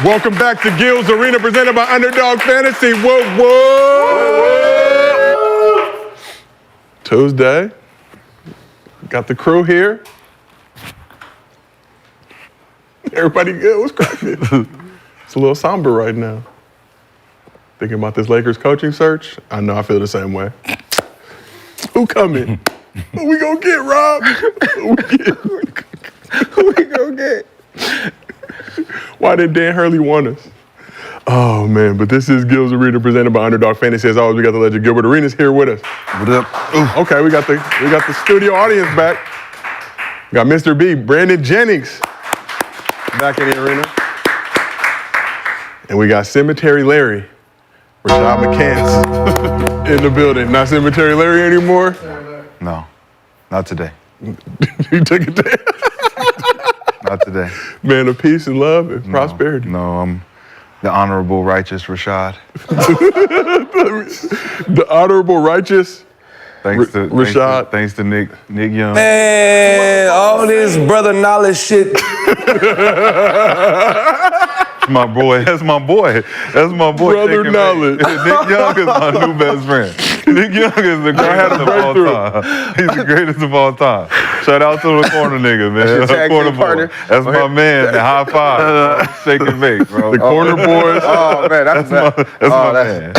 Welcome back to Gil's Arena, presented by Underdog Fantasy. Whoa. Tuesday. Got the crew here. Everybody good? What's cracking? It's a little somber right now. Thinking about this Lakers coaching search? I know I feel the same way. Who coming? Who we gonna get, Rob? Who we gonna get? Why did Dan Hurley want us? Oh, man, but this is Gil's Arena presented by Underdog Fantasy. As always, we got the legend Gilbert Arenas here with us. What up? Ooh. Okay, we got the studio audience back. We got Mr. B, Brandon Jennings, back in the arena. And we got Cemetery Larry, Rashad McCants, in the building. Not Cemetery Larry anymore? No, not today. You took it there? Not today. Man of peace and love and prosperity. No, I'm the honorable, righteous Rashad. The honorable, righteous Rashad. Thanks to Nick Young. Man, all this brother knowledge shit. My boy, that's my boy. That's my boy. Brother knowledge. Nick Young is my new best friend. Nick Young is the greatest of all time. He's the greatest of all time. Shout out to the corner nigga, man. Corner boy. That's my man. The high five. Shake and bake, bro. The corner boys. Oh man, that's my man.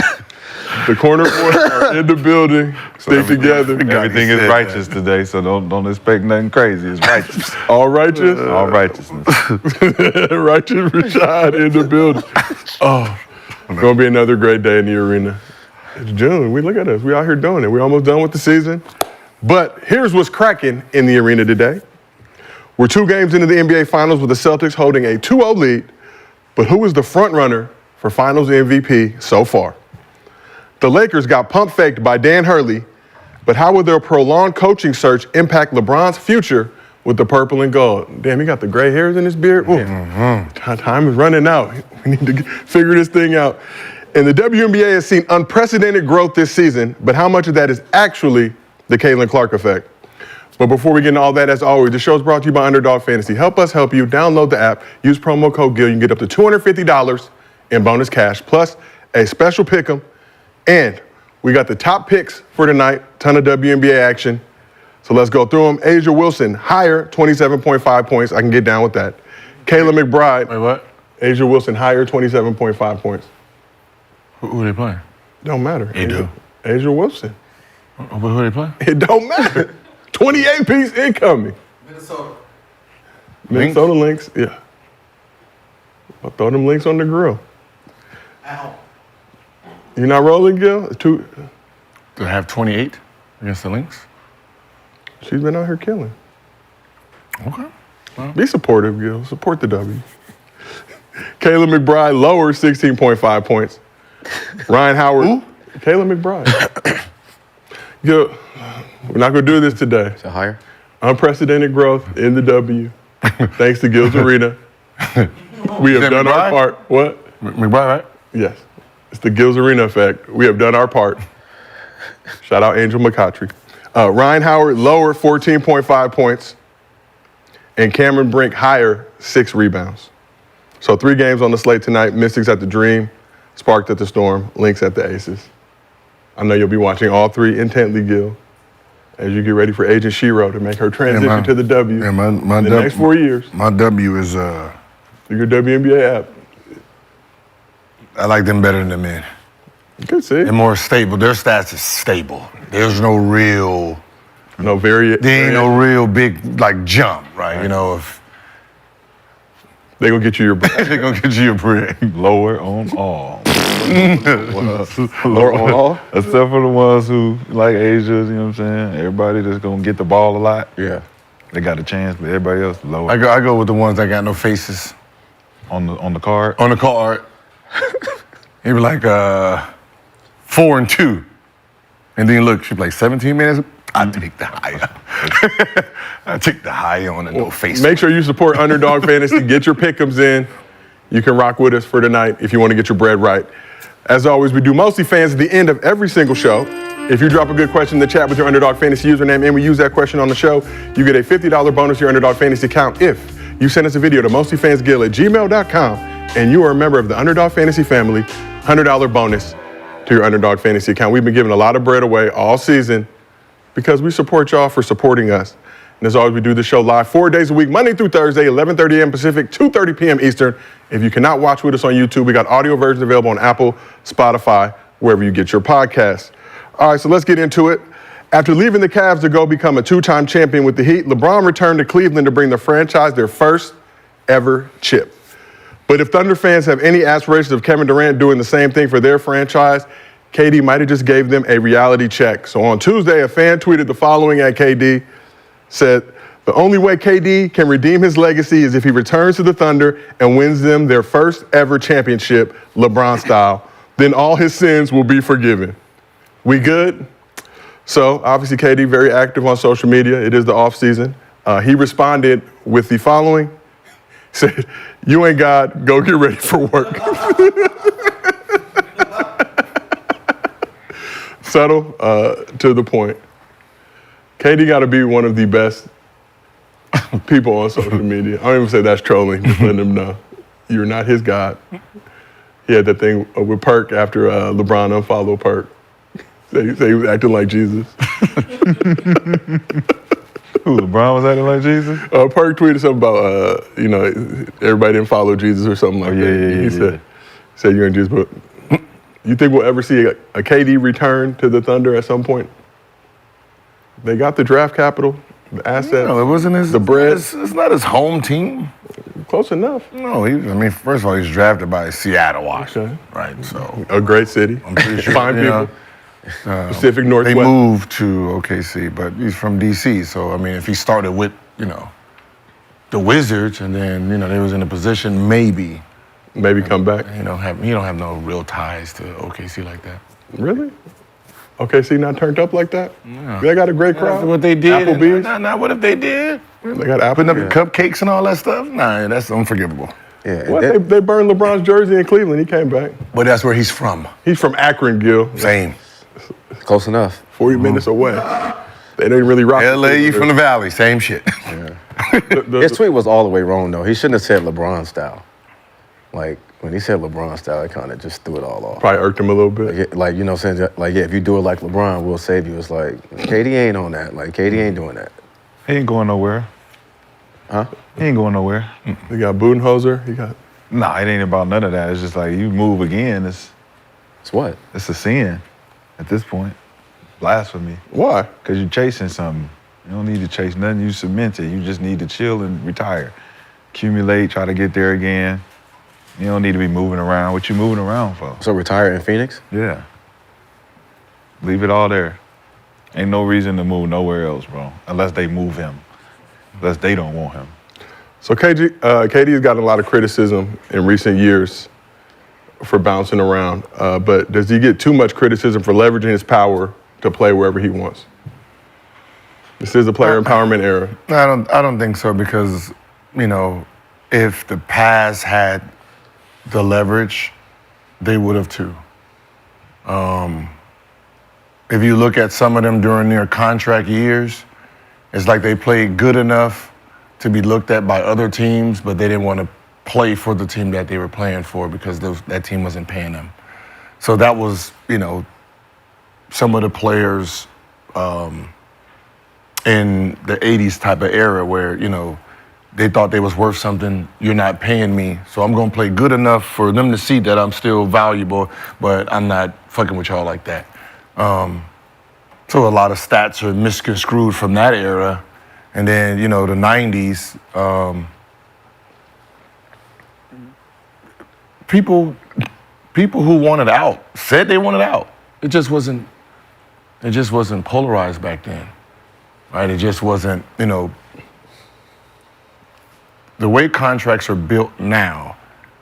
The corner boys are in the building. Stay together. Everything is righteous today, so don't expect nothing crazy. It's righteous. All righteous? All righteousness. Righteous Rashad in the building. Oh, it's going to be another great day in the arena. It's June. Look at us. We out here doing it. We're almost done with the season. But here's what's cracking in the arena today. We're 2 games into the NBA Finals with the Celtics holding a 2-0 lead. But who is the front runner for Finals MVP so far? The Lakers got pump faked by Dan Hurley, but how will their prolonged coaching search impact LeBron's future with the purple and gold? Damn, he got the gray hairs in his beard. Time is running out. We need to figure this thing out. And the WNBA has seen unprecedented growth this season, but how much of that is actually the Caitlin Clark effect? But before we get into all that, as always, the show is brought to you by Underdog Fantasy. Help us help you. Download the app. Use promo code GIL. You can get up to $250 in bonus cash, plus a special pick'em. And we got the top picks for tonight, ton of WNBA action. So let's go through them. A'ja Wilson, higher, 27.5 points. I can get down with that. Kayla McBride. Wait, what? A'ja Wilson, higher, 27.5 points. Who are they playing? Don't matter. It do. A'ja Wilson. But who are they playing? It don't matter. 28-piece incoming. Minnesota Lynx, yeah. I'll throw them links on the grill. Ow. You're not rolling, Gil? Do they have 28 against the Lynx? She's been out here killing. Okay. Well. Be supportive, Gil. Support the W. Kayla McBride, lower, 16.5 points. Ryan Howard. Who? Kayla McBride. Gil, we're not going to do this today. Is it higher? Unprecedented growth in the W. Thanks to Gil's Arena. We have done our part. What? McBride, right? Yes. It's the Gil's Arena effect. We have done our part. Shout out Angel McCautry. Ryan Howard, lower, 14.5 points. And Cameron Brink, higher, 6 rebounds. So 3 games on the slate tonight. Mystics at the Dream, Sparked at the Storm, Lynx at the Aces. I know you'll be watching all 3 intently, Gil, as you get ready for Agent Shiro to make her transition to the W in the next 4 years. My W is, Your WNBA app. I like them better than the men. Good see. They're more stable. Their stats is stable. There's no real, There ain't no real big, like, jump, right? You know, if they're going to get you your bread. They're going to get you your bread. Lower on all. Lower on all? Except for the ones who like A'ja, you know what I'm saying? Everybody that's going to get the ball a lot. Yeah. They got a chance, but everybody else lower. I go with the ones that got no faces. On the card? On the card. He was like 4 and 2. And then look, she played 17 minutes. I take the higher. I take the high on the no face. Make sure you support Underdog Fantasy. Get your pick'ems in. You can rock with us for tonight if you want to get your bread right. As always, we do Mostly Fans at the end of every single show. If you drop a good question in the chat with your Underdog Fantasy username and we use that question on the show, you get a $50 bonus to your Underdog Fantasy account if you send us a video to mostlyfansgill@gmail.com and you are a member of the Underdog Fantasy family, $100 bonus to your Underdog Fantasy account. We've been giving a lot of bread away all season because we support y'all for supporting us. And as always, we do the show live 4 days a week, Monday through Thursday, 11:30 a.m. Pacific, 2:30 p.m. Eastern. If you cannot watch with us on YouTube, we got audio versions available on Apple, Spotify, wherever you get your podcasts. All right, so let's get into it. After leaving the Cavs to go become a two-time champion with the Heat, LeBron returned to Cleveland to bring the franchise their first ever chip. But if Thunder fans have any aspirations of Kevin Durant doing the same thing for their franchise, KD might have just gave them a reality check. So on Tuesday, a fan tweeted the following at KD, said, "The only way KD can redeem his legacy is if he returns to the Thunder and wins them their first ever championship, LeBron style. Then all his sins will be forgiven." We good? So obviously KD very active on social media. It is the off season. He responded with the following. He said, "You ain't God, go get ready for work." Subtle, to the point. KD got to be one of the best people on social media. I don't even say that's trolling, just letting him know you're not his God. He had that thing with Perk after LeBron unfollowed Perk. Say he was acting like Jesus. Who, LeBron was acting like Jesus? Perk tweeted something about, everybody didn't follow Jesus or something like that. He said you're in Jesus, but you think we'll ever see a KD return to the Thunder at some point? They got the draft capital, the assets. No, it wasn't his. The bread. It's not his home team. Close enough. No, first of all, he's drafted by Seattle, Washington. Okay. Right, so. A great city. I'm pretty sure. Fine people. Pacific Northwest. They moved to OKC, but he's from DC. So, if he started with, the Wizards and then, they was in a position maybe come back. He don't have no real ties to OKC like that. Really? OKC not turned up like that? Yeah. They got a great crowd. That's what they did. Applebee's. Not what if they did? They got Applebee's. Putting up the cupcakes and all that stuff? Nah, that's unforgivable. Yeah, What? They burned LeBron's jersey in Cleveland. He came back. But that's where he's from. He's from Akron, Gil. Same. close enough. 40 minutes away. They didn't really rock. LA, you from the Valley, same shit. His tweet was all the way wrong, though. He shouldn't have said LeBron style. Like, when he said LeBron style, it kind of just threw it all off. Probably irked him a little bit. Like, you know what I'm saying? Like, yeah, if you do it like LeBron, we'll save you. It's like, KD ain't on that. Like, KD ain't doing that. He ain't going nowhere. Huh? He ain't going nowhere. He got Budenholzer. He got. Nah, it ain't about none of that. It's just like you move again. It's what? It's a sin at this point. Blasphemy. Why? Because you're chasing something. You don't need to chase nothing. You cement it. You just need to chill and retire. Accumulate, try to get there again. You don't need to be moving around. What you moving around for? So retire in Phoenix? Yeah. Leave it all there. Ain't no reason to move nowhere else, bro. Unless they move him. Unless they don't want him. So KD has gotten a lot of criticism in recent years for bouncing around. But does he get too much criticism for leveraging his power to play wherever he wants? This is a player empowerment era. I don't think so because, you know, if the Paz had the leverage, they would have too. If you look at some of them during their contract years, it's like they played good enough to be looked at by other teams, but they didn't want to play for the team that they were playing for because that team wasn't paying them. So that was, you know, some of the players in the 80s type of era where, you know, they thought they was worth something, you're not paying me, so I'm gonna play good enough for them to see that I'm still valuable, but I'm not fucking with y'all like that. So a lot of stats are misconstrued from that era. And then, you know, the 90s, people who wanted out said they wanted out. It just wasn't polarized back then, right? It just wasn't, you know, the way contracts are built now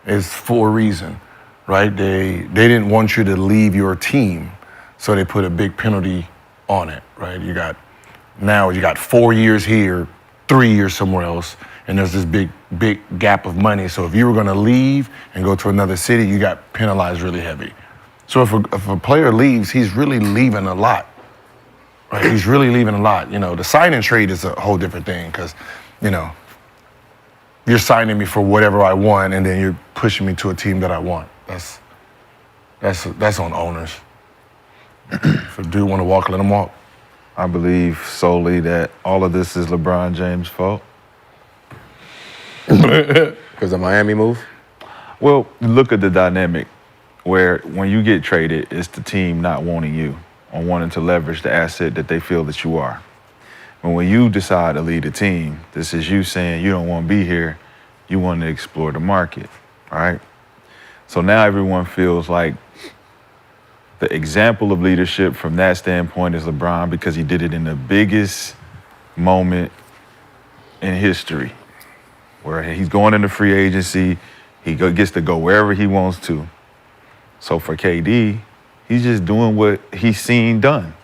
is for a reason, right? They didn't want you to leave your team, so they put a big penalty on it, right? You got 4 years here, 3 years somewhere else, and there's this big gap of money. So if you were gonna leave and go to another city, you got penalized really heavy. So if a player leaves, he's really leaving a lot, right? He's really leaving a lot. You know, the sign and trade is a whole different thing because, you know, you're signing me for whatever I want, and then you're pushing me to a team that I want. That's on owners. If a dude want to walk, let him walk. I believe solely that all of this is LeBron James' fault. Because the Miami move? Well, look at the dynamic where when you get traded, it's the team not wanting you or wanting to leverage the asset that they feel that you are. And when you decide to lead a team, this is you saying you don't want to be here, you want to explore the market, all right? So now everyone feels like the example of leadership from that standpoint is LeBron because he did it in the biggest moment in history, where he's going into free agency, he gets to go wherever he wants to. So for KD, he's just doing what he's seen done.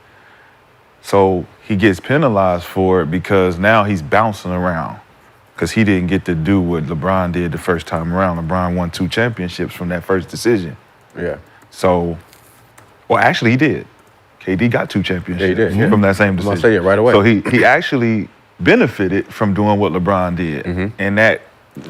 So he gets penalized for it because now he's bouncing around because he didn't get to do what LeBron did the first time around. LeBron won 2 championships from that first decision. Yeah. So, well, actually he did. KD got 2 championships from that same decision. I'm gonna say it right away. So he actually benefited from doing what LeBron did. And that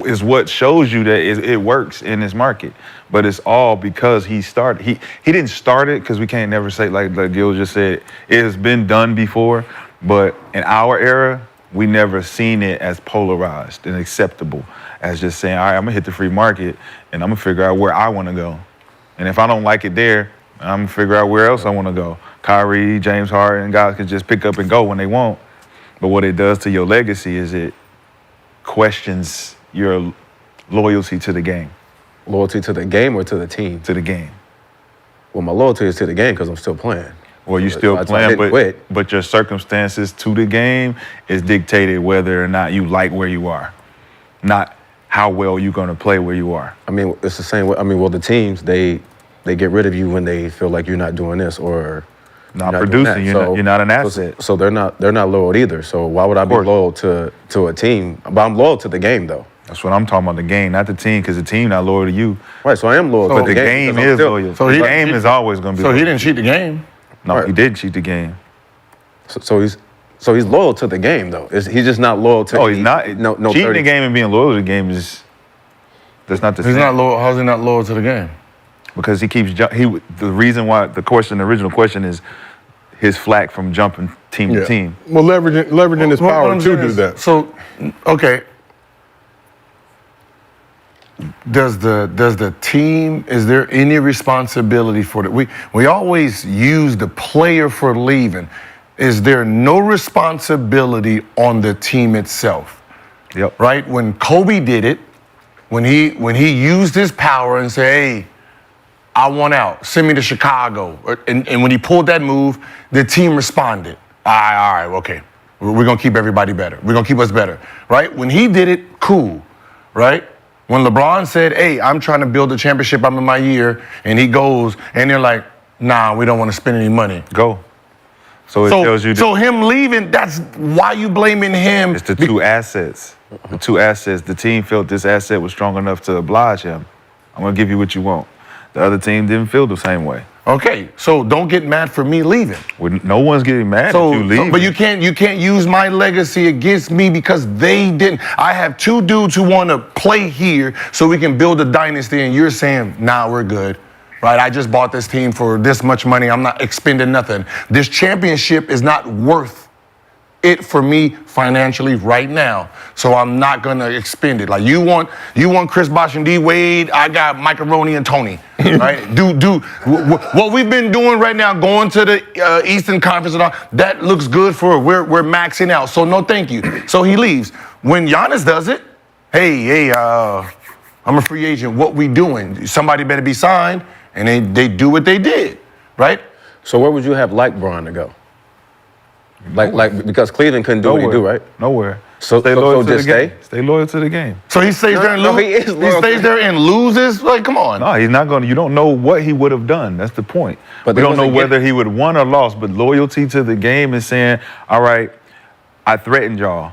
is what shows you that it works in this market. But it's all because he started. He didn't start it because we can't never say, like Gil just said, it has been done before. But in our era, we never seen it as polarized and acceptable as just saying, all right, I'm gonna hit the free market and I'm gonna figure out where I wanna go. And if I don't like it there, I'm gonna figure out where else I wanna go. Kyrie, James Harden, guys can just pick up and go when they want. But what it does to your legacy is it questions your loyalty to the game. Loyalty to the game or to the team? To the game. Well, my loyalty is to the game because I'm still playing. Well, you still playing, but your circumstances to the game is dictated whether or not you like where you are, not how well you're going to play where you are. I mean, it's the same way. I mean, well, the teams, they get rid of you when they feel like you're not doing this or not producing. You're not an asset. So they're not loyal either. So why would I be loyal to a team? But I'm loyal to the game, though. That's what I'm talking about, the game, not the team, because the team not loyal to you. Right, so I am loyal to the game. But the game is loyal. So the game is always going to be So loyal. he didn't cheat the game. No, he didn't cheat the game. So he's loyal to the game, though. He's just not loyal to. Oh, he's not. No. Cheating the game and being loyal to the game that's not the same. He's not loyal. How's he not loyal to the game? Because he keeps the reason why the original question is his flack from jumping team to team. Well, leveraging his power to do that. So, okay. Does the team, is there any responsibility for it? We always use the player for leaving. Is there no responsibility on the team itself? Yep. Right? When Kobe did it, when he used his power and said, hey, I want out, send me to Chicago. And when he pulled that move, the team responded. All right, okay. We're gonna keep everybody better. We're gonna keep us better, right? When he did it, cool, right? When LeBron said, hey, I'm trying to build a championship, I'm in my year, and he goes, and they're like, nah, we don't want to spend any money. Go. So it tells you. So him leaving, that's why you blaming him. It's the 2 assets. The 2 assets. The team felt this asset was strong enough to oblige him. I'm going to give you what you want. The other team didn't feel the same way. Okay, so don't get mad for me leaving. No one's getting mad at you leaving. But you can't use my legacy against me because they didn't. I have 2 dudes who want to play here so we can build a dynasty, and you're saying, nah, we're good. Right? I just bought this team for this much money. I'm not expending nothing. This championship is not worth it for me financially right now, so I'm not gonna expend it. Like you want Chris Bosh and D Wade, I got Macaroni and Tony, right? What we've been doing right now, going to the Eastern Conference and all that looks good for we're maxing out. So no, thank you. So he leaves. When Giannis does it, hey, I'm a free agent. What we doing? Somebody better be signed, and they do what they did, right? So where would you have liked Bron to go? Like because Cleveland couldn't do what he do, right? Nowhere. So stay loyal to just the game. Stay loyal to the game. So he stays there and loses. He stays there and loses. Like, come on. No, he's not going to. You don't know what he would have done. That's the point. But we don't know whether he would have won or lost. But loyalty to the game is saying, all right, I threatened y'all.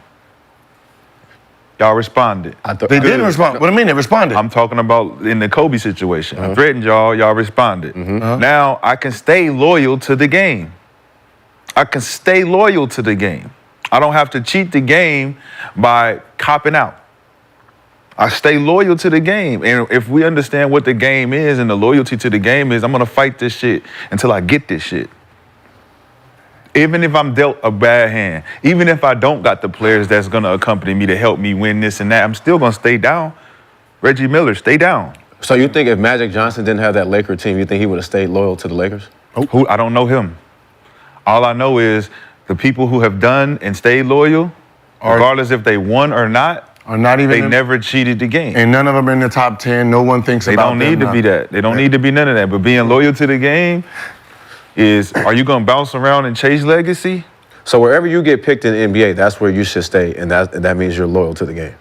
Y'all responded. They didn't respond. What do you mean they responded? I'm talking about in the Kobe situation. I threatened y'all. Y'all responded. Now I can stay loyal to the game. I can stay loyal to the game. I don't have to cheat the game by copping out. I stay loyal to the game. And if we understand what the game is and the loyalty to the game is, I'm going to fight this shit until I get this shit. Even if I'm dealt a bad hand, even if I don't got the players that's going to accompany me to help me win this and that, I'm still going to stay down. Reggie Miller, stay down. So you think if Magic Johnson didn't have that Laker team, you think he would have stayed loyal to the Lakers? Who? I don't know him. All I know is the people who have done and stayed loyal, regardless if they won or not, Are not even they never cheated the game. And none of them in the top 10. No one thinks They about don't need to be that. They don't need to be none of that. But being loyal to the game is, are you going to bounce around and chase legacy? So wherever you get picked in the NBA, that's where you should stay, and that means you're loyal to the game.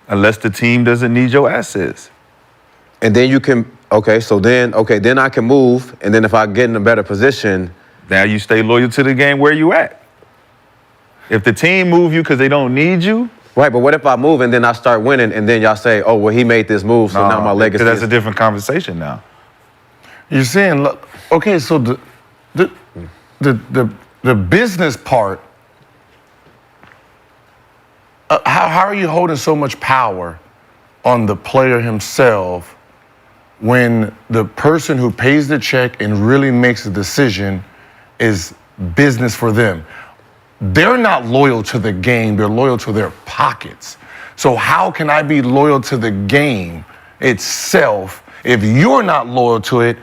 Unless the team doesn't need your assets. And then you can, then I can move, and then if I get in a better position. Now you stay loyal to the game where you at. If the team move you because they don't need you. Right, but what if I move and then I start winning, and then y'all say, oh, well, he made this move, so now my legacy That's a different conversation now. You're saying, okay, so the business part, how are you holding so much power on the player himself when the person who pays the check and really makes the decision is business for them? They're not loyal to the game, they're loyal to their pockets. So how can I be loyal to the game itself if you're not loyal to it,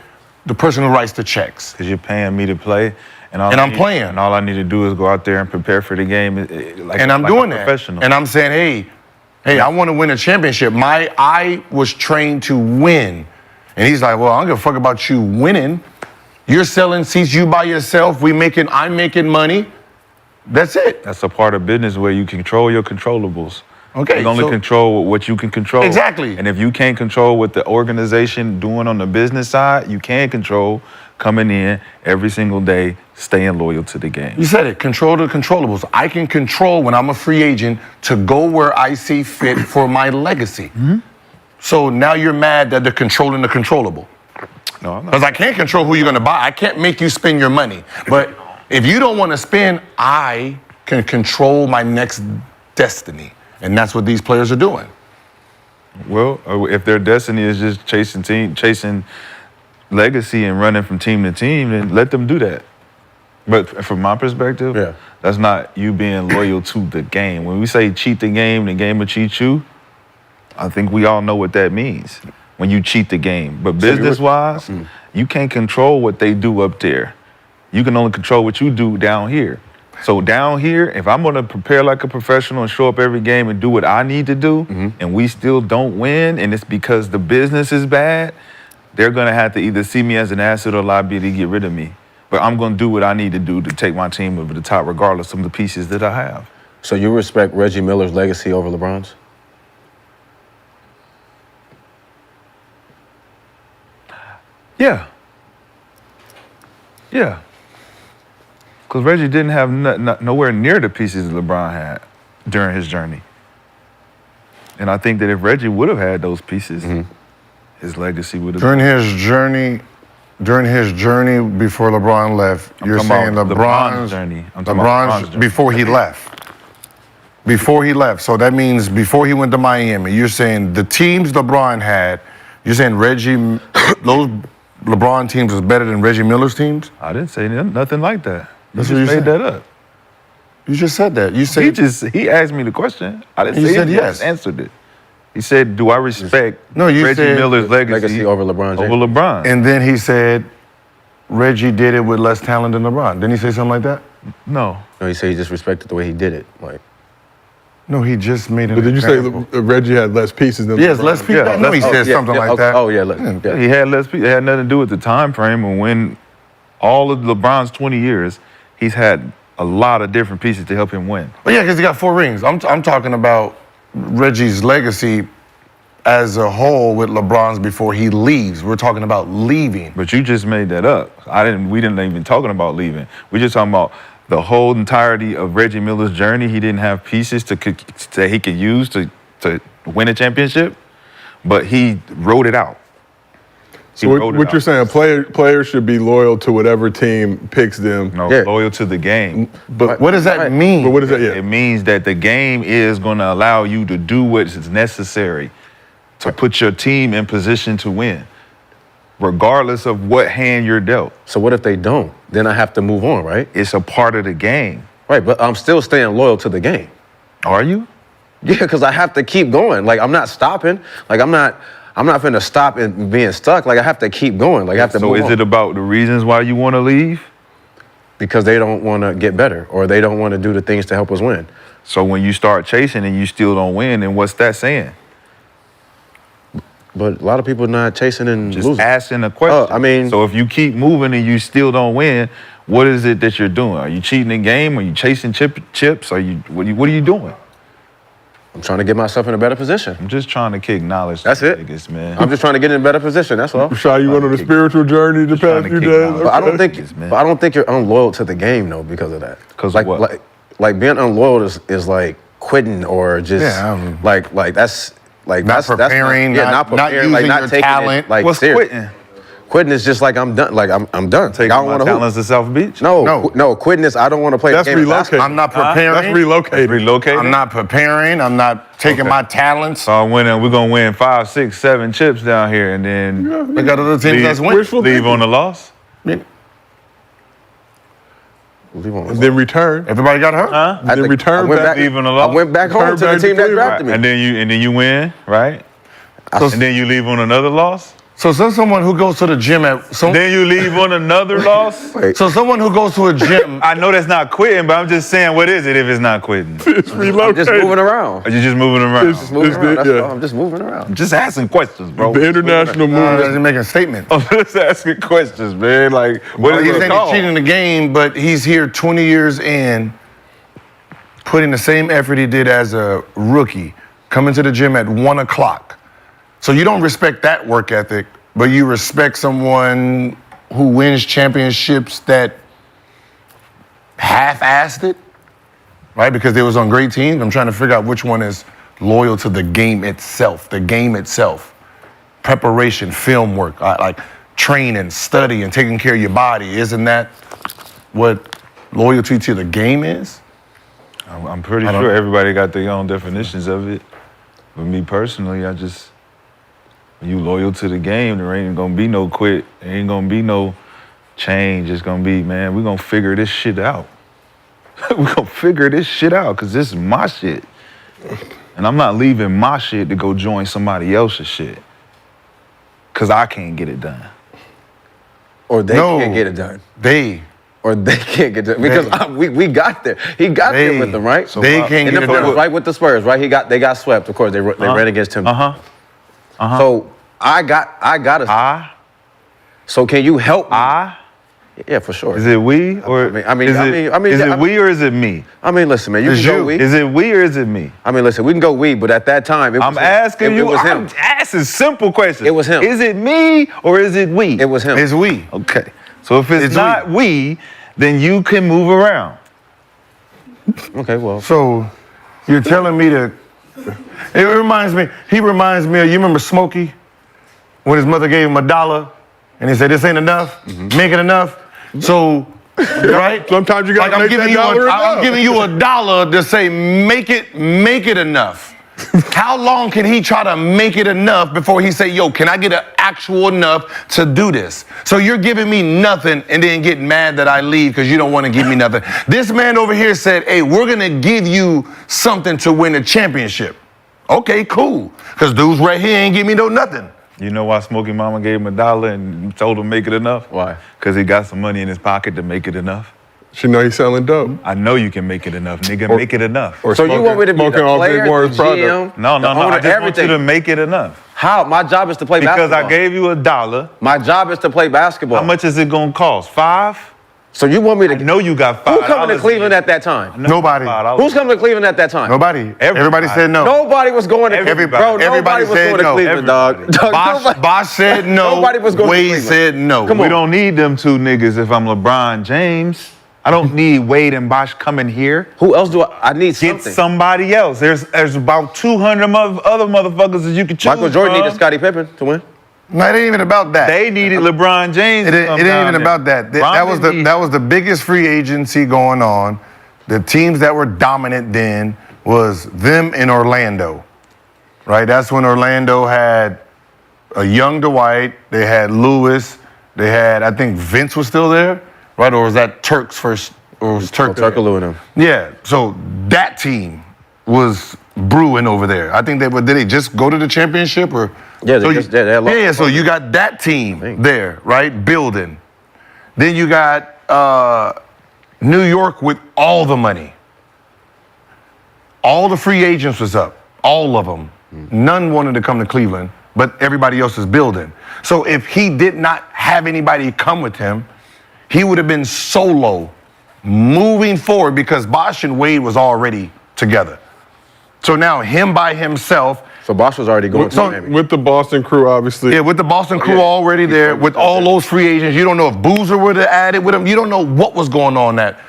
the person who writes the checks? Because you're paying me to play. And I'm playing. And all I need to do is go out there and prepare for the game. I'm doing that. Professional. And I'm saying, hey, I want to win a championship. I was trained to win. And he's like, well, I don't give a fuck about you winning. You're selling seats, you by yourself. I'm making money. That's it. That's a part of business where you control your controllables. Okay. You only control what you can control. Exactly. And if you can't control what the organization doing on the business side, you can control coming in every single day, staying loyal to the game. You said it, control the controllables. I can control when I'm a free agent to go where I see fit for my legacy. Mm-hmm. So now you're mad that they're controlling the controllable. No, I'm not. Because I can't control who you're going to buy. I can't make you spend your money. But if you don't want to spend, I can control my next destiny. And that's what these players are doing. Well, if their destiny is just chasing legacy and running from team to team, then let them do that. But from my perspective, that's not you being loyal to the game. When we say cheat the game will cheat you, I think we all know what that means when you cheat the game. But business-wise, you can't control what they do up there. You can only control what you do down here. So down here, if I'm going to prepare like a professional and show up every game and do what I need to do, and we still don't win, and it's because the business is bad, they're going to have to either see me as an asset or liability to get rid of me. But I'm going to do what I need to do to take my team over the top, regardless of the pieces that I have. So you respect Reggie Miller's legacy over LeBron's? Yeah. Yeah. Because Reggie didn't have nowhere near the pieces that LeBron had during his journey. And I think that if Reggie would have had those pieces, his legacy would have... During his journey before LeBron left, you're saying LeBron's journey. LeBron's before he left. Before he left. So that means before he went to Miami, you're saying the teams LeBron had, you're saying those LeBron teams was better than Reggie Miller's teams? I didn't say nothing like that. You That's just what you made that up. You just said that. You said he asked me the question. I didn't say said it. Yes. I answered it. He said, "Do I respect you Reggie said Miller's legacy over LeBron James? Over LeBron?" And then he said, Reggie did it with less talent than LeBron. Didn't he say something like that? No. No, he said he just respected the way he did it. Like, no, he just made it. But did you say Reggie had less pieces than Yes, LeBron? less pieces. Yeah, I know he said something like that. Oh, yeah. He had less people. It had nothing to do with the time frame. And when all of LeBron's 20 years, he's had a lot of different pieces to help him win. But yeah, because he got 4 rings. I'm talking about Reggie's legacy as a whole with LeBron's before he leaves. We're talking about leaving. But you just made that up. We didn't even talking about leaving. We're just talking about the whole entirety of Reggie Miller's journey. He didn't have pieces that he could use to win a championship, but he wrote it out. So what you're saying, players should be loyal to whatever team picks them. No, loyal to the game. But what does that mean? But what is that? Yeah. It means that the game is going to allow you to do what is necessary to put your team in position to win, regardless of what hand you're dealt. So what if they don't? Then I have to move on, right? It's a part of the game. Right, but I'm still staying loyal to the game. Are you? Yeah, because I have to keep going. Like, I'm not stopping. Like, I'm not finna stop and being stuck. Like, I have to keep going. Like, I have to move on. So is it about the reasons why you want to leave? Because they don't want to get better, or they don't want to do the things to help us win. So when you start chasing and you still don't win, then what's that saying? But a lot of people are not chasing and Just losing. asking a question. I mean, so if you keep moving and you still don't win, what is it that you're doing? Are you cheating the game? Are you chasing chips? What are you doing? I'm trying to get myself in a better position. I'm just trying to kick knowledge. That's it. Niggas, man. I'm just trying to get in a better position. That's all. Rashad, you went on a spiritual journey the past few days. But I don't think you're unloyal to the game though because of that. Because like what? Like being unloyal is like quitting or just like that's like not preparing, not preparing, using like not your taking talent. it like What's serious. quitting? Quitting is just like I'm done. Like I'm done. Taking I don't my want to talents to South Beach? No. Quitting is I don't want to play. That's the game of relocating. basketball. I'm not preparing. That's relocating. Relocating? I'm not preparing. I'm not taking my talents. So we're gonna win 5, 6, 7 chips down here, and then They got other teams that's winning. leave on the loss. And then return. Everybody got hurt. And then return back. leave on the I loss. went back home to the back team to that Cleveland. drafted me. And then you win, right? And then you leave on another loss. So someone who goes to the gym Then you leave on another loss. So someone who goes to a gym. I know that's not quitting, but I'm just saying, what is it if it's not quitting? It's relocating. I'm just moving around. Are you just moving around? It's Moving around. That's yeah. all. I'm just moving around. Just asking questions, bro. The international move. He's making a statement. I'm just asking questions, man. Like, what is He's it saying called? he's cheating the game, but he's here 20 years in, putting the same effort he did as a rookie, coming to the gym at 1 o'clock. So you don't respect that work ethic, but you respect someone who wins championships that half-assed it, right? Because they was on great teams. I'm trying to figure out which one is loyal to the game itself. Preparation, film work, like training, studying, taking care of your body. Isn't that what loyalty to the game is? I'm pretty sure everybody got their own definitions of it. But me personally, when you loyal to the game, there ain't gonna be no quit. There ain't gonna be no change. It's gonna be, man, we're gonna figure this shit out. We're gonna figure this shit out because this is my shit. And I'm not leaving my shit to go join somebody else's shit. Because I can't get it done. Or they can't get it done. Or they can't get it done. Because we got there. He got there with them, right? So they can't get it done. Right with the Spurs, right? They got swept. Of course, they ran against him. So I got us. So can you help me? Yeah, for sure. Is it we or is it we or is it me? I mean, listen, man, you can go we. Is it we or is it me? I mean, listen, we can go we, but at that time, it was I'm asking you. It was him. I'm asking simple questions. It was him. Is it me or is it we? It was him. It's we. Okay. So if it's not we, then you can move around. Okay, well. So you're telling me that he reminds me of, you remember Smokey? When his mother gave him $1 and he said, this ain't enough, make it enough. So, right? Sometimes you gotta like make that dollar enough. I'm giving you $1 to say, make it enough. How long can he try to make it enough before he say, yo, can I get an actual enough to do this? So you're giving me nothing and then getting mad that I leave because you don't want to give me nothing. This man over here said, hey, we're going to give you something to win a championship. Okay, cool. Because dudes right here ain't give me no nothing. You know why Smokey Mama gave him $1 and told him make it enough? Why? Because he got some money in his pocket to make it enough. She know he's selling dope. I know you can make it enough, nigga. Make it enough. Or So you want me to be the player, the Warren's GM, No. the owner, I just want you everything? to make it enough. How? My job is to play Because basketball. I gave you $1. My job is to play basketball. How much is it gonna cost? $5? So you want me to? I know you got $5. Who coming to Cleveland at that time? Nobody. Who's coming to Cleveland at that time? Nobody. Everybody said no. Nobody was going to Cleveland. Bro, Everybody nobody was said going to no. Cleveland, dog. Bosh said no. Nobody was going to Wade Cleveland. said no. Come We on. don't need them two niggas if I'm LeBron James. I don't need Wade and Bosh coming here. Who else do I need Get something? somebody else. There's about 200 other motherfuckers that you can choose Michael Jordan from. needed Scottie Pippen to win. No, it ain't even about that. They needed LeBron James. It ain't even about that. That was the biggest free agency going on. The teams that were dominant then was them in Orlando, right? That's when Orlando had a young Dwight. They had Lewis. They had, I think Vince was still there, right? Or was that Turk's first? Or was Turkaloo and them. Yeah. So that team was brewing over there. I think did they just go to the championship or? Yeah, Yeah. So you got that team there, right? Building. Then you got New York with all the money. All the free agents was up, all of them. None wanted to come to Cleveland, but everybody else is building. So if he did not have anybody come with him, he would have been solo moving forward because Bosh and Wade was already together. So now him by himself. So Bosh was already going to Miami. With the Boston crew, obviously. Yeah, with the Boston crew already there, with all those free agents. You don't know if Boozer would have added with him. You don't know what was going on that.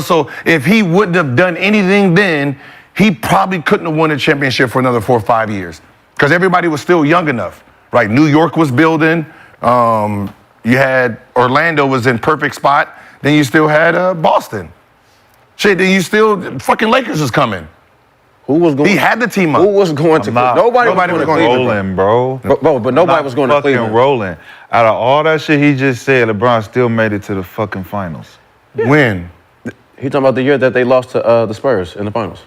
So if he wouldn't have done anything then, he probably couldn't have won a championship for another 4 or 5 years because everybody was still young enough, right? New York was building. You had Orlando was in perfect spot. Then you still had Boston. Shit, then you still fucking Lakers was coming. Who was going? He had the team up. Who was going to? Nobody was going to rolling, bro. But nobody was going to Cleveland. Rolling. Out of all that shit he just said, LeBron still made it to the fucking finals. Yeah. When? He talking about the year that they lost to the Spurs in the finals.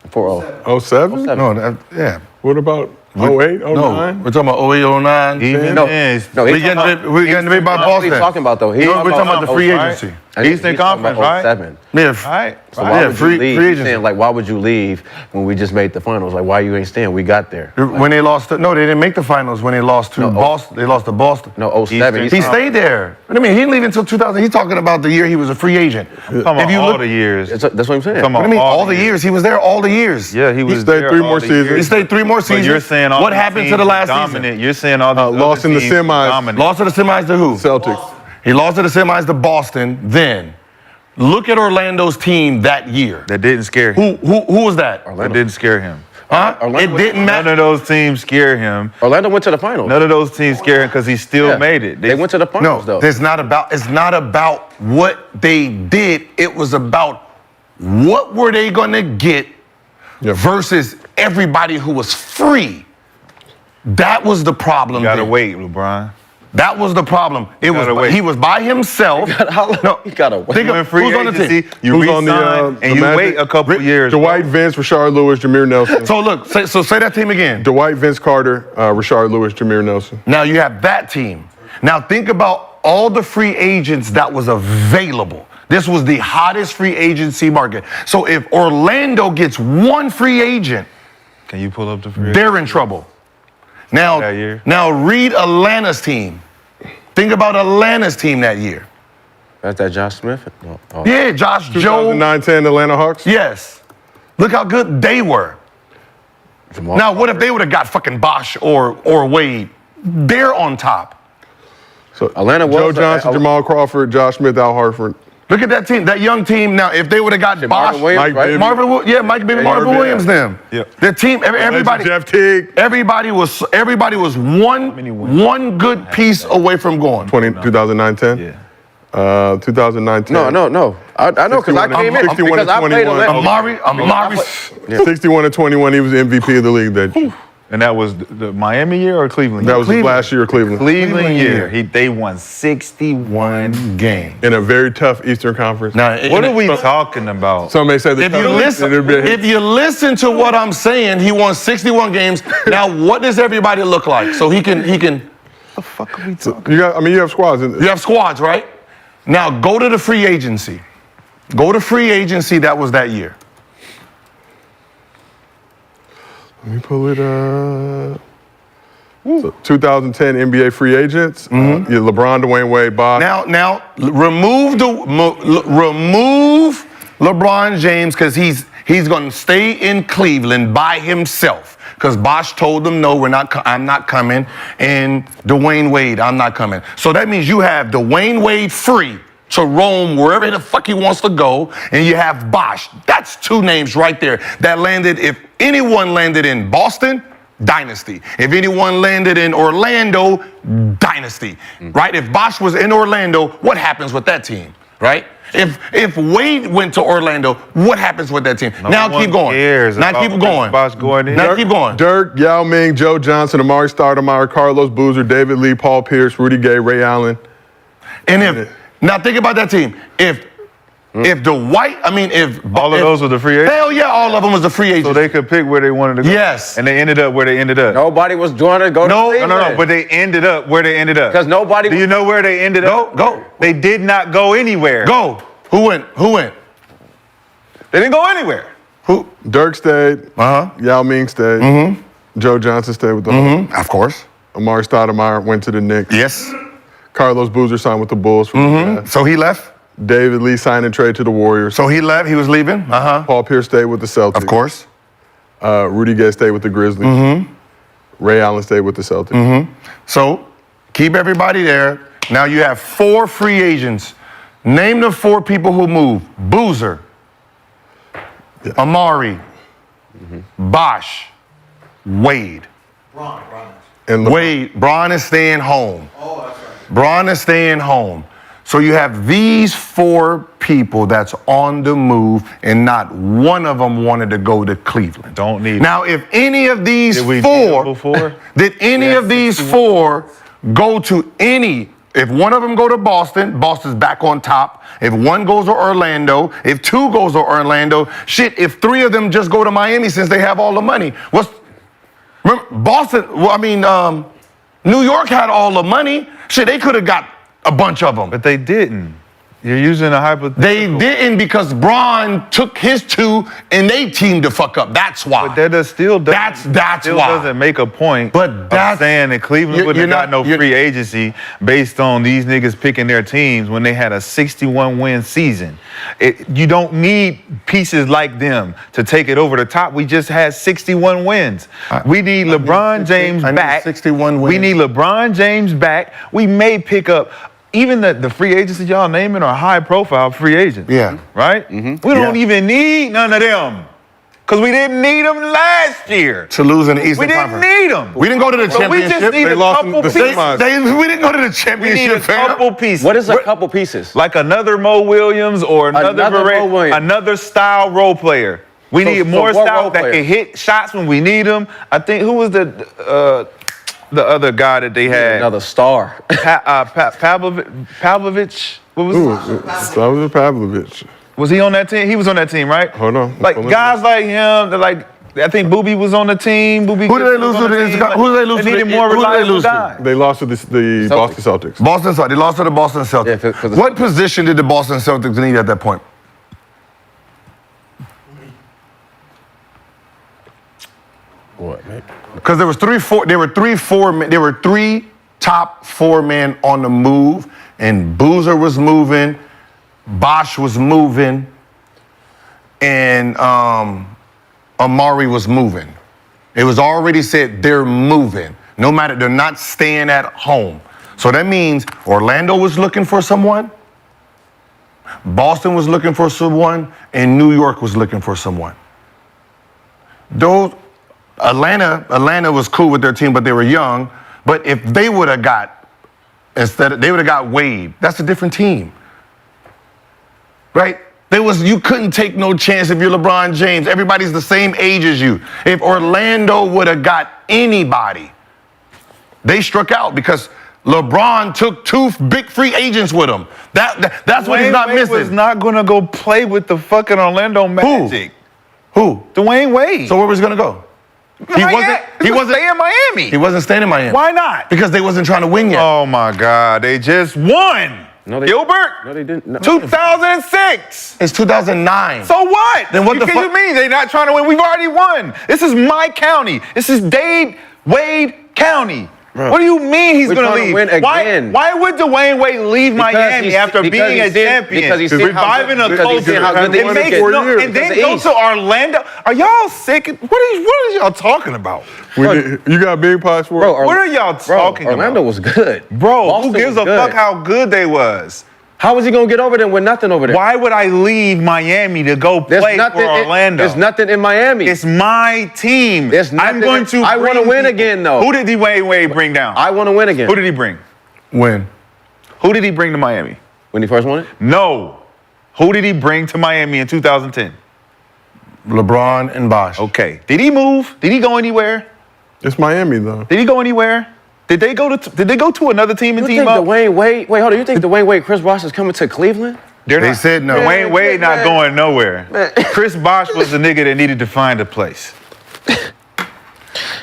4-0. 07? No, yeah. What about 08, 09? No, we're talking about 08, 09. Even No, then, We're getting debate about Boston. What are you talking about, though? We're talking about the free agency. Eastern Conference, right? 07. Yeah, Right. So why would free you leave? agency. Saying, like, why would you leave when we just made the finals? Like, why you ain't staying? We got there. When they lost, they didn't make the finals when they lost to Boston. They lost to Boston. No, 07. He stayed there. What do you mean? He didn't leave until 2000. He's talking about the year he was a free agent. Talking about all the years. That's what I'm saying. What do you mean? All the years? He was there all the years. Yeah, he was stayed there 3 all more the seasons. years. He stayed 3 more seasons. But you're saying all what the happened teams to the last dominant. season? You're saying all the lost in the semis. dominant. Lost to the semis to who? Celtics. He lost to the semis to Boston. Then look at Orlando's team that year. That didn't scare him. Who was that? That didn't scare him. Huh? Orlando It didn't None matter. of those teams scare him. Orlando went to the finals. None of those teams scare him because he still made it. They went to the finals, though. It's not about what they did. It was about what were they gonna get versus everybody who was free. That was the problem. You gotta then. wait, LeBron. That was the problem. He was by himself. You gotta wait. Think of Free who's on the agency, team. you Who's on the, re-sign, and the you Magic? wait a couple years. Dwight, Vince, Rashard Lewis, Jameer Nelson. So look, say that team again. Dwight, Vince Carter, Rashard Lewis, Jameer Nelson. Now you have that team. Now think about all the free agents that was available. This was the hottest free agency market. So if Orlando gets one free agent, Can you pull up the free they're in trouble. Now, That year? now read Atlanta's team. Think about Atlanta's team that year. That's that Josh Smith? No. Oh. Yeah, Josh, Joe. 2009-10 Atlanta Hawks. Yes. Look how good they were. Jamal Now, what if they would have got fucking Bosh or Wade? They're on top. So Atlanta was Joe Johnson, Jamal Crawford, Josh Smith, Al Hartford. Look at that team, that young team. Now, if they would have got Bosh, Marvin Williams, Mike right? Bibby. Mike Bibby, Marvin, Marvin Williams, them. Yep. The team, everybody, Jeff Teague. everybody was one good piece away from going. 2009-10. Yeah. 2009-10. No. I know because I came in. 61 Because I played 21. Atlanta. Amari. 61-21. He was the MVP of the league that year. And that was the Miami year or Cleveland? That was his last year of Cleveland. Cleveland year. They won 61 game. In a very tough Eastern Conference. Now, What are we talking about? Some may say the if you listen to what I'm saying, he won 61 games. Now, what does everybody look like? So he can. the fuck are we talking you have squads. You have squads, right? Now go to the free agency. Go to free agency that was that year. Let me pull it up. So 2010 NBA free agents. LeBron, Dwayne Wade, Bosh. Now remove LeBron James because he's going to stay in Cleveland by himself because Bosh told him no, I'm not coming, and Dwayne Wade, I'm not coming. So that means you have Dwayne Wade free to roam wherever the fuck he wants to go, and you have Bosh. That's 2 names right there that landed. If anyone landed in Boston, dynasty. If anyone landed in Orlando, dynasty, right? If Bosh was in Orlando, what happens with that team, right? If Wade went to Orlando, what happens with that team? Now keep going. Now keep going. Bosh going in. Now keep going. Dirk, Yao Ming, Joe Johnson, Amari Stoudemire, Carlos Boozer, David Lee, Paul Pierce, Rudy Gay, Ray Allen. And now think about that team. If all of those were the free agents? Hell yeah, all of them was the free agents. So they could pick where they wanted to go. Yes. And they ended up where they ended up. Nobody was trying to go to Cleveland. No. But they ended up where they ended up. Because nobody. Do you know where they ended up? Go. They did not go anywhere. Go. Who went? They didn't go anywhere. Who? Dirk stayed. Yao Ming stayed. Joe Johnson stayed with the Hawks. Of course. Amari Stoudemire went to the Knicks. Yes. Carlos Boozer signed with the Bulls. So he left. David Lee signed and trade to the Warriors. So he left. He was leaving. Paul Pierce stayed with the Celtics. Of course. Rudy Gay stayed with the Grizzlies. Ray Allen stayed with the Celtics. So keep everybody there. Now you have 4 free agents. Name the 4 people who moved. Boozer, Amari, Bosh, Wade. And Wade, Bron is staying home. Oh, that's right. Bron is staying home. So you have these 4 people that's on the move, and not one of them wanted to go to Cleveland. Don't need Now, if any of these Did we 4, need them before? did any of these 4 go to any? If one of them go to Boston, Boston's back on top. If one goes to Orlando, if 2 goes to Orlando, shit, if 3 of them just go to Miami since they have all the money. Remember, Boston, New York had all the money. Shit, they could have got a bunch of them. But they didn't. You're using a hypothetical. They didn't because Bron took his 2 and they teamed to fuck up. That's why. But that still doesn't, that's still why. doesn't make a point But that's of saying that Cleveland wouldn't have got no free agency based on these niggas picking their teams when they had a 61-win season. You don't need pieces like them to take it over the top. We just had 61 wins. We need LeBron James back. 61 wins. We need LeBron James back. We may pick up. Even the free agents that y'all naming are high-profile free agents. Yeah. Right? We don't even need none of them. Because we didn't need them last year. To lose in the Eastern We didn't Conference. need them. We didn't go to the So we championship. just need They a lost in couple the pieces. semis. We didn't go to the We need championship, a fam. couple pieces. What is a couple pieces? Like another Mo Williams or Another Mo Williams. another style role player. We So- need so more what style role that player? can hit shots when we need them. I think, who was the other guy that they had? Another star. Pavlovich. What was that was Pavlovich. Was he on that team? He was on that team, right? Hold on. Like guys like him, they're like, I think Boobie was on the team. Who did they lose to? They needed more reliable guys. They lost to the Boston Celtics. Boston Celtics. They lost to the Boston Celtics. Yeah, 'cause What position did the Boston Celtics need at that point? What, man? Because there were 3 top 4 men on the move, and Boozer was moving, Bosh was moving, and Amari was moving. It was already said they're moving. No matter, they're not staying at home. So that means Orlando was looking for someone, Boston was looking for someone, and New York was looking for someone. Atlanta was cool with their team, but they were young. But if they would have got, they would have got Wade. That's a different team, right? You couldn't take no chance if you're LeBron James. Everybody's the same age as you. If Orlando would have got anybody, they struck out because LeBron took 2 big free agents with him. That's what he's not Wade missing. was not gonna go play with the fucking Orlando Magic. Who? Dwayne Wade. So where was he gonna go? He wasn't staying in Miami. He wasn't staying in Miami. Why not? Because they wasn't trying to win yet. Oh my God, they just won. No, they, Gilbert? No, they didn't. No. 2006. It's 2009. So what? Then what the you fuck? mean they're not trying to win? We've already won. This is my county. This is Wade County. Bro. What do you mean he's We're going to trying to leave? win again. Why would Dwayne Wade leave Miami after being a champion? Because he's seen reviving a because he's seen how culture. good they It makes get. no, and then go to Orlando. Are y'all sick? What are y'all talking about? You got big pots for it? What are y'all talking Orlando about? was good. Bro, Boston who gives was a good. fuck how good they was? How is he gonna get over there with nothing over there? Why would I leave Miami to go play for Orlando? There's nothing in Miami. It's my team. I'm going to. I want to win again, though. Who did Dwayne Wade bring down? I want to win again. Who did he bring? When? Who did he bring to Miami? When he first won it? No. Who did he bring to Miami in 2010? LeBron and Bosh. Okay. Did he move? Did he go anywhere? It's Miami, though. Did he go anywhere? Did they go to another team and You team think up? Dwayne Wade? Wait, hold on. You think Dwayne Wade, Chris Bosh is coming to Cleveland? They said no. Dwayne Wade not going nowhere. Chris Bosh was the nigga that needed to find a place.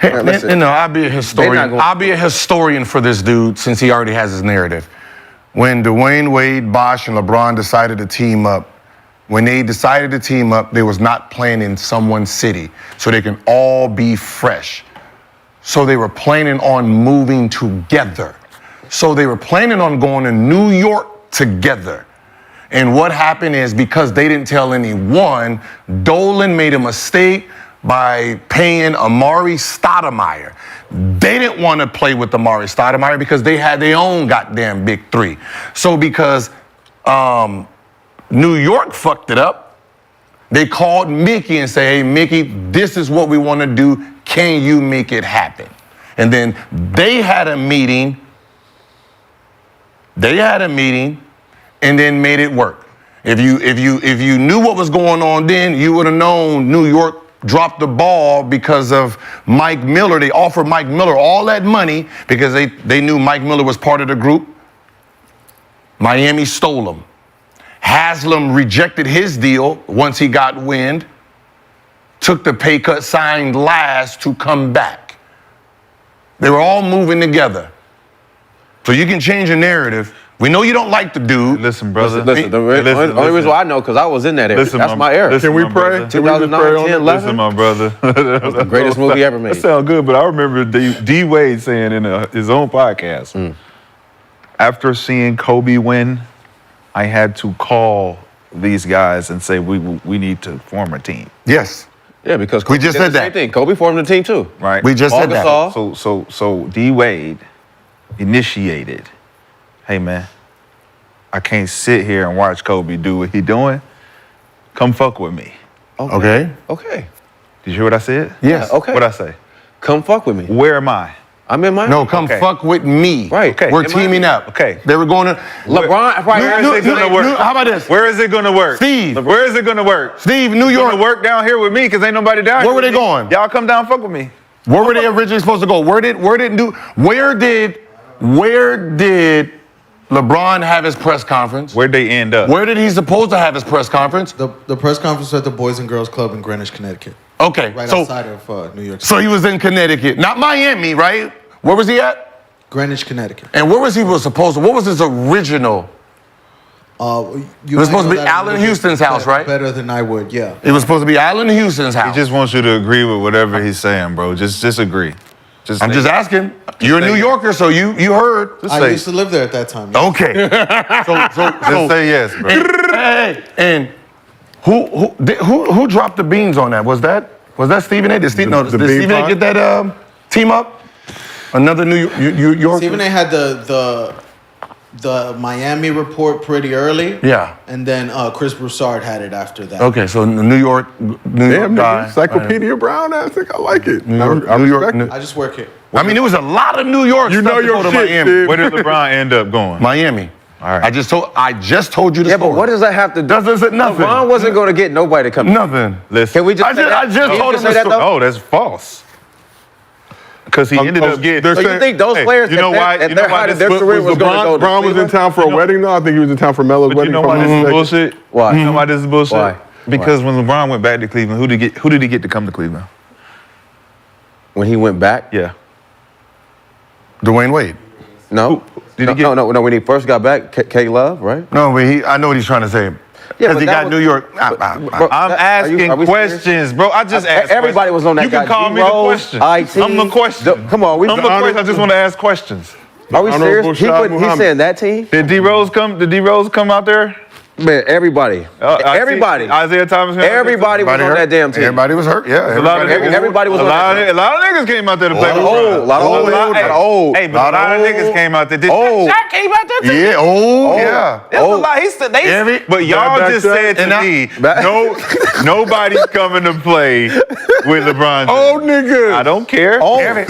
I'll be a historian. I'll be a historian for this dude since he already has his narrative. When Dwayne Wade, Bosh, and LeBron decided to team up, when they decided to team up, they was not playing in someone's city, so they can all be fresh. So they were planning on moving together. So they were planning on going to New York together. And what happened is, because they didn't tell anyone, Dolan made a mistake by paying Amari Stoudemire. They didn't want to play with Amari Stoudemire because they had their own goddamn big three. So because New York fucked it up, they called Mickey and said, hey, Mickey, this is what we want to do. Can you make it happen? And then they had a meeting. And then made it work. If you knew what was going on then, you would have known New York dropped the ball because of Mike Miller. They offered Mike Miller all that money because they knew Mike Miller was part of the group. Miami stole him. Haslam rejected his deal once he got wind, took the pay cut, signed last to come back. They were all moving together. So you can change your narrative. We know you don't like the dude. Listen, brother. Listen, the only reason why I know, because I was in that era. That's my era. Can we pray? 2009, 10, 11. Listen, my brother. That was the greatest movie ever made. That sounds good, but I remember D Wade saying in his own podcast, after seeing Kobe win, I had to call these guys and say we need to form a team. Yes. Yeah, because we just said that. Same thing. Kobe formed the team too. Right. We just said that. So D Wade initiated. Hey man, I can't sit here and watch Kobe do what he doing. Come fuck with me. Okay. Okay. Did you hear what I said? Yes. Yeah, okay. What'd I say? Come fuck with me. Where am I? I'm in my No, come fuck with me. Right. Okay. We're teaming up. Okay. They were going to LeBron. Where is it gonna work? How about this? Where is it gonna work? Steve. Where is it gonna work? Steve, New York. Gonna work down here with me because ain't nobody down here. Where were they going? Y'all come down and fuck with me. Where were they originally supposed to go? Where did LeBron have his press conference? Where'd they end up? Where did he supposed to have his press conference? The press conference was at the Boys and Girls Club in Greenwich, Connecticut. Okay, Right so outside of New York City. so he was in Connecticut, not Miami, right? Where was he at? Greenwich, Connecticut. And where was he supposed to? What was his original? You It was supposed to be Allen Houston's house, right? Better than I would, yeah. It was supposed to be Allen Houston's house. He just wants you to agree with whatever he's saying, bro. Just agree. I'm just asking. You're a New Yorker, so you heard. I used to live there at that time. Yeah. Okay. Just say yes, bro. Hey, and who dropped the beans on that? Was that Stephen A? Did Stephen A get that team up? Another New York. Stephen A had the Miami report pretty early. Yeah. And then Chris Broussard had it after that. Okay, so New York Damn, guy. Encyclopedia Brown. I think I like it. New York. I just work here. I mean, there was a lot of New York. You know stuff to your go to shit, Miami. Steve. Where did LeBron end up going? Miami. All right. I just told you the Yeah, story. but what does that have to do? Does it nothing? LeBron wasn't going to get nobody to come. Nothing. Listen. Can we just say that? I just Can you told just him say that, the though? Oh, that's false. Because he ended up getting. they're So you saying- think those players you know why? at You know their why height of this- their career was going to go to LeBron was in Cleveland? town for a wedding, though? I think he was in town for Melo's But wedding. you know why this is bullshit? Why? You know why this is bullshit? Why? Because when LeBron went back to Cleveland, who did he get to come to Cleveland? When he went back? Yeah. Dwayne Wade. No. Did he get- No. When he first got back, K Love, right? No, but I know what he's trying to say. Because but he that got was- New York. Bro, I'm asking are we serious? questions, bro. I just asked. Everybody questions. was on that You guy. can call me the D-Rose, question. IT. I'm the question. Come on, I'm the question. I just want to ask questions. Are we Honorable serious? He's Muhammad. saying that team? Did D Rose come out there? Man, everybody. Everybody. Isaiah Thomas. Everybody was on that damn team. Everybody was hurt. Yeah. Everybody was on that team. A lot of niggas came out there to play. A lot of old. Hey, but a lot of niggas came out there. Shaq came out there too. Yeah. Yeah. There's a lot. But y'all just said to me, nobody's coming to play with LeBron. Oh, nigga. I don't care. I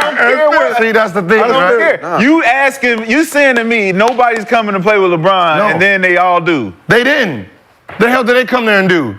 don't care what. See, that's the thing. I don't care. Nah. You saying to me, nobody's coming to play with LeBron, and then they all do. They didn't. The hell did they come there and do?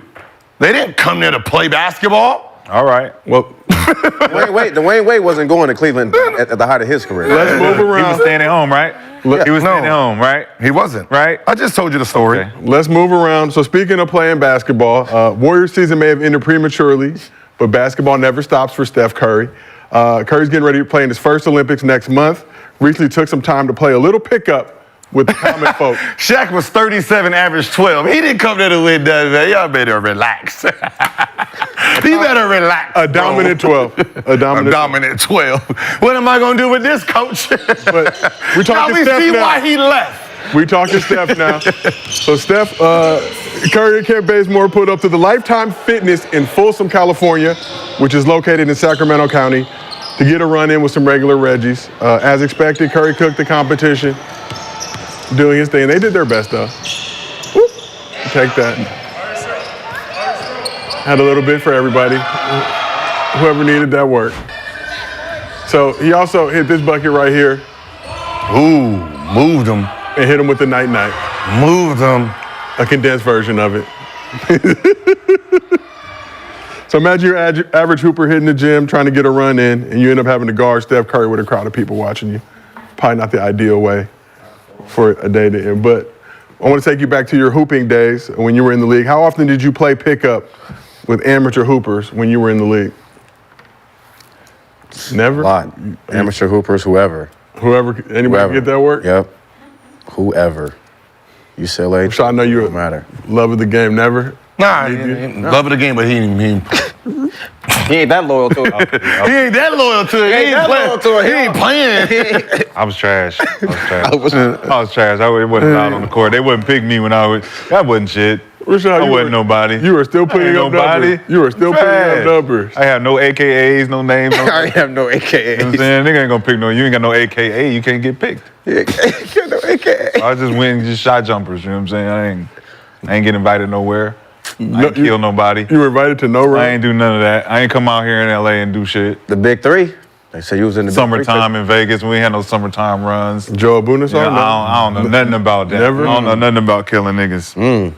They didn't come there to play basketball. All right. Well, Dwayne Wade wasn't going to Cleveland at the height of his career. let's move around. He was staying at home, right? He was staying at home, right? He wasn't. Right? I just told you the story. Okay. Let's move around. So speaking of playing basketball, Warriors season may have ended prematurely, but basketball never stops for Steph Curry. Curry's getting ready to play in his first Olympics next month. Recently took some time to play a little pickup with the common folk. Shaq was 37, average 12. He didn't come there to win that, man. Y'all better relax. He better relax. A dominant 12. A dominant 12. What am I going to do with this, coach? But we talking now we Steph see now. why he left. We talking Steph now. So Steph, Curry and Kent Bazemore put up to the Lifetime Fitness in Folsom, California, which is located in Sacramento County, to get a run in with some regular Reggies. As expected, Curry cooked the competition, doing his thing. They did their best though. Whoop. Take that. Had a little bit for everybody. Whoever needed that work. So he also hit this bucket right here Ooh, moved him. and hit him with the night-night. Moved him. A condensed version of it. So imagine your average hooper hitting the gym, trying to get a run in, and you end up having to guard Steph Curry with a crowd of people watching you. Probably not the ideal way for a day to end. But I want to take you back to your hooping days when you were in the league. How often did you play pickup with amateur hoopers when you were in the league? Never? A lot. Amateur hoopers, whoever. Anybody get that work? Yep. Whoever. UCLA. Rashad, I know you're Don't matter. love of the game. Never? Nah, love of the game, but he ain't He ain't that loyal to it. He ain't that loyal to it. He ain't playing. I was trash. I was trash. I wasn't out on the court. They wouldn't pick me when I wasn't shit. Rashad, I wasn't nobody. You were still putting up numbers. You were still putting up numbers. I have no AKAs, no names. No, I have no AKAs. you know what I'm saying? Nigga ain't gonna pick no. You ain't got no AKA. You can't get picked. No AKA. I just win just shot jumpers. You know what I'm saying? I ain't get invited nowhere. I ain't kill nobody. You were invited to no run? I ain't do none of that. I ain't come out here in LA and do shit. The Big Three. They say you was in the Summertime in Vegas. We ain't had no summertime runs. Joe Abunassar? Yeah, I don't know nothing about that. Never? I don't know nothing about killing niggas.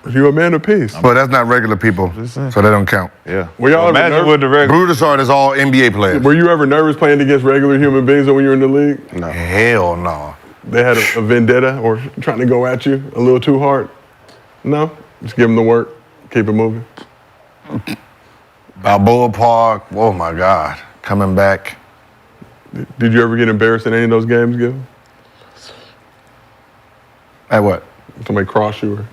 You a man of peace. But that's not regular people, so they don't count. Yeah. Were y'all ever Imagine nervous? what the regular. Broussard is all NBA players. Were you ever nervous playing against regular human beings when you were in the league? No. Hell no. They had a vendetta or trying to go at you a little too hard? No? Just give them the work, keep it moving. Balboa Park, oh my God, coming back. Did you ever get embarrassed in any of those games, Gil? At what? Somebody cross you or?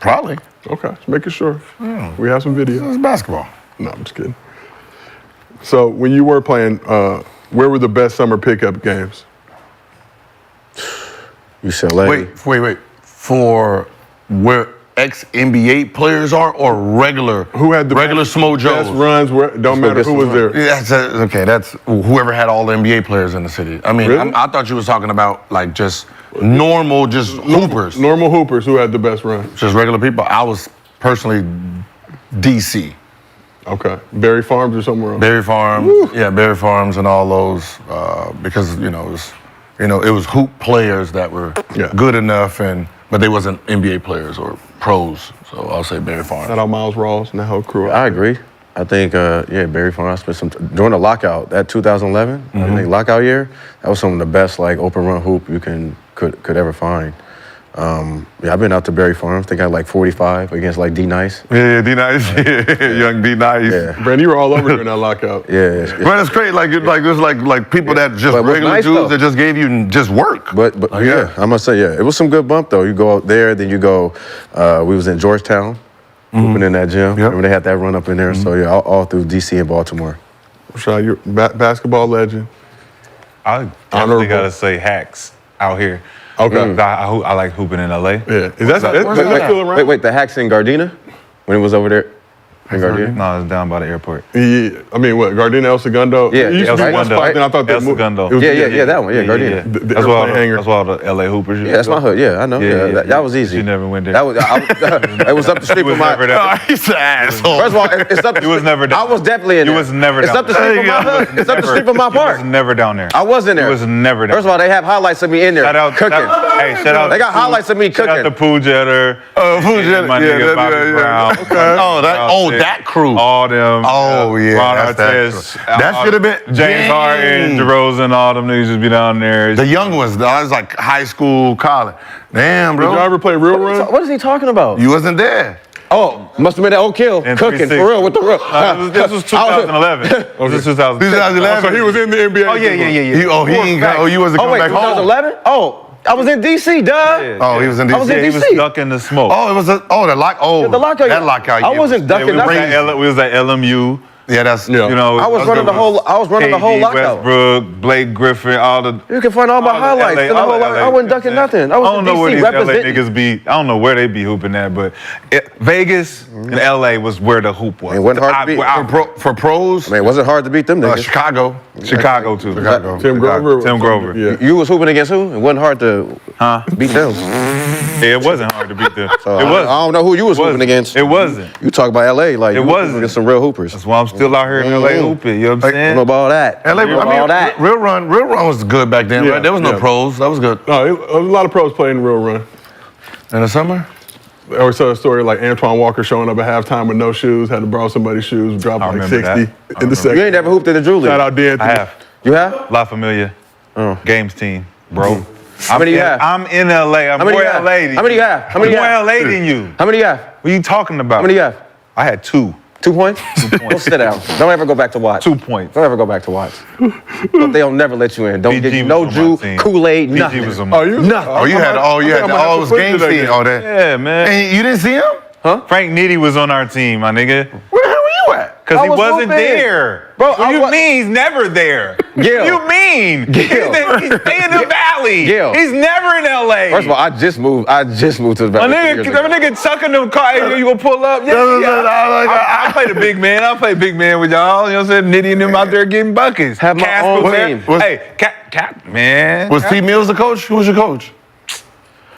Probably. Okay, just making sure. We have some video. It's basketball. No, I'm just kidding. So when you were playing, where were the best summer pickup games? UCLA. Wait. For where ex-NBA players are or regular? Who had the regular Smo Joes? best runs? Don't matter who was there. Yeah, that's whoever had all the NBA players in the city. I mean, Really? I thought you was talking about like just normal, just hoopers. Normal hoopers who had the best run. Just regular people. I was personally DC. Okay. Berry Farms or somewhere else? Berry Farms, Berry Farms and all those, because it was hoop players that were good enough, but they wasn't NBA players or pros. So I'll say Berry Farms. Shout out Miles Rawls and that whole crew. I agree. I think, Barry Farms spent some during the lockout, that 2011, I think lockout year, that was some of the best like open run hoop you could ever find. I've been out to Berry Farms. I think I had like 45 against like D Nice. Yeah, D Nice. Young D Nice. Yeah. Brandon, you were all over during that lockout. Yeah. But it's great, there's like people that just But it was regular nice, dudes though. that just gave you just work. But I must say, it was some good bump though. You go out there, then you go. We was in Georgetown, hooping in that gym. Remember they had that run up in there. So all through DC and Baltimore. Rashad, you're basketball legend. I definitely gotta say hacks out here. Okay. I like hooping in LA. Yeah. Is that still around? Wait, the Hacks in Gardena? When it was over there? In Gardena? No, it's down by the airport. Yeah. I mean, what? Gardena, El Segundo? Yeah, It used to be El one Segundo. spot, then I thought that El moved. Segundo. It was- Yeah, that one. Yeah, Gardena. The That's why airplane hangar. that's why all the LA hoopers. Yeah, that's my hood. Yeah, I know. Yeah, That was easy. You never went there. That was, it was up the street You was from my. never there. He's an asshole. First of all, it's up the You was street- never down I was definitely in You there. was never It's down up the there. street from my hood. It's up the street from my park. You was never down there. I was in there. You was never down First of all, they have highlights of me in there Shout out, cooking. Hey, shout out. They got highlights of me Shout out to cooking. Pooh Jetter. Who's that? My nigga Bobby Brown. That crew. All them. Oh, yeah, Ron that's that Artest, crew. That should have been James Harden, DeRozan, all them niggas just be down there. The young ones. I was like high school, college. Damn, Did y'all bro. ever play Real Run? What is he talking about? You wasn't there. Oh, must have been that Oak Hill And cooking 360. for real with the real. This was 2011. This was 2011. 2011. So he was in the NBA. Oh, yeah. You wasn't Oh coming wait, back home. 2011? Oh, I was in DC, duh. Oh, he was in DC. I was in He was DC. ducking the smoke. Oh, it was the lockout. Oh, The lockout. That lockout. I year wasn't was- ducking we, was nothing. we was at LMU. Yeah, that's Yeah. You know, I was running the whole KD, lockout. Westbrook, Blake Griffin, all the. You can find all my all the highlights. LA in the whole LA I wasn't ducking nothing. I I was don't in know where DC these LA representing. niggas be. I don't know where they be hooping at, but Vegas and LA was where the hoop was. It wasn't hard to beat. for pros. I mean, it wasn't hard to beat them niggas. Chicago. Chicago too. Chicago. Tim Grover. Tim Grover. Yeah. You was hooping against who? It wasn't hard to beat them. Yeah, it wasn't hard to beat them. So It was. I don't know who you was hooping against. It wasn't. You talk about LA like It you wasn't. against some real hoopers. That's why I'm still out here in LA hooping. You know what I'm I don't saying? know about all that. LA, I don't know about all that. Real Run was good back then, Yeah, right? There was no yeah. pros. That was good. No, a lot of pros playing Real Run. In the summer? I always tell a story like Antoine Walker showing up at halftime with no shoes, had to borrow somebody's shoes, dropped I like remember 60 that. I in the remember. second. You ain't never hooped in the Drew League. Shout out D'Anthony. I have. You have? La Familia. Games team, bro. How many you have? I'm in LA. I'm How many more you have? LA than you. How many you have? How many you I'm have? more LA than you. How many you have? What are you talking about? How many you have? I had 2. 2 points? 2 points. Don't sit down. Don't ever go back to watch. 2 points. Don't ever go back to watch. They'll never let you in. Don't PG get you was no on my Drew, team. Kool-Aid, PG nothing. was on my Oh, you? Nothing. Oh, you had all those game today. feed, all that. Yeah, man. And you didn't see him? Frank Nitty was on our team, my nigga. Where the hell were you at? Because I he was wasn't hooping. there. Bro, What I you wa- mean he's never there? Gil. What you mean? Gil. He's in the valley. Gil. He's never in LA. First of all, I just moved to the my valley. nigga, that nigga chucking them cars. You gonna pull up? Yeah, I play the big man. I play big man with y'all. You know what I'm saying? Nitty and them out there getting buckets. Have my Casper own was there. team. Hey, Cap, man. Was T. Mills the coach? Who was your coach?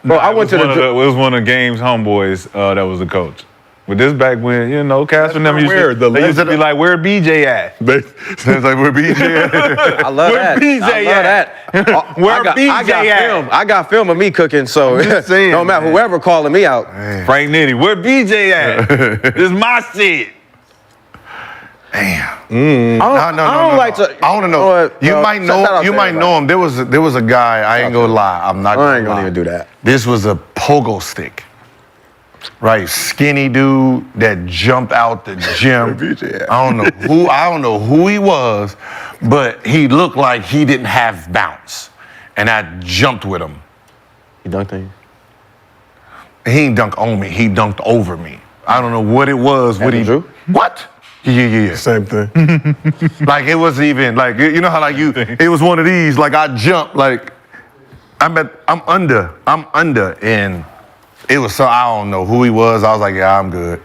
Bro, I went to It the. was one of the game's homeboys that was the coach. But this back when, you know, Casper and them used where? to, they used to be like, where BJ at? They, It's like we're BJ. I love Where that. BJ I love at? that. Where I got BJ at? film. I got film of me cooking, so just saying, no matter man. whoever calling me out. Frank Nitty, where BJ at? This is my shit. Damn. I don't like to. I want to know. You might know. You might know him. There was a guy. I ain't gonna lie. I'm not. I ain't gonna lie. even do that. This was a pogo stick. Right, skinny dude that jumped out the gym. I don't know who he was, but he looked like he didn't have bounce, and I jumped with him. You dunked on you? He ain't dunked on me. He dunked over me. I don't know what it was. What he Drew? What? Yeah. same thing. Like it wasn't even like you know how like you. It was one of these. Like I jumped. Like I'm under, and it was so I don't know who he was. I was like, yeah, I'm good.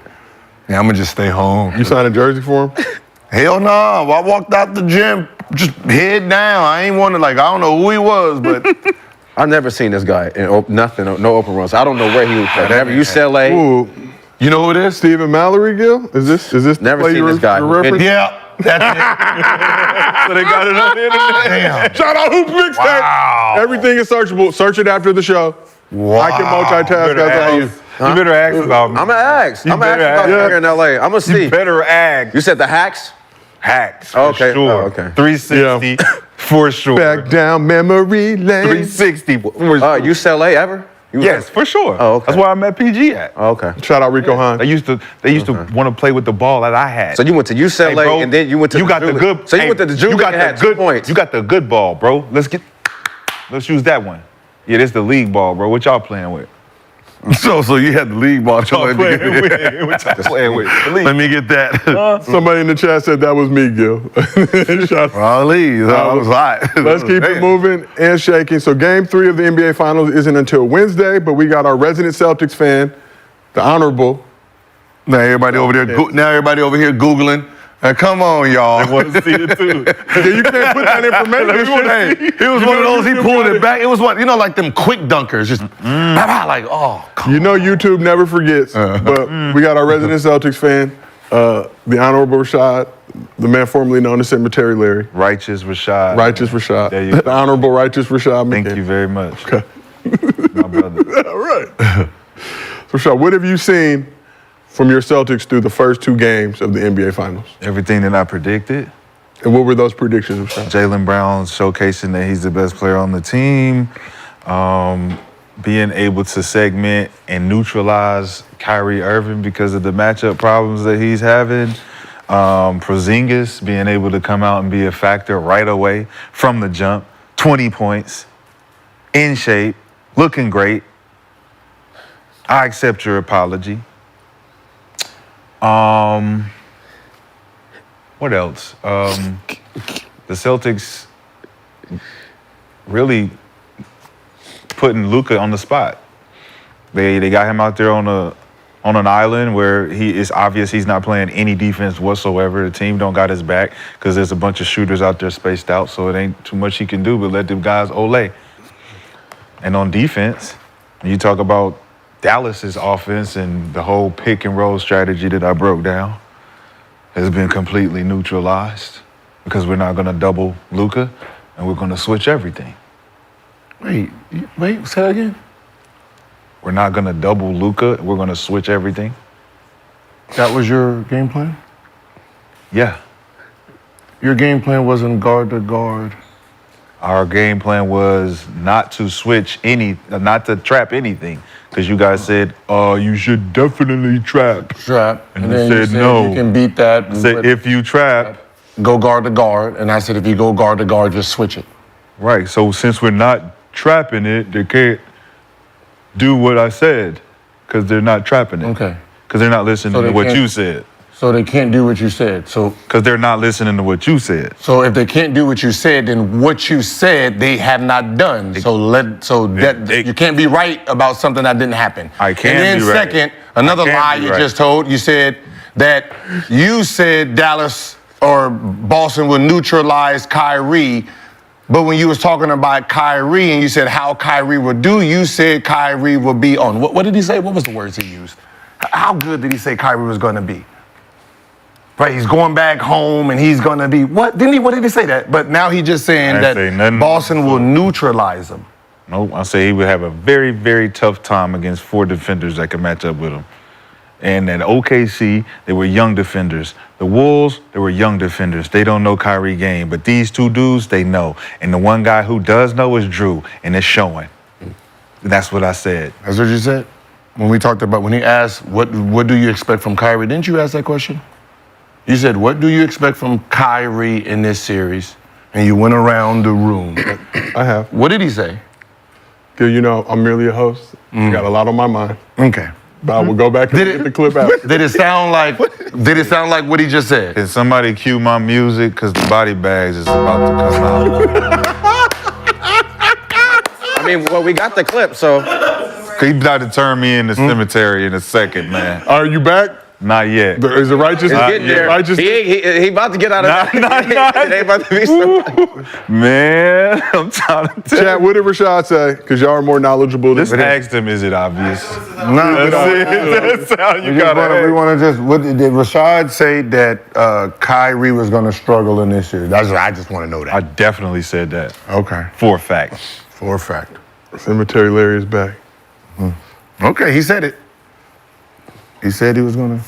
Yeah, I'm gonna just stay home. You signed a jersey for him? Hell no. I walked out the gym, just head down. I ain't want to like. I don't know who he was, but I've never seen this guy in nothing, no open runs. I don't know where he was from. Never UCLA. Ooh. you know who it is? Stephen Mallory, Gil? Is this Never play seen you this guy. you reference? Yeah, that's So they got it on the internet. Damn. Shout out Hoop Mixtape. Wow. Everything is searchable. Search it after the show. Wow. I can multitask. That's how you. You better ask about me. I'm gonna ask. You I'm gonna ask better about ask. here in LA. I'm gonna see. You better ask. You said the Hacks? Hacks. Okay. For sure. Oh, okay. 360 for sure. Back down memory lane. 360. For sure. UCLA ever? Yes, for sure. Oh, okay. That's where I met PG at. Oh, okay. Shout out Rico Hahn. They used to want to play with the ball that I had. So you went to UCLA Hey, bro, and then you went to you got the good. So you went to the Drew you League got and the had good 2 points. You got the good ball, bro. Let's use that one. Yeah, this the league ball, bro. What y'all playing with? So you had the league ball. Y'all playing with. Playing with. Let me get that. Somebody in the chat said that was me, Gil. Shots. Leave. I was hot. Let's keep it moving and shaking. So game 3 of the NBA Finals isn't until Wednesday, but we got our resident Celtics fan, the Honorable. Now everybody over there Googling. Come on, y'all. I want to see it too. Yeah, you can't put that information. He was one of those, he pulled it back. It was what, like them quick dunkers, just like, oh, come You know YouTube never forgets, but we got our resident Celtics fan, the Honorable Rashad, the man formerly known as Cemetery Larry. Righteous Rashad. Righteous Rashad. There you go. The Honorable Righteous Rashad. Thank McCants. you very much. Okay. My brother. All right. So, Rashad, what have you seen from your Celtics through the first 2 games of the NBA Finals? Everything that I predicted. And what were those predictions, Rashad? Jaylen Brown showcasing that he's the best player on the team. Being able to segment and neutralize Kyrie Irving because of the matchup problems that he's having. Porzingis being able to come out and be a factor right away from the jump. 20 points, in shape, looking great. I accept your apology. What else? The Celtics really putting Luka on the spot. They got him out there on an island where it's obvious he's not playing any defense whatsoever. The team don't got his back because there's a bunch of shooters out there spaced out, so it ain't too much he can do but let them guys olay. And on defense, you talk about Dallas's offense and the whole pick and roll strategy that I broke down has been completely neutralized because we're not going to double Luka and we're going to switch everything. Wait, say that again? We're not going to double Luka. We're going to switch everything. That was your game plan? Yeah. Your game plan wasn't guard to guard. Our game plan was not to not to trap anything. Because you guys said, you should definitely trap. Trap. And then I you said no. You can beat that. I said, if you trap. Go guard to guard. And I said, if you go guard to guard, just switch it. Right. So since we're not trapping it, they can't do what I said because they're not trapping it. Okay. Because they're not listening to what you said. So they can't do what you said. So because they're not listening to what you said. So if they can't do what you said, then what you said they have not done. You can't be right about something that didn't happen. I can't And then be right. second, another lie you just told. You said that you said Dallas or Boston would neutralize Kyrie. But when you was talking about Kyrie and you said how Kyrie would do, you said Kyrie would be on. What did he say? What was the words he used? How good did he say Kyrie was going to be? Right, he's going back home and he's going to be, what did he say that? But now he's just saying that Boston will neutralize him. Nope, I say he would have a very, very tough time against 4 defenders that can match up with him. And at OKC, they were young defenders. The Wolves, they were young defenders. They don't know Kyrie game, but these 2 dudes, they know. And the one guy who does know is Drew, and it's showing. That's what I said. That's what you said? When he asked, what do you expect from Kyrie? Didn't you ask that question? You said, what do you expect from Kyrie in this series? And you went around the room. I have. What did he say? Gil, I'm merely a host. I got a lot on my mind. Okay. But I will go back and get the clip out. Did it sound like what he just said? Can somebody cue my music? Because the body bags is about to come out. I mean, well, we got the clip, so. He's about to turn me in the cemetery in a second, man. Are you back? Not yet. Is it righteous? It's getting there. Righteous? He about to get out of that. It ain't about to be somebody. Man, I'm trying to tell Chat, what did Rashad say? Because y'all are more knowledgeable than Just asked him, is it obvious? No, That's it. That's how you got it. We want to just. Did Rashad say that Kyrie was going to struggle in this series? I just want to know that. I definitely said that. Okay. For a fact. For a fact. Cemetery Larry is back. Okay, he said it. He said he was going to.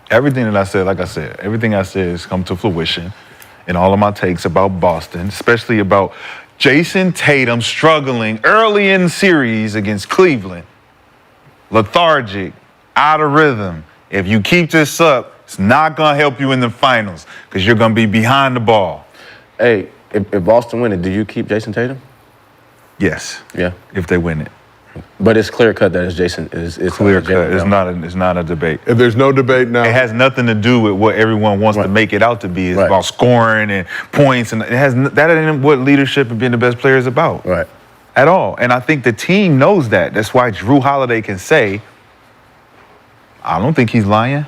Everything that I said, like I said, everything I said has come to fruition in all of my takes about Boston, especially about Jason Tatum struggling early in the series against Cleveland. Lethargic, out of rhythm. If you keep this up, it's not going to help you in the finals because you're going to be behind the ball. Hey, if Boston win it, do you keep Jason Tatum? Yes. Yeah. If they win it. But it's clear cut that it's Jason. It's Clear cut. Jalen It's not a debate. If there's no debate now, It has nothing to do with what everyone wants to make it out to be. It's Right. about scoring and points, and that ain't what leadership and being the best player is about. Right. At all. And I think the team knows that. That's why Drew Holiday can say, I don't think he's lying.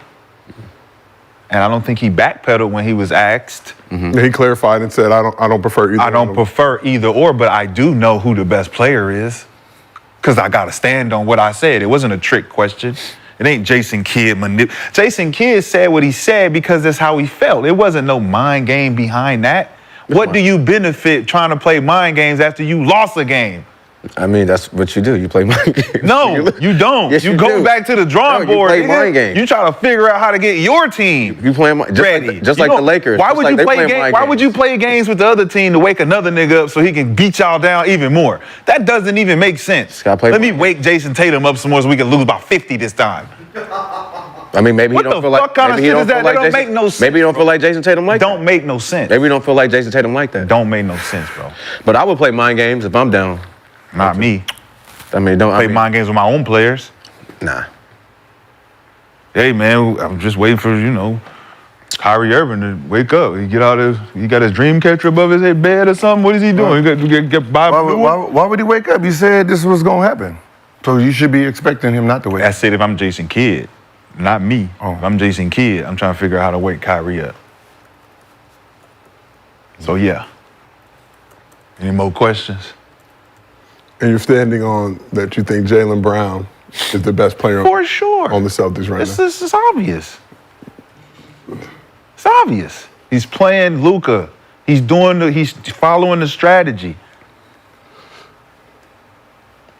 And I don't think he backpedaled when he was asked. he clarified and said, I don't prefer either. I don't one of them." prefer either or, but I do know who the best player is. Because I got to stand on what I said. It wasn't a trick question. It ain't Jason Kidd. Jason Kidd said what he said because that's how he felt. It wasn't no mind game behind that. What do you benefit trying to play mind games after you lost a game? I mean, that's what you do. You play mind games. No, you don't. Yes, you you go do. back to the drawing No, you board. play nigga. mind games. You try to figure out how to get your team You playing ready. just like the Lakers. Why Just would like you they play playing games? mind Why would you play games with the other team to wake another nigga up so he can beat y'all down even more? That doesn't even make sense. gotta play Let me mind wake Jason Tatum up some more so we can lose by 50 this time. I mean, maybe What he don't the feel like. fuck kind of maybe he shit don't is that? feel That like don't Jason- make no sense. Maybe you don't feel like Jason Tatum like that. Don't make no sense. Maybe you don't feel like Jason Tatum like that. Don't make no sense, bro. But I would play mind games if I'm down. Not me. I mean, don't Play mind games with my own players. Nah. Hey man, I'm just waiting for, Kyrie Irving to wake up. He got his dream catcher above his head bed or something. What is he doing? He get by Why would he wake up? You said this was going to happen. So you should be expecting him not to wake I up. said if I'm Jason Kidd, not me. Oh. If I'm Jason Kidd, I'm trying to figure out how to wake Kyrie up. So yeah. Any more questions? And you're standing on that you think Jaylen Brown is the best player For sure. on the Celtics right now. It's obvious. It's obvious. He's playing Luka. He's following the strategy.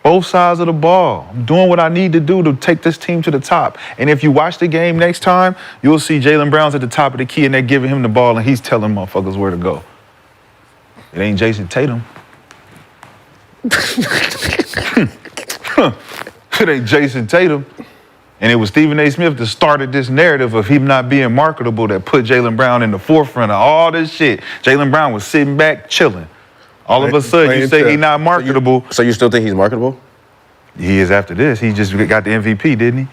Both sides of the ball. I'm doing what I need to do to take this team to the top. And if you watch the game next time, you'll see Jaylen Brown's at the top of the key and they're giving him the ball and he's telling motherfuckers where to go. It ain't Jason Tatum. It ain't Jason Tatum. And it was Stephen A. Smith that started this narrative of him not being marketable that put Jaylen Brown in the forefront of all this shit. Jaylen Brown was sitting back, chilling. All of a sudden, you say he's not marketable. So you still think he's marketable? He is after this. He just got the MVP, didn't he?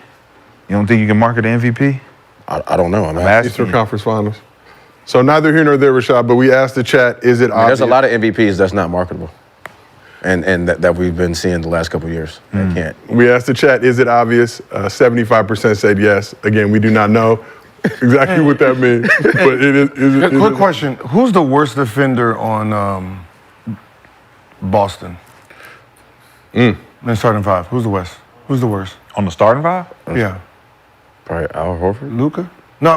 You don't think you can market the MVP? I don't know. I'm asking asking. Eastern you. Conference Finals. So neither here nor there, Rashad, but we asked the chat, is it obvious? There's a lot of MVPs that's not marketable, and that we've been seeing the last couple of years. They can't. We asked the chat, is it obvious? 75% said yes. Again, we do not know exactly what that means. But it is. Quick question. Who's the worst defender on Boston? In starting five. Who's the worst? Who's the worst? On the starting five? Yeah. Probably Al Horford. Luka? No,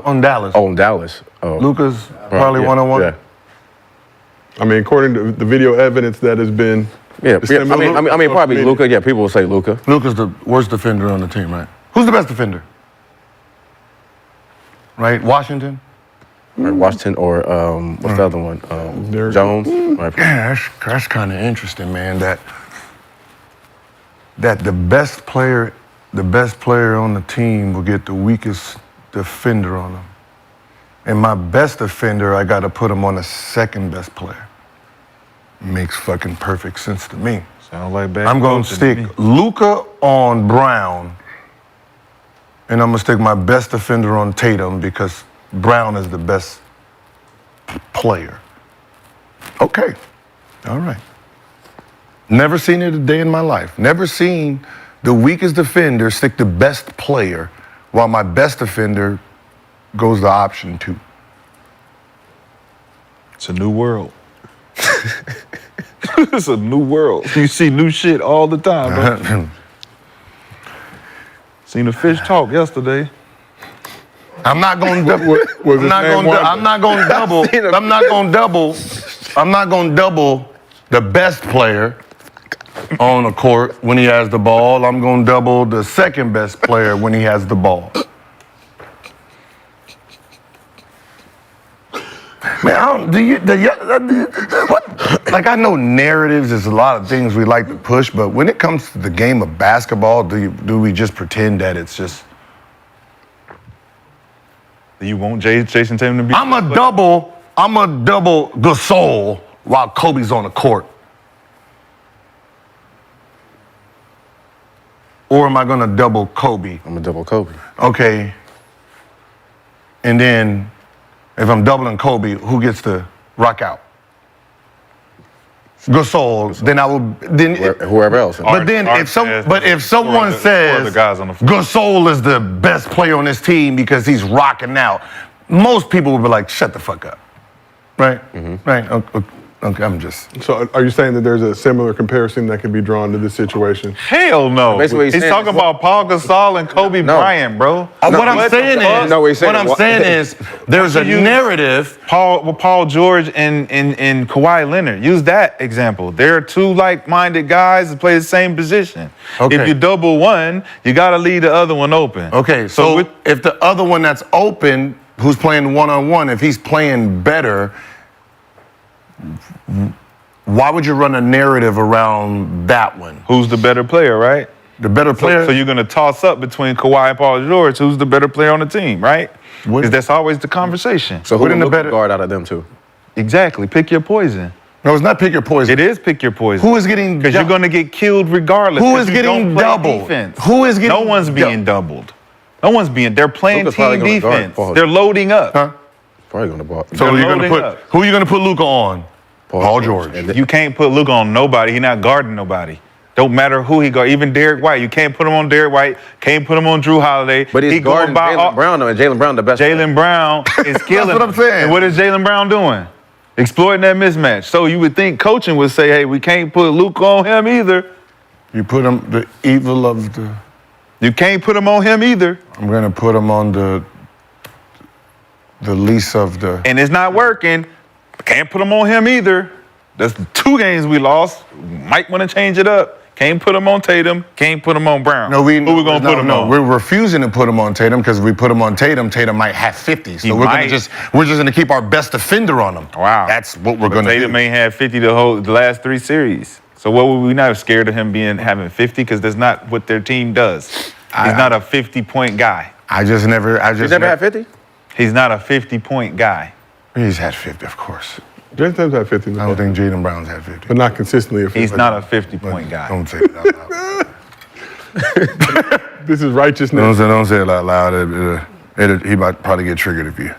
on Dallas. Oh, in Dallas. Oh, Luka's probably yeah, one-on-one. Yeah. I mean, according to the video evidence that has been. Yeah, I mean, probably Luka. Yeah, people will say Luka. Luka's the worst defender on the team, right? Who's the best defender? Right? Washington? Or Washington or what's the other one? Jones. Right. Yeah, that's kind of interesting, man. That the best player on the team will get the weakest defender on them. And my best defender, I got to put him on the second best player. Makes fucking perfect sense to me. Sounds like bad. I'm going to coaching me. stick Luka on Brown, and I'm going to stick my best defender on Tatum because Brown is the best player. Okay. All right. Never seen it a day in my life. Never seen the weakest defender stick the best player while my best defender goes to option 2. It's a new world. It's a new world. You see new shit all the time, bro. Seen a fish talk yesterday. I'm not going to double the best player on the court when he has the ball. I'm going to double the second best player when he has the ball. Man, what? Like, I know narratives, there's a lot of things we like to push, but when it comes to the game of basketball, do we just pretend that it's just... You want Jason Tatum to be? I'm a double Gasol while Kobe's on the court. or am I going to double Kobe? I'm a double Kobe. Okay. And then if I'm doubling Kobe, who gets to rock out? Gasol. Then I will. Then Whoever else. But then if someone says Gasol is the best player on this team because he's rocking out, most people would be like, shut the fuck up. Right? Right. Okay, I'm just. So are you saying that there's a similar comparison that can be drawn to this situation? Hell no. Basically what He's talking about Paul Gasol and Kobe Bryant, bro. What I'm saying is there's a narrative. Paul George and Kawhi Leonard. Use that example. They're two like-minded guys that play the same position. Okay. If you double one, you got to leave the other one open. Okay, so if the other one that's open, who's playing one-on-one, if he's playing better, why would you run a narrative around that one? Who's the better player, right? The better player? So you're going to toss up between Kawhi and Paul George, who's the better player on the team, right? Because that's always the conversation. So who in the better guard out of them two? Exactly. Pick your poison. No, it's not pick your poison. It is pick your poison. Who is getting Because you're going to get killed regardless. Who is getting doubled? Who is getting No one's being doubled. No one's being. They're playing Luka's probably team gonna defense. guard They're loading up. Huh? Probably going to ball. So They're you're going to loading put up. who are you going to put Luka on? Paul George. You can't put Luka on nobody. He's not guarding nobody. Don't matter who he guard. Even Derek White. You can't put him on Derek White. Can't put him on Drew Holiday. But he's guarding Jaylen Brown, though, and Jaylen Brown the best. Jaylen Brown is killing. That's what I'm saying. And what is Jaylen Brown doing? Exploiting that mismatch. So you would think coaching would say, hey, we can't put Luka on him either. You put him the evil of the. You can't put him on him either. I'm going to put him on the least of the. And it's not working. Can't put him on him either. That's the 2 games we lost. Might want to change it up. Can't put him on Tatum. Can't put him on Brown. No, Who we gonna put him on? We're refusing to put him on Tatum because if we put him on Tatum, Tatum might have 50. So we're just gonna keep our best defender on him. Wow, that's what we're gonna do. Tatum ain't had 50 the last 3 series. So what were we not scared of him having 50? Because that's not what their team does. He's not a 50-point guy. He's never had 50? He's not a 50-point guy. He's had 50, of course. Jaylen Tatum's had 50. I don't think Jaylen Brown's had 50. But not consistently. He's not a 50-point guy. Don't say it out loud. This is righteousness. Don't say it out loud. He might probably get triggered if you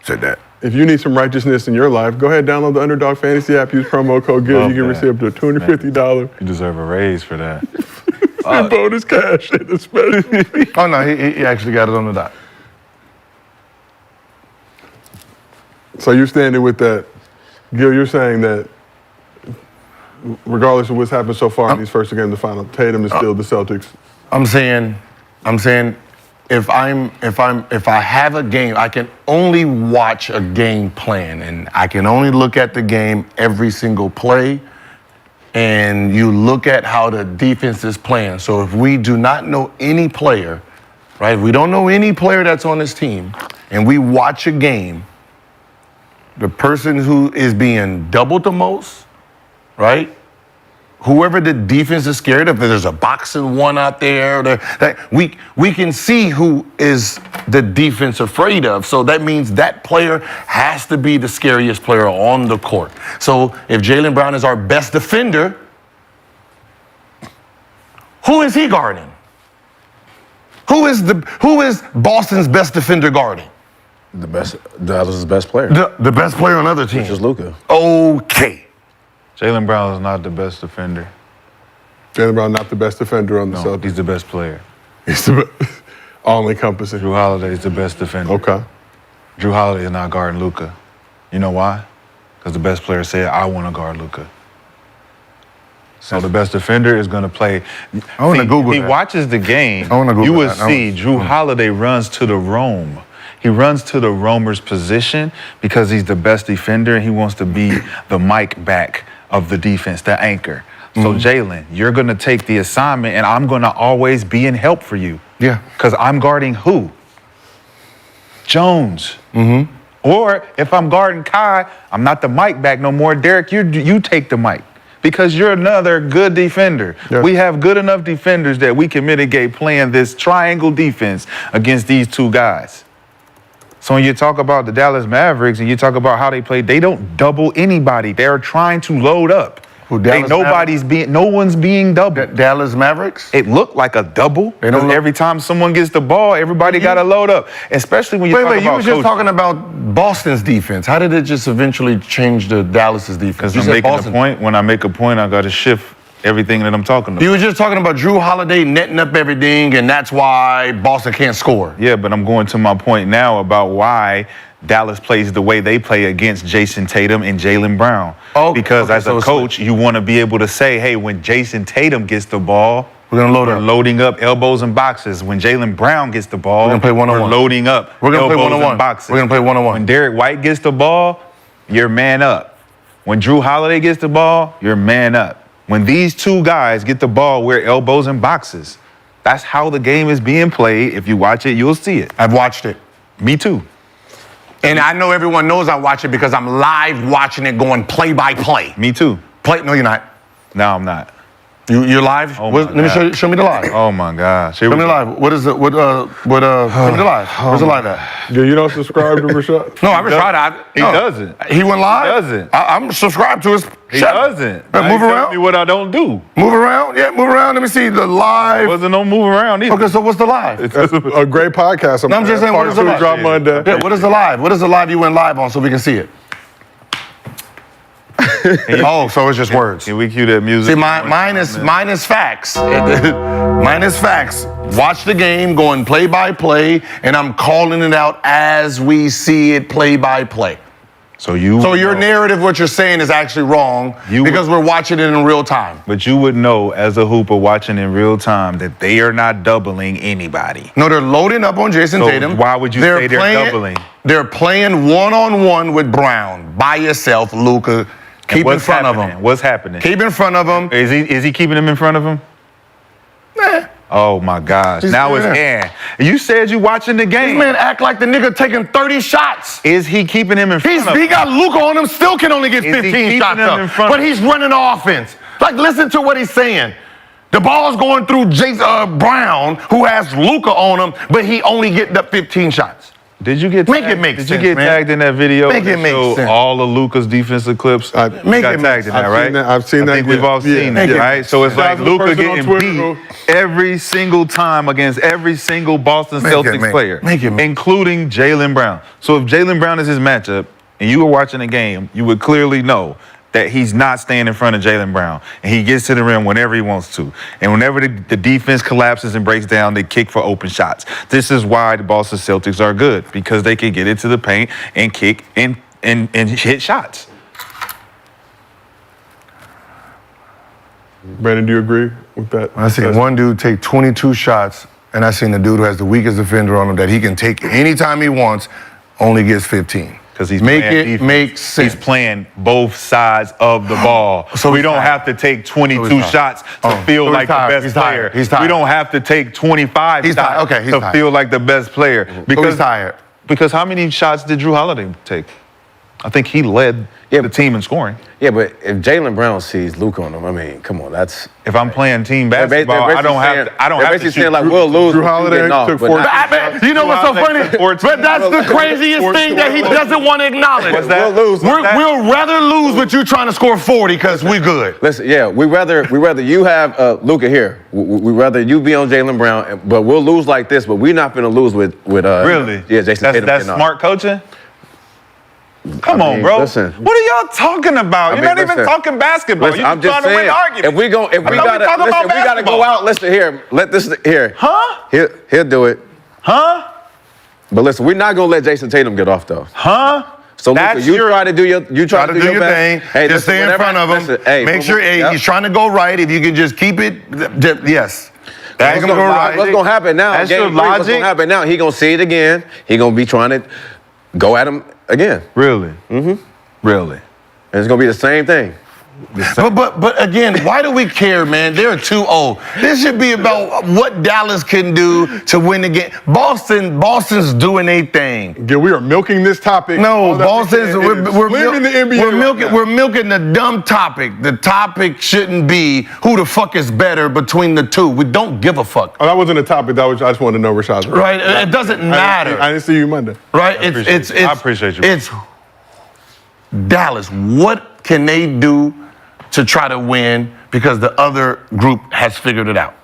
said that. If you need some righteousness in your life, go ahead, download the Underdog Fantasy app, use promo code GIL. You can receive up to $250. You deserve a raise for that. Free bonus cash in the special. Oh, no, he actually got it on the dot. So you're standing with that. Gil, you're saying that regardless of what's happened so far in these first 2 games of the final, Tatum is still the Celtics. I'm saying if I have a game, I can only watch a game plan and I can only look at the game every single play, and you look at how the defense is playing. So if we do not know any player, right? We don't know any player that's on this team, and we watch a game, the person who is being doubled the most, right? Whoever the defense is scared of, if there's a boxing one out there, we can see who is the defense afraid of. So that means that player has to be the scariest player on the court. So if Jaylen Brown is our best defender, who is he guarding? Who is Boston's best defender guarding? Dallas' best player. The best player on other teams. Which is Luka. Okay. Jaylen Brown is not the best defender. Jaylen Brown not the best defender on the Celtics. He's the best player. He's the all-encompassing. Drew Holiday is the best defender. Okay. Drew Holiday is not guarding Luka. You know why? Because the best player said, I want to guard Luka. So the best defender is going to play. I want to Google He that. watches the game. I want to Google You would that. see Drew Holiday runs to the roam. He runs to the roamer's position because he's the best defender and he wants to be the Mike back of the defense, the anchor. So Jaylen, you're going to take the assignment and I'm going to always be in help for you. Yeah. Because I'm guarding who? Jones. Or if I'm guarding Kai, I'm not the Mike back no more. Derek, you take the mic because you're another good defender. Yeah. We have good enough defenders that we can mitigate playing this triangle defense against these 2 guys. So when you talk about the Dallas Mavericks and you talk about how they play, they don't double anybody. They're trying to load up. Dallas No one's being doubled. Dallas Mavericks? It looked like a double. They don't look- Every time someone gets the ball, everybody got to load up. Especially when you talk about you were just coaching. talking about Boston's defense. How did it just eventually change to Dallas's defense? Because I'm making a point. When I make a point, I got to shift everything that I'm talking about. You were just talking about Drew Holiday netting up everything, and that's why Boston can't score. Yeah, but I'm going to my point now about why Dallas plays the way they play against Jason Tatum and Jaylen Brown. Because as a coach, you want to be able to say, hey, when Jason Tatum gets the ball, we're going to load up. Loading up elbows and boxes. When Jaylen Brown gets the ball, we're going to play one-on-one. We're loading up we're gonna elbows play one-on-one. and boxes. We're going to play one-on-one. When Derek White gets the ball, you're man up. When Drew Holiday gets the ball, you're man up. When these two guys get the ball, we're elbows and boxes. That's how the game is being played. If you watch it, you'll see it. I've watched it. Me too. And I know everyone knows I watch it because I'm live watching it going play by play. Me too. No, you're not. No, I'm not. You're live? Oh Let me show me the live. Oh my gosh. Show me the live. What is it? Show me the live. Where's the live at? Yeah, you don't subscribe to Rashad? No, Rashad. He doesn't. He went live? He doesn't. I'm subscribed to his He channel. doesn't. Move Now you around. tell me what I don't do. Move around. Yeah, move around. Let me see the live. Wasn't no move around either. Okay, so what's the live? That's a great podcast. No, I'm just saying, what is the live? Drop Monday. Yeah, what is the live? What is the live you went live on so we can see it? Oh, so it's just words. Can we cue that music? See, mine is facts. Mine is facts. Watch the game, going play by play, and I'm calling it out as we see it play by play. So your narrative, what you're saying, is actually wrong because we're watching it in real time. But you would know as a hooper watching in real time that they are not doubling anybody. No, they're loading up on Jason Tatum. Why would you say they're doubling? They're playing one-on-one with Brown by yourself, Luka. Keep in front of him. What's happening? Keep in front of him. Is he keeping him in front of him? Nah. Oh my gosh. Now it's You said you watching the game. This man act like the nigga taking 30 shots. Is he keeping him in front of him? He got Luka on him, still can only get 15 shots up. But he's running the offense. Like, listen to what he's saying. The ball's going through Brown, who has Luka on him, but he only getting up 15 shots. Did you get make it make sense? Did you get tagged in that video? Make it make sense. All of Luka's defensive clips. Make it got tagged in that, right? I've seen that. I think we've all seen that, right? So it's like Luka getting beat every single time against every single Boston Celtics player, including Jaylen Brown. So if Jaylen Brown is his matchup, and you were watching the game, you would clearly know that he's not staying in front of Jaylen Brown. And he gets to the rim whenever he wants to. And whenever the defense collapses and breaks down, they kick for open shots. This is why the Boston Celtics are good, because they can get into the paint and kick and hit shots. Brandon, do you agree with that? I seen one dude take 22 shots, and I seen the dude who has the weakest defender on him that he can take anytime he wants, only gets 15. Because he's make it make sense. He's playing both sides of the ball. So we don't have to take 22 shots to feel like the best player. We don't have to take 25 shots to feel like the best player. Because he's tired. Because how many shots did Drew Holiday take? I think he led the team in scoring. Yeah, but if Jaylen Brown sees Luka on him, I mean, come on, that's. If I'm playing team basketball, I don't have to shoot. Like we'll lose. Drew Holiday took 14. You know what's so funny? But that's the craziest thing that he doesn't want to acknowledge. What's that? We'll lose. We'll rather lose with you trying to score 40 because we good. Listen, yeah, we rather you have Luka here. We rather you be on Jaylen Brown, but we'll lose like this. But we're not going to lose with really. Yeah, Jason Tatum. That's smart coaching. Come on, bro. Listen. What are y'all talking about? You're not even talking basketball. Listen, You're I'm just trying to win saying, the argument. if we gotta go out. Listen here. Let this here. Huh? He'll do it. Huh? But listen, we're not gonna let Jason Tatum get off though. Huh? So Luka, you try to do your thing. Hey, just stay in front of him. Listen, hey, make sure he's trying to go right. If you can just keep it, yes. What's gonna happen now? That's your logic. What's gonna happen now? He gonna see it again. He gonna be trying to go at him again. Really? Mm-hmm. Really? And it's gonna be the same thing. But again, why do we care, man? They're 2-0. This should be about what Dallas can do to win the game. Boston's doing a thing. Yeah, we are milking this topic. No, Boston's we're milking the dumb topic. The topic shouldn't be who the fuck is better between the two. We don't give a fuck. Oh, that wasn't a topic. I just wanted to know Rashad's right. It doesn't matter. I didn't see you Monday. Right. I appreciate you. It's Dallas. What can they do to try to win because the other group has figured it out.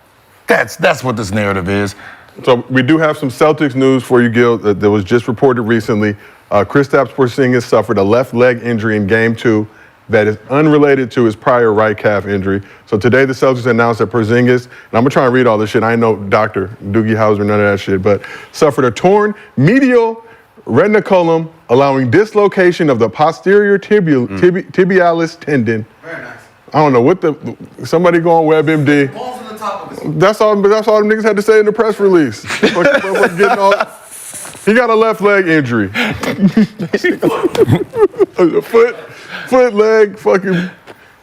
That's what this narrative is. So we do have some Celtics news for you, Gil, that was just reported recently. Kristaps Porzingis suffered a left leg injury in Game 2 that is unrelated to his prior right calf injury. So today the Celtics announced that Porzingis, and I'm gonna try and read all this shit, I ain't no doctor, Doogie Howser, none of that shit, but suffered a torn medial retinaculum, allowing dislocation of the posterior tibialis tendon. Very nice. I don't know what somebody go on WebMD. Balls on the top of it. That's all them niggas had to say in the press release. He got a left leg injury. Foot, leg, fucking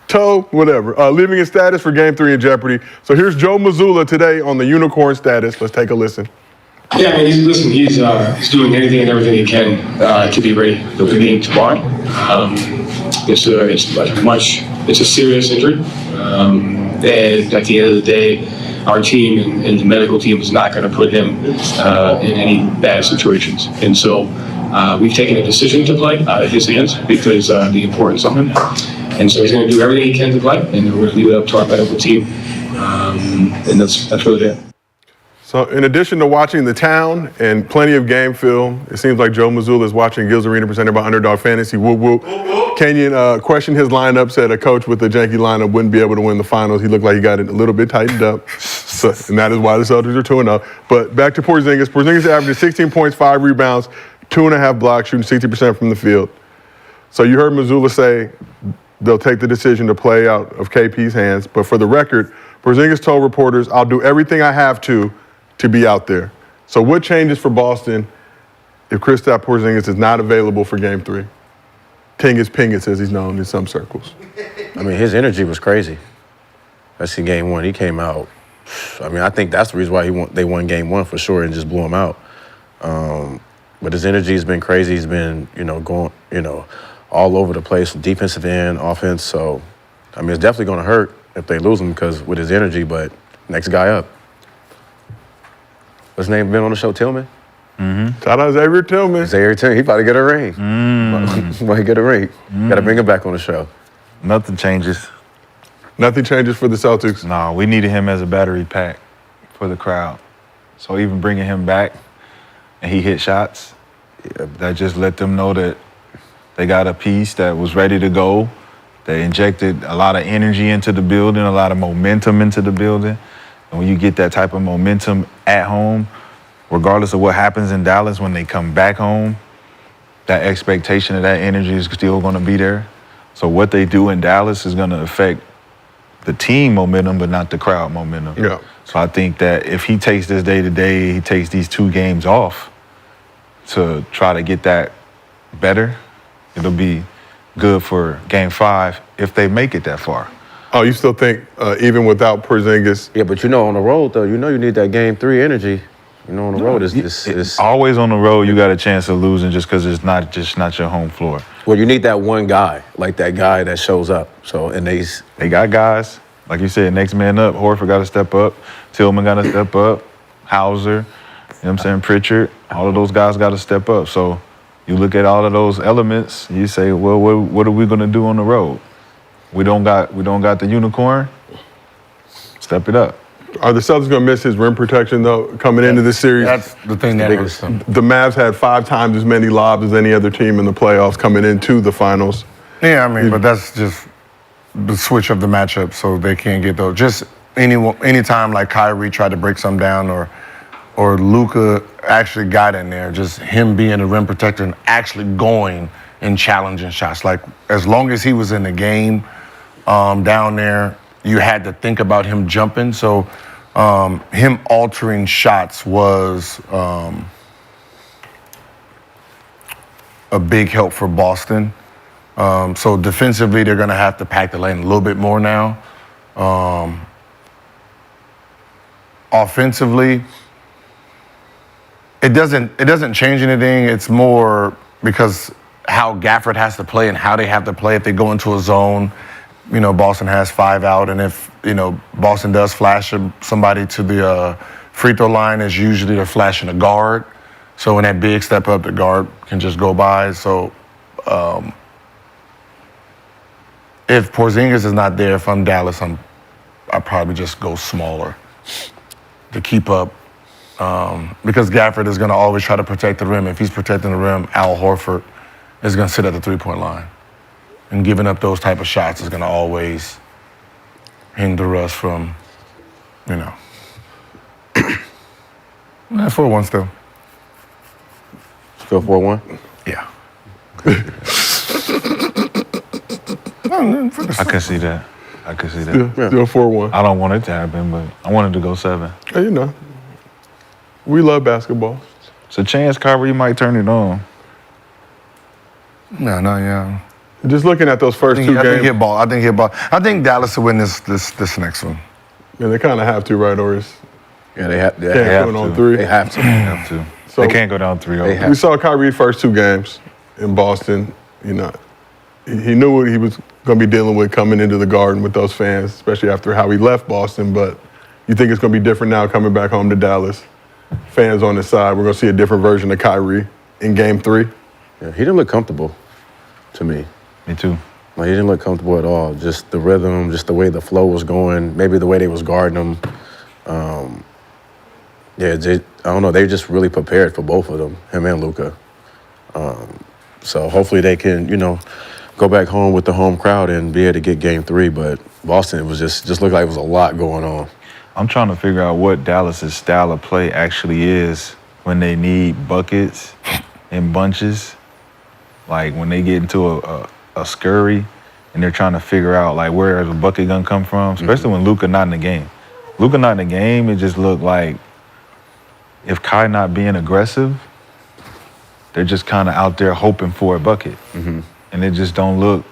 toe, whatever. Leaving his status for Game 3 in jeopardy. So here's Joe Mazzulla today on the unicorn status. Let's take a listen. Yeah, I mean, he's doing anything and everything he can to be ready for the game tomorrow. It's a serious injury, and at the end of the day, our team and the medical team is not going to put him in any bad situations. And so we've taken a decision to play out of his hands because the importance of him. And so he's going to do everything he can to play, and we're going to leave it up to our medical team. And that's really it. So in addition to watching The Town and plenty of game film, it seems like Joe Mazzulla is watching Gil's Arena presented by Underdog Fantasy. Whoop, whoop. Kenyon questioned his lineup, said a coach with a janky lineup wouldn't be able to win the finals. He looked like he got it a little bit tightened up, and that is why the Celtics are 2-0. But back to Porzingis. Porzingis averaged 16 points, 5 rebounds, 2.5 blocks, shooting 60% from the field. So you heard Mazzulla say they'll take the decision to play out of KP's hands. But for the record, Porzingis told reporters, "I'll do everything I have to be out there." So what changes for Boston if Kristaps Porzingis is not available for Game 3? Pingus, as he's known in some circles. I mean, his energy was crazy. That's in Game 1. He came out. I mean, I think that's the reason why they won Game 1 for sure and just blew him out. But his energy has been crazy. He's been, going, all over the place, defensive end, offense. So, I mean, it's definitely going to hurt if they lose him because with his energy. But next guy up. What's his name been on the show? Tillman? Mm-hmm. Shout out Xavier Tillman. Xavier Tillman, he about to get a ring. Might get a ring. Got to bring him back on the show. Nothing changes. Nothing changes for the Celtics. No, we needed him as a battery pack for the crowd. So even bringing him back and he hit shots, that just let them know that they got a piece that was ready to go. They injected a lot of energy into the building, a lot of momentum into the building. And when you get that type of momentum at home, regardless of what happens in Dallas, when they come back home, that expectation of that energy is still going to be there. So what they do in Dallas is going to affect the team momentum, but not the crowd momentum. Yeah. So I think that if he takes this day-to-day, he takes these 2 games off to try to get that better, it'll be good for Game 5 if they make it that far. Oh, you still think even without Porzingis? Yeah, but on the road, though, you need that Game 3 energy. On the road, it's always on the road, you got a chance of losing just because it's not your home floor. Well, you need that one guy, like that guy that shows up. So, and they got guys. Like you said, next man up. Horford got to step up. Tillman got to step up. Hauser, you know what I'm saying? Pritchard. All of those guys got to step up. So you look at all of those elements, you say, well, what are we going to do on the road? We don't got the unicorn. Step it up. Are the Celtics going to miss his rim protection, though, coming into this series? That's the thing that hurts them. The Mavs had 5 times as many lobs as any other team in the playoffs coming into the finals. Yeah, I mean, but that's just the switch of the matchup, so they can't get those. Just any time like Kyrie tried to break some down or Luka actually got in there, just him being a rim protector and actually going and challenging shots. Like, as long as he was in the game down there, you had to think about him jumping. So him altering shots was a big help for Boston. So defensively, they're going to have to pack the lane a little bit more now. Offensively, it doesn't change anything. It's more because how Gafford has to play and how they have to play. If they go into a zone, Boston has 5 out, and if Boston does flash somebody to the free throw line, is usually they're flashing a guard. So when that big step up, the guard can just go by. So if Porzingis is not there, if I'm Dallas, I probably just go smaller to keep up. Because Gafford is going to always try to protect the rim. If he's protecting the rim, Al Horford is going to sit at the three-point line. And giving up those type of shots is going to always hinder us from, you know. 4-1 still. Still 4-1? Yeah. I can see that. I can see that. Still 4-1. I don't want it to happen, but I want it to go 7. Hey, you know, we love basketball. It's a chance Kyrie might turn it on. No, yeah. Just looking at those first two I think games. he'll ball. I think Dallas will win this next one. Yeah, they kind of have to, right? Or it's Yeah, they have can't go on to. 3. They have to. They have to. So- They can't go down 3-0. We saw Kyrie first 2 games in Boston. You know, he knew what he was going to be dealing with coming into the Garden with those fans, especially after how he left Boston. But you think it's going to be different now coming back home to Dallas? Fans on his side. We're going to see a different version of Kyrie in Game 3. Yeah, he didn't look comfortable to me. Me too. Like, he didn't look comfortable at all. Just the rhythm, just the way the flow was going, maybe the way they was guarding him. I don't know. They just really prepared for both of them, him and Luka. So hopefully they can, you know, go back home with the home crowd and be able to get Game 3. But Boston, it was just looked like it was a lot going on. I'm trying to figure out what Dallas's style of play actually is when they need buckets in bunches. Like when they get into a scurry and they're trying to figure out like where the bucket gonna come from, especially when Luka not in the game. Luka not in the game, it just looked like if Kai not being aggressive, they're just kind of out there hoping for a bucket. And it just don't look.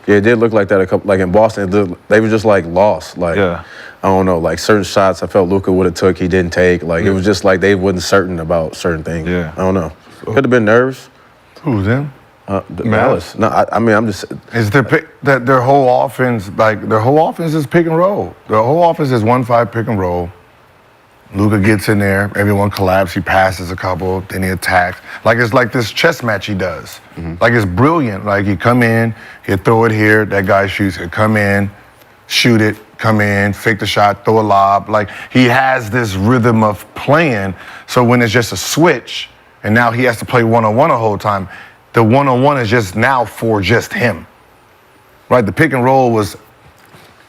Yeah, it did look like that a couple. Like in Boston, they were just like lost. Like Yeah. I don't know. Like certain shots, I felt Luka would have took, he didn't take. Like it was just like they wasn't certain about certain things. Yeah. I don't know. Could have been nerves. Who's them? Dallas. No, I mean I'm just. Is their whole offense is pick and roll. Their whole offense is 1-5 pick and roll. Luka gets in there, everyone collapses, he passes a couple, then he attacks. Like it's like this chess match he does. Like it's brilliant. Like he come in, he'll throw it here, that guy shoots, he'll come in, shoot it, come in, fake the shot, throw a lob. Like he has this rhythm of playing. So when it's just a switch, and now he has to play one-on-one the whole time, the one-on-one is just now for just him. Right? The pick and roll was,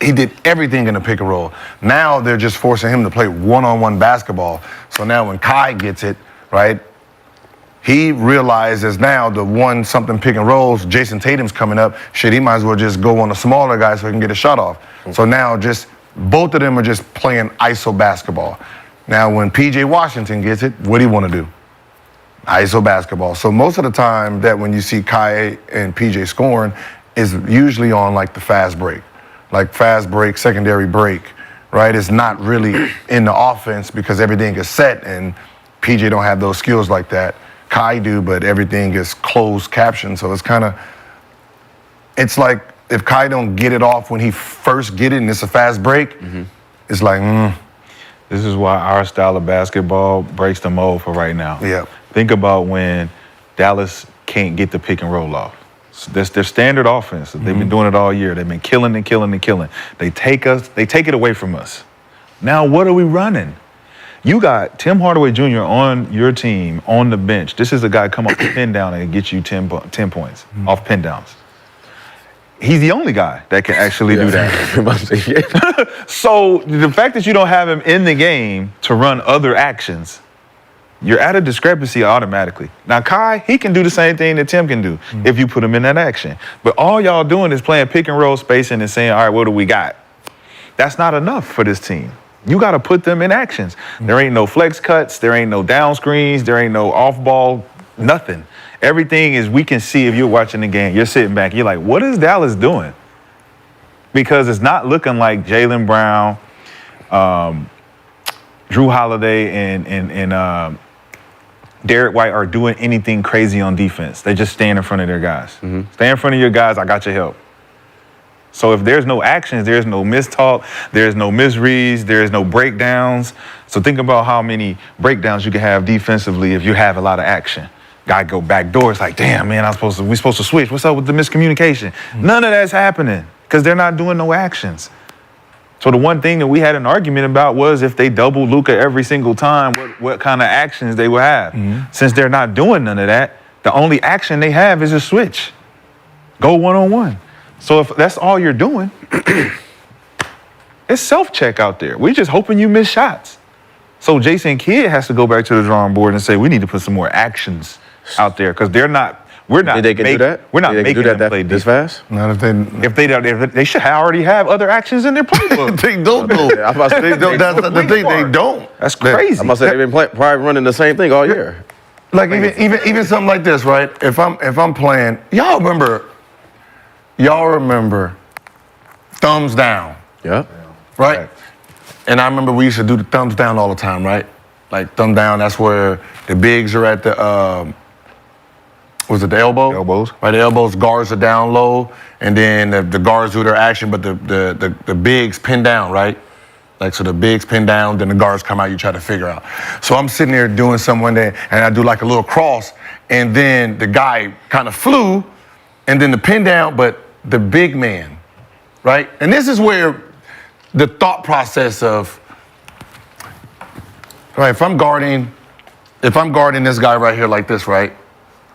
he did everything in the pick and roll. Now they're just forcing him to play one-on-one basketball. So now when Kai gets it, right, he realizes now the 1-something pick and rolls, Jason Tatum's coming up, shit, he might as well just go on a smaller guy so he can get a shot off. So now just both of them are just playing ISO basketball. Now when PJ Washington gets it, what do you want to do? ISO basketball. So most of the time that when you see Kai and PJ scoring is usually on like the fast break. Like fast break, secondary break, right? It's not really in the offense because everything is set and PJ don't have those skills like that. Kai do, but everything is closed caption. So it's like if Kai don't get it off when he first get it and it's a fast break, it's like, This is why our style of basketball breaks the mold for right now. Yeah. Think about when Dallas can't get the pick and roll off. So that's their standard offense. They've been doing it all year. They've been killing and killing and killing. They take it away from us. Now what are we running? You got Tim Hardaway Jr. on your team on the bench. This is a guy come off the pin down and get you 10 points off pin downs. He's the only guy that can actually do that. So the fact that you don't have him in the game to run other actions, you're at a discrepancy automatically. Now, Kai, he can do the same thing that Tim can do if you put him in that action. But all y'all doing is playing pick and roll spacing and saying, all right, what do we got? That's not enough for this team. You got to put them in actions. There ain't no flex cuts. There ain't no down screens. There ain't no off ball, nothing. Everything is, we can see if you're watching the game, you're sitting back, you're like, what is Dallas doing? Because it's not looking like Jaylen Brown, Drew Holiday, and Derek White are doing anything crazy on defense. They just stand in front of their guys. Stay in front of your guys, I got your help. So if there's no actions, there's no mistalk, there's no misreads, there's no breakdowns. So think about how many breakdowns you can have defensively if you have a lot of action. Guy go back door, it's like, damn, man, we supposed to switch. What's up with the miscommunication? None of that's happening. because they're not doing no actions. So the one thing that we had an argument about was if they double Luka every single time, what kind of actions they would have. Since they're not doing none of that, the only action they have is a switch. Go one-on-one. So if that's all you're doing, it's self-check out there. We're just hoping you miss shots. So Jason Kidd has to go back to the drawing board and say, we need to put some more actions out there because we're not Think they can do that? We're not Think they can making do them play this defense. fast? Not if they They should already have other actions in their playbook. they don't though. I'm about to say, That's the thing. They don't. That's crazy. I'm about to say they've been probably running the same thing all year. Like even something like this, right? If I'm playing, y'all remember thumbs down, Yeah. right? And I remember we used to do the thumbs down all the time, right? Like thumb down, that's where the bigs are at the was it the elbow? Elbows. Right, the elbows, guards are down low, and then the guards do their action, but the bigs pin down, right? Like, so the bigs pin down, then the guards come out, you try to figure out. So I'm sitting there doing something one day, and I do like a little cross, and then the guy kind of flew, and then the pin down, but the big man, right? And this is where the thought process of, right, if I'm guarding this guy right here like this, right?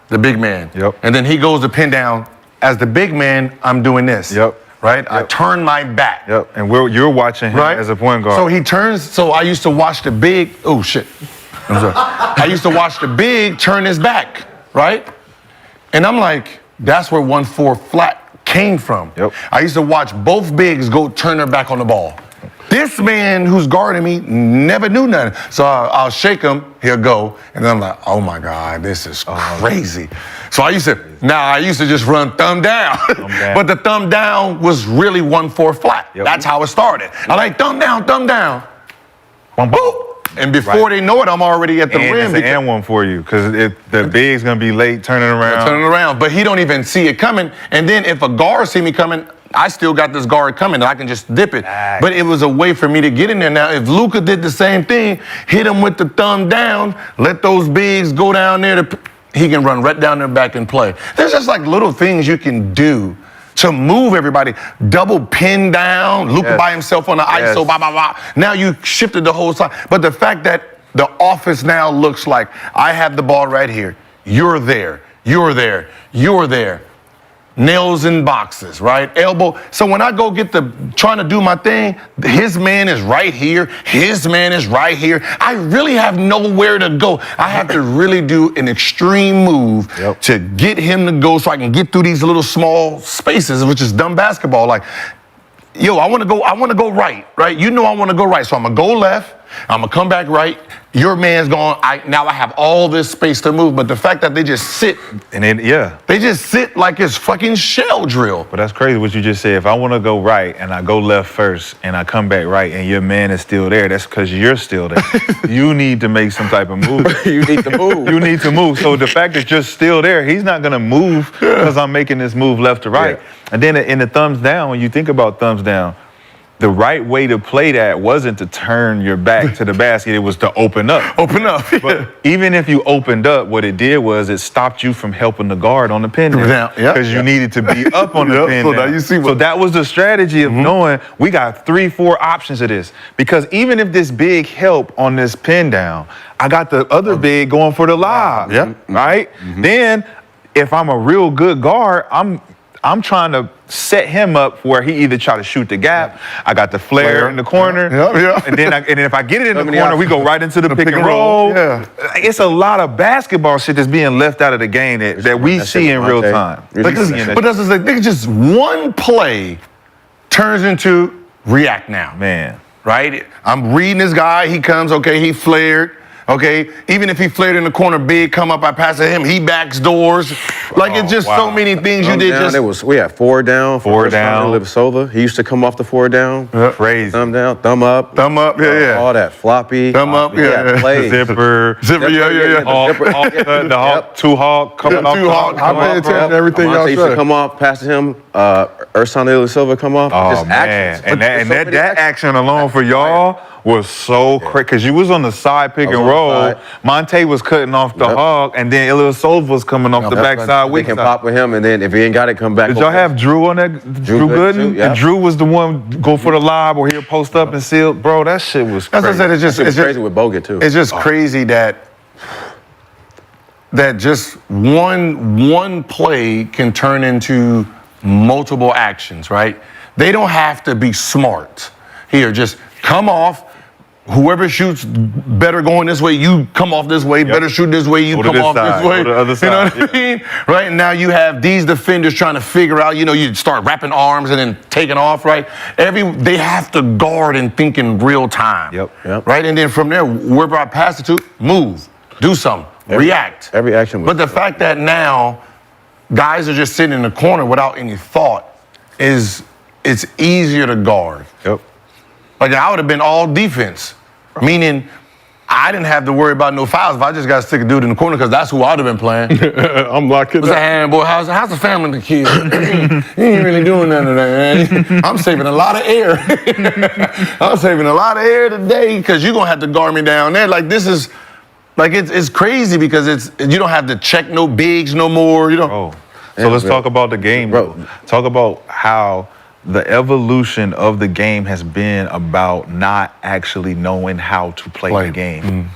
The big man. Yep. And then he goes to pin down. As the big man, I'm doing this. Yep. Right? I turn my back. Yep. And you're watching him Right? as a point guard. So he turns, so I used to watch the big, oh shit. I'm sorry. I used to watch the big turn his back, right? And I'm like, that's where 1-4 flat came from. Yep. I used to watch both bigs go turn their back on the ball. This man who's guarding me never knew nothing. So I'll shake him, he'll go, and then I'm like, oh my God, this is crazy. So I used to just run thumb down. But the thumb down was really 1-4 flat. Yep. That's how it started. I like thumb down. Boop. And before they know it, I'm already at the rim. It's an and one for you because the big's gonna be late turning around. But he don't even see it coming. And then if a guard see me coming, I still got this guard coming. I can just dip it. Nice. But it was a way for me to get in there. Now, if Luka did the same thing, hit him with the thumb down, let those bigs go down there, he can run right down their back and play. There's just like little things you can do to move everybody. Double pin down, Luka by himself on the ISO, blah, blah, blah. Now you shifted the whole side. But the fact that the offense now looks like I have the ball right here, you're there, you're there. Nails in boxes, right? Elbow. So when I go trying to do my thing, his man is right here. His man is right here. I really have nowhere to go. I have to really do an extreme move to get him to go so I can get through these little small spaces, which is dumb basketball. Like, yo, I want to go right? You know I want to go right. So I'm going to go left. I'm going to come back right. Your man's gone. Now I have all this space to move. But the fact that they just sit. And then, They just sit like it's fucking shell drill. But that's crazy what you just said. If I want to go right and I go left first and I come back right and your man is still there, that's because you're still there. You need to make some type of move. You need to move. You need to move. So the fact that you're still there, he's not going to move because I'm making this move left to right. Yeah. And then in the thumbs down, when you think about thumbs down, the right way to play that wasn't to turn your back to the basket. It was to open up. Open up. But even if you opened up, what it did was it stopped you from helping the guard on the pin down. Because you needed to be up on the pin so down. Now you see so that was the strategy of knowing we got 3-4 options of this. Because even if this big help on this pin down, I got the other big going for the lob. Right? Then if I'm a real good guard, I'm trying to set him up where he either try to shoot the gap. I got the flare in the corner. And then if I get it in the corner, we go right into the pick and roll. It's a lot of basketball shit that's being left out of the game that we see in real time. But that's just like, just one play turns into react now. Man. Right? I'm reading this guy. He comes, okay, he flared. Okay, even if he flared in the corner, big come up, I pass it him. He backs doors. Like it's just so many things you did. We had 4 down. 4 down. Livsova. He used to come off the 4 down. Crazy. Thumb down, thumb up. Thumb up, All that floppy. Thumb up, plays. Zipper, yeah. The Hawk, 2 Hawk coming off. 2 Hawk. I pay attention to everything y'all Monte used to say. come off, pass to him. Ersan Ilyasova come off. Oh, just man. actions. And that action alone for y'all was so crazy because you was on the side pick and roll. roll, outside. Monte was cutting off the Yep. hog, and then Ilyasova was coming off the backside They weak can side. pop with him, and then if he ain't got it, come back. Did y'all have Drew on that? Drew Gooden, Gooden? too, yeah. And Drew was the one go for the lob or he'll post up and seal. Bro, that shit was As crazy. I said, it's It's just crazy with Bogut too. It's just crazy that just one play can turn into multiple actions, right? They don't have to be smart. Here, just come off. Whoever shoots better going this way, you come off this way. Better shoot this way, you Go to come this off side, this way. go to the other You know side, what I mean? Right now you have these defenders trying to figure out. You start wrapping arms and then taking off. Right? They have to guard and think in real time. Yep. Right, and then from there, wherever I pass it to, move, do something, react. Every action was. But the fact that now guys are just sitting in the corner without any thought it's easier to guard. Yep. Like I would have been all defense, meaning I didn't have to worry about no fouls if I just got to stick a dude in the corner because that's who I'd have been playing. I'm locking What's up. that hand, boy? How's the family and the kids? He ain't really doing none of that, man. I'm saving a lot of air. I'm saving a lot of air today because you're going to have to guard me down there. Like this is, like it's crazy because you don't have to check no bigs no more. You don't. Oh. So let's talk about the game, bro. Talk about how the evolution of the game has been about not actually knowing how to play the game.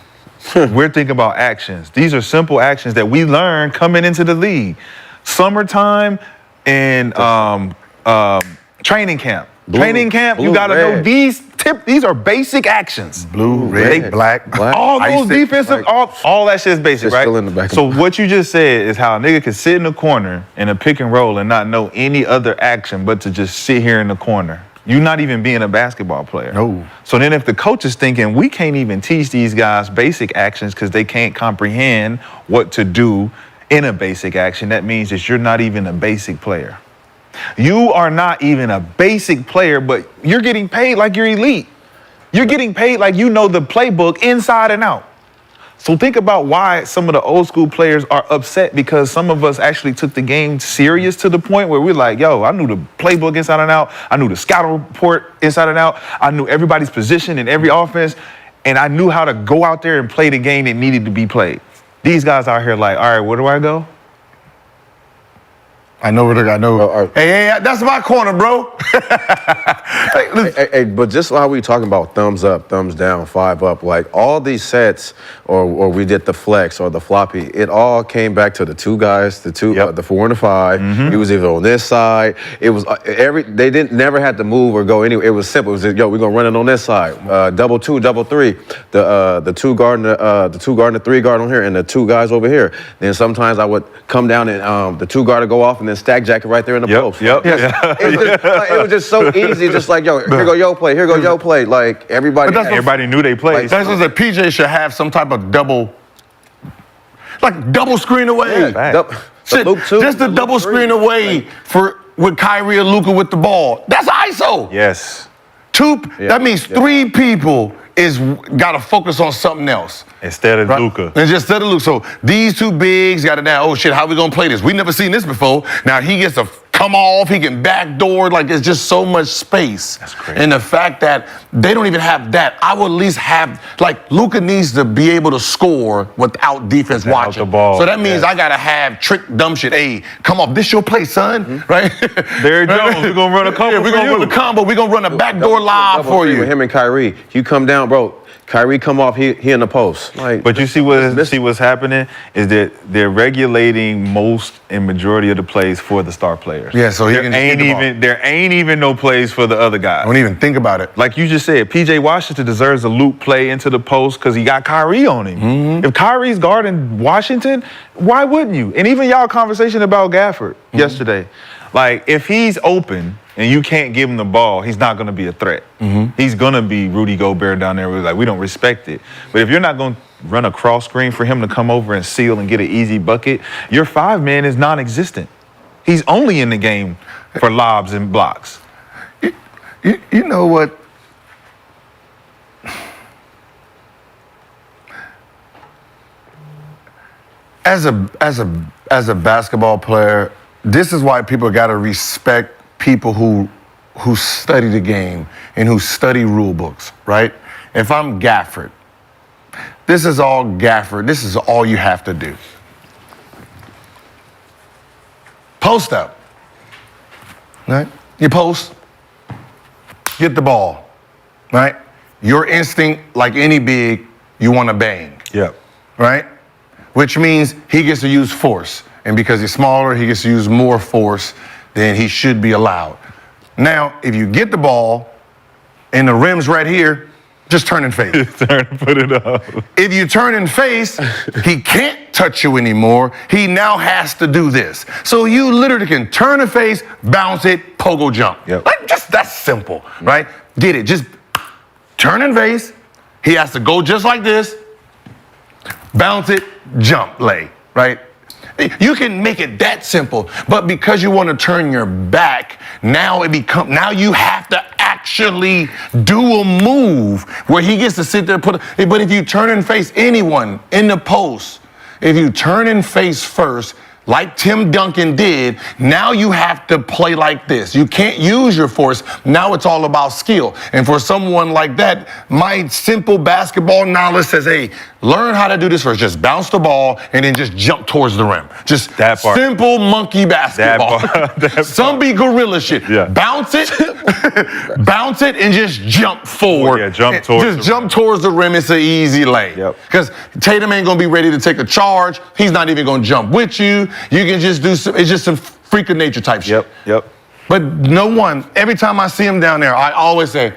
We're thinking about actions. These are simple actions that we learned coming into the league. Summertime and training camp. Training camp, you gotta know these are basic actions. Blue, red, black. All those defensive, all that shit is basic, It's right? still in the back of So my- what you just said is how a nigga can sit in the corner in a pick and roll and not know any other action but to just sit here in the corner. You're not even being a basketball player. No. So then if the coach is thinking, we can't even teach these guys basic actions because they can't comprehend what to do in a basic action, that means that you're not even a basic player. You are not even a basic player, but you're getting paid like you're elite. You're getting paid like you know the playbook inside and out. So think about why some of the old school players are upset because some of us actually took the game serious to the point where we're like, yo, I knew the playbook inside and out. I knew the scout report inside and out. I knew everybody's position in every offense. And I knew how to go out there and play the game that needed to be played. These guys out here like, all right, where do I go? I know where I know. Hey, that's my corner, bro. Hey, but just while we talking about thumbs up, thumbs down, 5 up, like all these sets, or we did the flex or the floppy, it all came back to the two guys, the 4 and the 5. It was either on this side. It was they never had to move or go anywhere. It was simple. It was just, yo, we're gonna run it on this side. Double 2, double 3. The 2 guard and the 2 guard and the 3 guard on here, and the 2 guys over here. Then sometimes I would come down and the 2 guard would go off and then stack jacket right there in the post. It was just so easy, just like, yo, here go your play, here go your play. Like Everybody knew they played. That's just that PJ should have some type of double screen away. Shit, just a double screen away with Kyrie or Luka with the ball. That's ISO. Yes. That means 3 people got to focus on something else. Instead of Luka. And just instead of Luka. So these 2 bigs got to now, oh shit, how we going to play this? We never seen this before. Now he gets to come off, he can backdoor, like it's just so much space. That's crazy. And the fact that they don't even have that, I would at least have, like Luka needs to be able to score without defense watching. the ball. So that means I got to have trick dumb shit. Hey, come off, this your play, son, right? Derrick Jones, we're going to run a combo we're going to run a combo. We're going to run a backdoor live for you. With him and Kyrie, you come down, bro. Kyrie come off, he in the post. But you see what's happening is that they're regulating most and majority of the plays for the star players. Yeah, so there ain't even no plays for the other guys. Don't even think about it. Like you just said, PJ Washington deserves a loop play into the post because he got Kyrie on him. If Kyrie's guarding Washington, why wouldn't you? And even y'all conversation about Gafford yesterday. Like, if he's open and you can't give him the ball, he's not going to be a threat. He's going to be Rudy Gobert down there. Like, we don't respect it. But if you're not going to run a cross screen for him to come over and seal and get an easy bucket, your 5-man is non-existent. He's only in the game for lobs and blocks. You know what? As a basketball player, this is why people got to respect people who study the game and who study rule books, right? If I'm Gafford, This is all Gaffer. This is all you have to do. Post up. Right? You post. Get the ball. Right? Your instinct, like any big, you want to bang. Yep. Right? Which means he gets to use force. And because he's smaller, he gets to use more force than he should be allowed. Now, if you get the ball and the rim's right here, just turn and face. Put it up. If you turn and face, he can't touch you anymore. He now has to do this. So you literally can turn and face, bounce it, pogo jump. Yep. Like just that's simple, right? Get it. Just turn and face. He has to go just like this. Bounce it, jump, lay, right? You can make it that simple, but because you want to turn your back, now you have to actually do a move where he gets to sit there and but if you turn and face anyone in the post, if you turn and face first, like Tim Duncan did, now you have to play like this. You can't use your force. Now it's all about skill. And for someone like that, my simple basketball knowledge says, hey, learn how to do this first. Just bounce the ball and then just jump towards the rim. Just That part. Simple monkey basketball. Some be gorilla shit. Yeah. Bounce it, bounce it, and just jump forward. Yeah, jump towards Just jump towards the rim. It's an easy lay. Yep. Because Tatum ain't gonna be ready to take a charge. He's not even gonna jump with you. You can just do some, it's just some freak of nature type shit. Yep. But no one, every time I see him down there, I always say,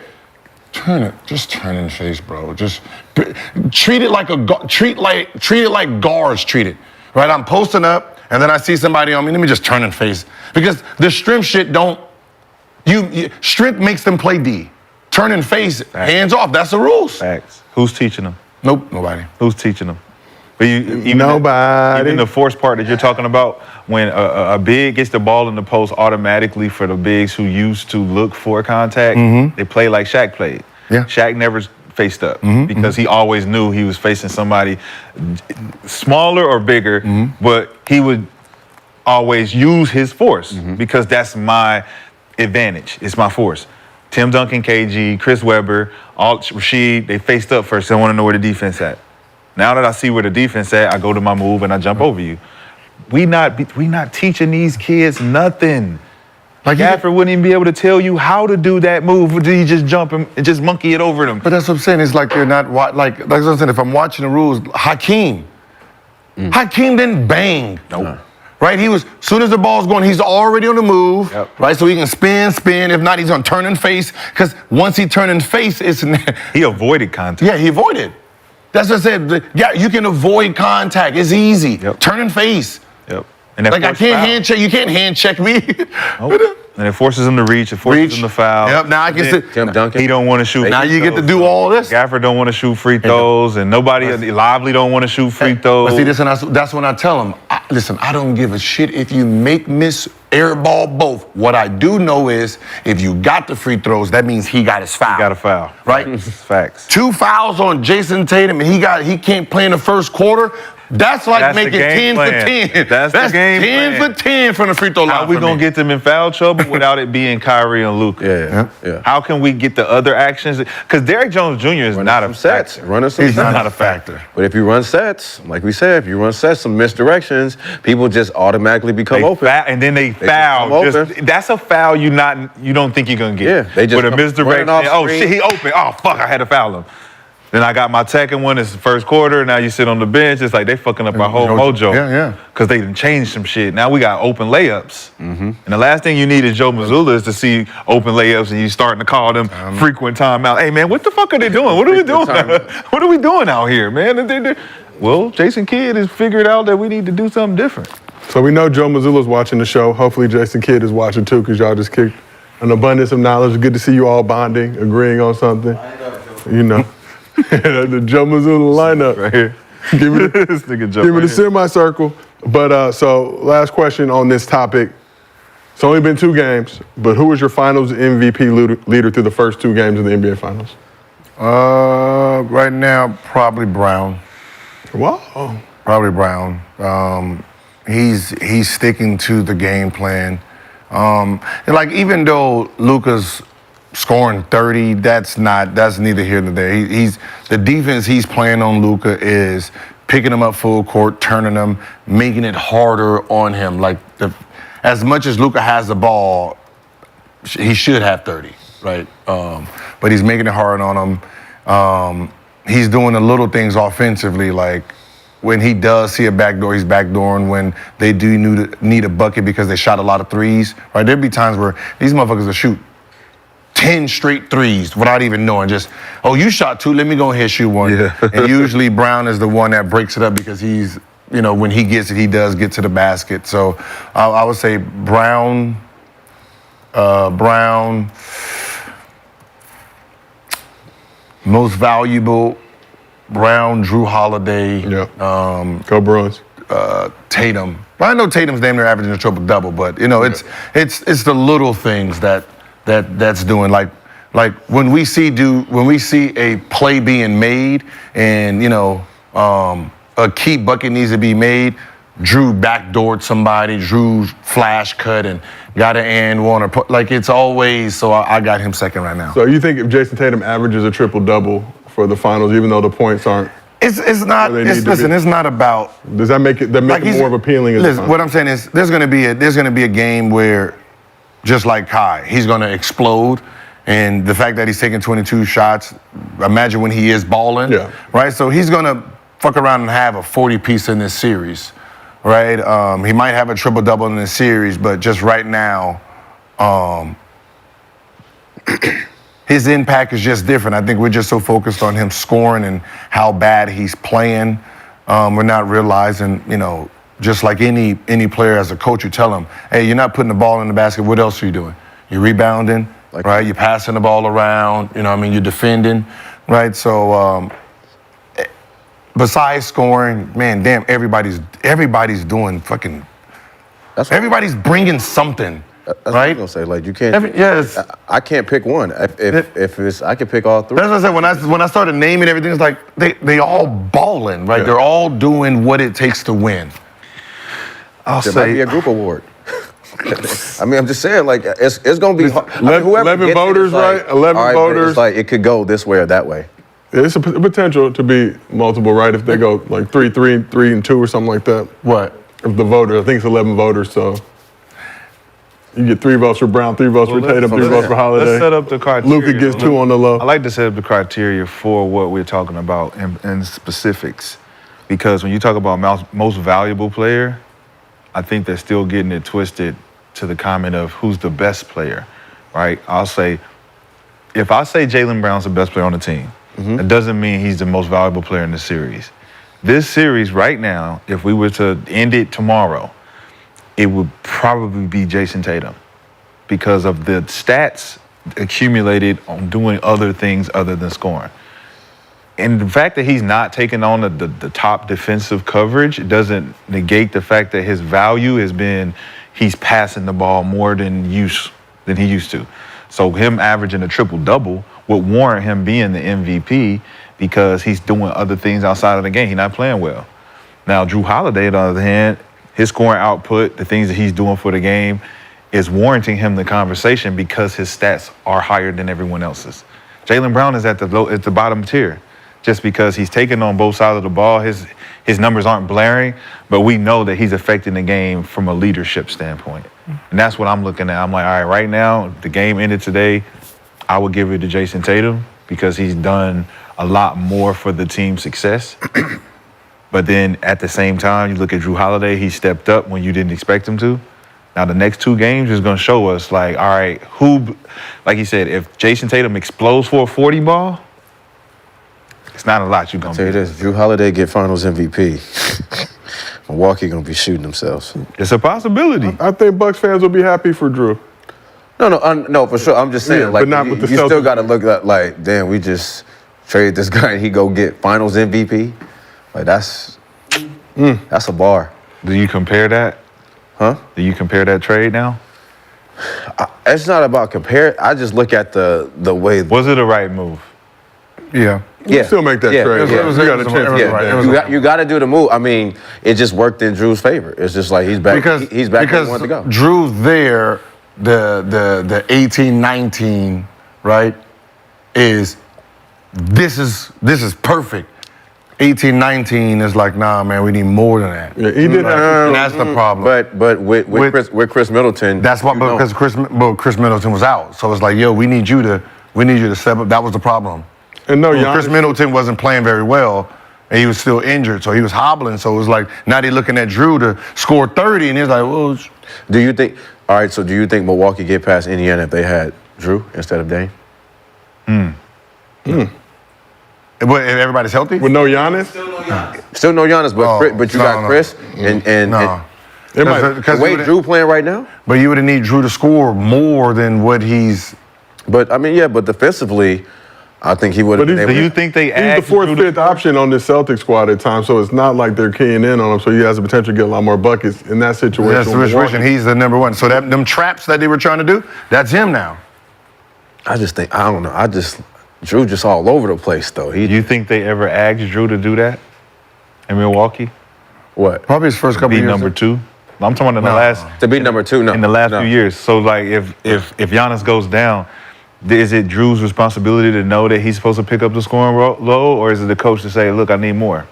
just turn and face, bro. Just treat it like treat it like guards treat it, right? I'm posting up, and then I see somebody on me. Let me just turn and face, because the strength shit strength makes them play D. Turn and face, hands off. That's the rules. Facts. Who's teaching them? Nope, nobody. Who's teaching them? But Nobody. Even the force part that you're talking about, when a big gets the ball in the post automatically for the bigs who used to look for contact, they play like Shaq played. Yeah. Shaq never faced up because he always knew he was facing somebody smaller or bigger, but he would always use his force because that's my advantage. It's my force. Tim Duncan, KG, Chris Webber, Rashad, they faced up first. They want to know where the defense at. Now that I see where the defense at, I go to my move and I jump over you. We not teaching these kids nothing. Like Gaffer wouldn't even be able to tell you how to do that move. Did he just jump and just monkey it over them? But that's what I'm saying. It's like they're not like that's what I'm saying. If I'm watching the rules, Hakeem didn't bang. Nope. Right? He was, as soon as the ball's going, he's already on the move. Yep. Right? So he can spin. If not, he's gonna turn and face. Because once he turn and face, he avoided contact. Yeah, he avoided. That's what I said. Yeah, you can avoid contact. It's easy. Yep. Turn and face. Yep. And like I can't hand check. You can't hand check me. Nope. And it forces him to reach. It forces him to foul. Yep. Now I can sit. Tim Duncan. He don't want to shoot. Now you get to do all this. Gaffer don't want to shoot free throws, and nobody lively don't want to shoot free throws. But see, that's when I tell him, listen, I don't give a shit if you miss airball both. What I do know is if you got the free throws, that means he got his foul. He got a foul. Right? Facts. 2 fouls on Jason Tatum, and he can't play in the first quarter. That's like making 10 for 10. That's the game 10 plan. for 10 from the free throw line. How we gonna get them in foul trouble without it being Kyrie and Luka? Yeah. How can we get the other actions? Because Derrick Jones Jr. is not a sets. factor. Running some He's sets. not a factor. But if you run sets, like we said, if you run sets, some misdirections, people just automatically become open. And then they foul. That's a foul you don't think you're gonna get. Yeah, they just with a misdirection. Oh screen. shit, he open. Oh fuck, I had to foul him. Then I got my second one. It's the first quarter. Now you sit on the bench. It's like they fucking up our whole mojo. Yeah. Because they done changed some shit. Now we got open layups. And the last thing you need is Joe Mazzulla is to see open layups and you starting to call them frequent timeout. Hey man, what the fuck are they doing? What are we doing? What are we doing out here, man? Well, Jason Kidd has figured out that we need to do something different. So we know Joe Mazzulla's watching the show. Hopefully Jason Kidd is watching too, because y'all just kicked an abundance of knowledge. Good to see you all bonding, agreeing on something. You know. The Joe Mazzulla lineup. Right here. Give me This nigga Joe give me right the semicircle. But so last question on this topic. It's only been 2 games, but who was your finals MVP leader through the first 2 games of the NBA Finals? Right now, probably Brown. Wow. Probably Brown. He's sticking to the game plan. And like even though Luka's scoring 30, that's neither here nor there. He's the defense he's playing on Luka is picking him up full court, turning him, making it harder on him. Like as much as Luka has the ball, he should have 30, right? But he's making it hard on him. He's doing the little things offensively, like when he does see a backdoor, he's backdooring. When they do need a bucket because they shot a lot of threes, right? There'd be times where these motherfuckers will shoot 10 straight threes without even knowing. Just, oh, you shot 2, let me go ahead and shoot 1. Yeah. And usually Brown is the one that breaks it up because he's, when he gets it, he does get to the basket. So I would say Brown, most valuable, Brown, Drew Holiday, Go Bruins. Tatum. Well, I know Tatum's damn near averaging a triple-double, but it's the little things that's doing. Like when we see a play being made and a key bucket needs to be made, Drew backdoored somebody, Drew flash cut and got an and one or like it's always. So I got him second right now. So you think if Jason Tatum averages a triple-double for the finals, even though the points aren't? It's not. It's not about. Does that make it more appealing? Listen, what I'm saying is, there's going to be a game where, just like Kai, he's going to explode, and the fact that he's taking 22 shots. Imagine when he is balling, right? So he's going to fuck around and have a 40-piece in this series, right? He might have a triple-double in this series, but just right now, his impact is just different. I think we're just so focused on him scoring and how bad he's playing. We're not realizing, just like any player as a coach, you tell him, hey, you're not putting the ball in the basket. What else are you doing? You're rebounding, right? You're passing the ball around. You're defending, right? So besides scoring, man, damn, everybody's doing fucking. Everybody's bringing something. That's right? what I'm gonna say. Like you can't. I can't pick one. If it's, I can pick all 3. That's what I said. When I started naming everything, it's like they all balling, right? Yeah. They're all doing what it takes to win. There might be a group award. I mean, I'm just saying, like it's gonna be 11 voters, right? 11 voters. It's like it could go this way or that way. It's a potential to be multiple, right? If they go like 3, 3, and 2 or something like that. What? If the voters, I think it's 11 voters, so. You get 3 votes for Brown, 3 votes for Tatum, 3 votes for Holiday. Let's set up the criteria. Luka gets 2 on the low. I like to set up the criteria for what we're talking about in specifics. Because when you talk about most valuable player, I think they're still getting it twisted to the comment of who's the best player, right? I'll say, if I say Jaylen Brown's the best player on the team, it doesn't mean he's the most valuable player in the series. This series right now, if we were to end it tomorrow, it would probably be Jason Tatum because of the stats accumulated on doing other things other than scoring. And the fact that he's not taking on the top defensive coverage doesn't negate the fact that his value has been he's passing the ball more than he used to. So him averaging a triple-double would warrant him being the MVP because he's doing other things outside of the game. He's not playing well. Now, Drew Holiday, on the other hand, his scoring output, the things that he's doing for the game, is warranting him the conversation because his stats are higher than everyone else's. Jaylen Brown is at the bottom tier just because he's taking on both sides of the ball. His numbers aren't blaring, but we know that he's affecting the game from a leadership standpoint. And that's what I'm looking at. I'm like, all right, right now, the game ended today. I would give it to Jason Tatum because he's done a lot more for the team's success. But then at the same time, you look at Drew Holiday, he stepped up when you didn't expect him to. Now the next 2 games is gonna show us like, all right, like you said, if Jason Tatum explodes for a 40 ball, it's not a lot you're gonna tell you this, Drew Holiday get finals MVP. Milwaukee gonna be shooting themselves. It's a possibility. I think Bucks fans will be happy for Drew. No, for sure. I'm just saying, like, but not with the you still gotta look at like, damn, we just traded this guy and he go get finals MVP. Like that's a bar. Do you compare that? Huh? Do you compare that trade now? It's not about compare. I just look at the way. Was it a right move? Yeah. You still make that trade. You got a chance. You got to do the move. I mean, it just worked in Drew's favor. It's just like he's back. He's back where he wanted to go. Drew's there. The 18-19. right, is this is perfect. 18, 19 is like, nah, man, we need more than that. Yeah, he did have. And that's the problem. But with Chris Middleton, That's why, because Chris Middleton was out. So it's like, yo, we need you to step up. That was the problem. And no, Chris Middleton wasn't playing very well, and he was still injured, so he was hobbling. So it was like, now they're looking at Drew to score 30, and he's like, well. do you think Milwaukee get past Indiana if they had Drew instead of Dame? But if everybody's healthy? with no Giannis. Still no Giannis, but you got Chris and No. It might. the way Drew playing right now. But you would need Drew to score more than what he's. But I mean, yeah, but defensively, I think he would have been able. Do you think they He's asked the fourth, Drew to- fifth option on this Celtics squad at times, so it's not like they're keying in on him. So he has the potential to get a lot more buckets in that situation. That's the situation. He's the number one. So them traps that they were trying to do, that's him now. I just think I don't know. Drew just all over the place though. Do you think they ever asked Drew to do that in Milwaukee? What? Probably his first couple Be years. number 2? I'm talking about in the No. last To be number 2? No. in the last no. few years. So like if Giannis goes down, is it Drew's responsibility to know that he's supposed to pick up the scoring load, or is it the coach to say, look, I need more?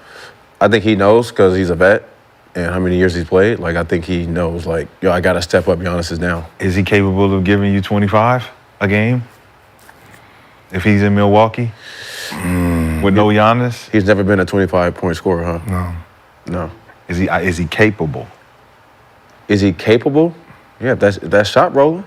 I think he knows because he's a vet and how many years he's played. Like I think he knows. Like yo, I gotta step up. Giannis is down. Is he capable of giving you 25 a game if he's in Milwaukee with no Giannis? He's never been a 25-point scorer, huh? No. Is he capable? Is he capable? Yeah, that's shot rolling.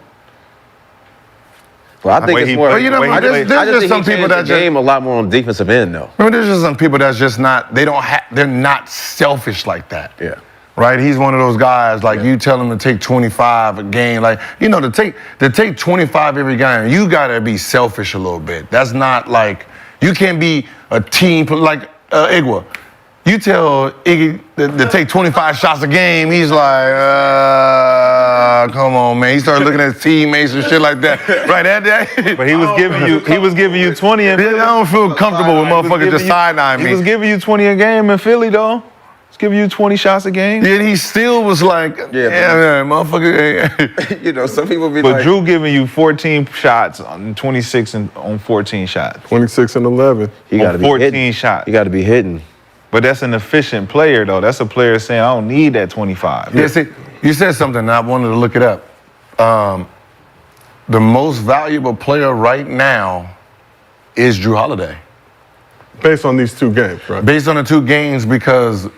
Well, I think way it's he more. played- you know, the way he I just- played- there's I just just think some he people changed that the just- game a lot more on defensive end, though. Remember, there's just some people that's just not, they're not selfish like that. Yeah. Right? He's one of those guys, like you tell him to take 25 a game. Like, you know, to take 25 every game, you gotta be selfish a little bit. That's not like, you can't be a team, like Igwa. You tell Iggy to take 25 shots a game, he's like, come on, man. He started looking at his teammates and shit like that. Right, that. But he was giving you 20 in I Philly. don't feel comfortable with motherfuckers just side-eyeing me. He was giving you 20 a game in Philly, though. He's giving you 20 shots a game. Then he still was like, yeah, motherfucker. You know, some people be But like, Drew giving you 14 shots on 26 on 14 shots. 26 and 11. he got to on be 14 hitting. shots. He got to be hitting. But that's an efficient player, though. That's a player saying, I don't need that 25. Yeah, see, you said something, and I wanted to look it up. The most valuable player right now is Drew Holiday. Based on these 2 games, right? Based on the 2 games, because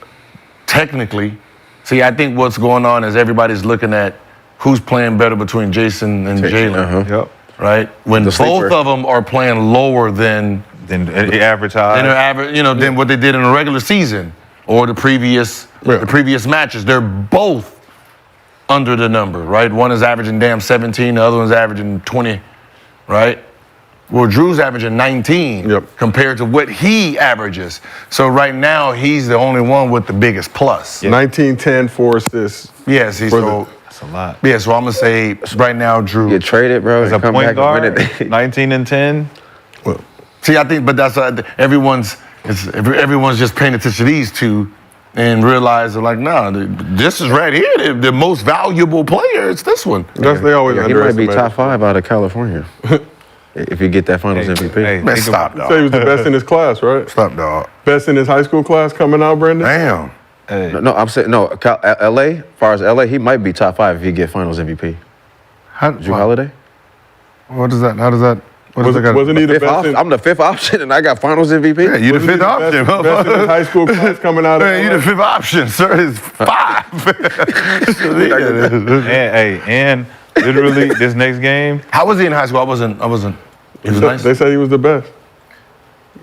technically, see, I think what's going on is everybody's looking at who's playing better between Jason and Jalen, Yep. right? When The both sleeper. of them are playing lower than Then advertise. their average, than what they did in the regular season or the previous matches. They're both under the number, right? One is averaging 17, the other one's averaging 20, right? Well, Drew's averaging 19 compared to what he averages. So right now, he's the only one with the biggest plus. 19, 10, 4 assists. Yes, he's so. That's a lot. Yeah, so I'm gonna say right now, Drew. Get traded, bro. As a and come point back and win guard, it. 19 and 10. See, I think, but that's everyone's just paying attention to these 2 and realize they're like, nah, this is right here, the most valuable player. It's this one. That's they always Yeah, he might be underestimate. top 5 out of California if you get that Finals MVP. Hey, Man, think stop, about- Say he dog. was the best in his class, right? Stop, dog. Best in his high school class coming out, Brandon. Damn. Hey, No, I'm saying no. LA, as far as LA, he might be top 5 if he get Finals MVP. Drew Holiday. What is that? How does that? What does that got? Wasn't he the best in, I'm the 5th option, and I got Finals MVP. Yeah, you the wasn't he 5th option. best in his high school class coming out of Man, you the 5th option, sir. It's 5. and literally this next game, How was he in high school? I wasn't. He was nice. They said he was the best.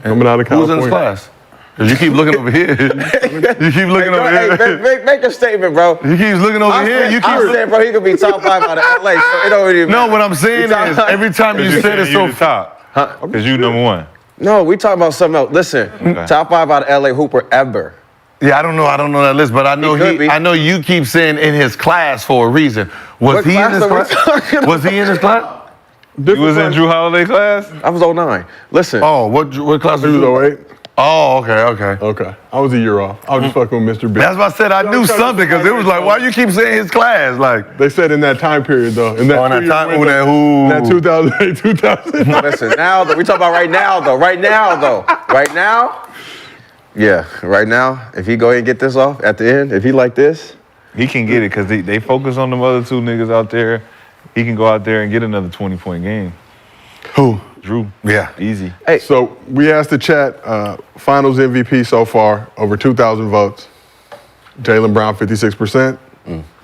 Coming out of Who was in California. his class? 'Cause you keep looking over here. You keep looking over here. Make a statement, bro. He keeps looking over here. You keep. I'm saying, bro, he could be top 5 out of LA, so it don't even No, matter. what I'm saying is every time you said it you so the top. Because you number 1. No, we talking about something else. Listen, top 5 out of LA Hooper ever. Yeah, I don't know that list, but I know could be. I know you keep saying in his class for a reason. Was What he in class his are we class? talking about? Was he in his class? You was in Drew Holiday class? I was 09. Listen, Oh, what class He was was you? 08. Oh, okay. Okay. I was a year off. I was just fucking with Mr. B. That's why I said I knew something, because it was like, why you keep saying his class? Like, They said in that time period, though. In that, in that time, that 2008, 2000. Listen, now we talk about right now, though. Right now. Yeah, right now. If he go ahead and get this off at the end, if he like this, He can get it because they focus on them other two niggas out there. He can go out there and get another 20-point game. who? Drew. Yeah. Easy. Hey. So we asked the chat, finals MVP so far, over 2,000 votes. Jaylen Brown, 56%.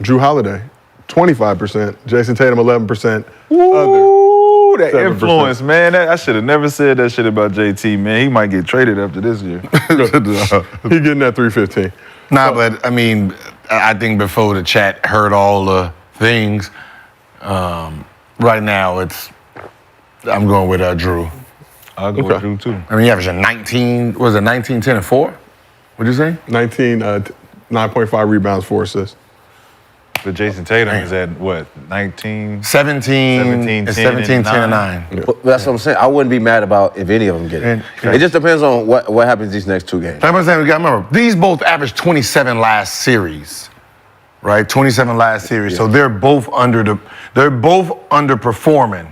Drew Holiday, 25%. Jason Tatum, 11%. Ooh, that 7%. influence, man. I should have never said that shit about JT, man. He might get traded after this year. He getting that 315. Nah, but I mean, I think before the chat heard all the things, right now I'm going with Drew. I'll go with Drew, too. I mean, he averaging 19, was it 19, 10, and 4? What'd you say? 9.5 rebounds, 4 assists. But Jason Tatum is at, what, 19? 17, 10, and 9. Yeah. well, that's what I'm saying. I wouldn't be mad about if any of them get it. It just depends on what happens these next 2 games. Like I'm saying, we got to remember, these both averaged 27 last series, right? 27 last series. So they're both underperforming,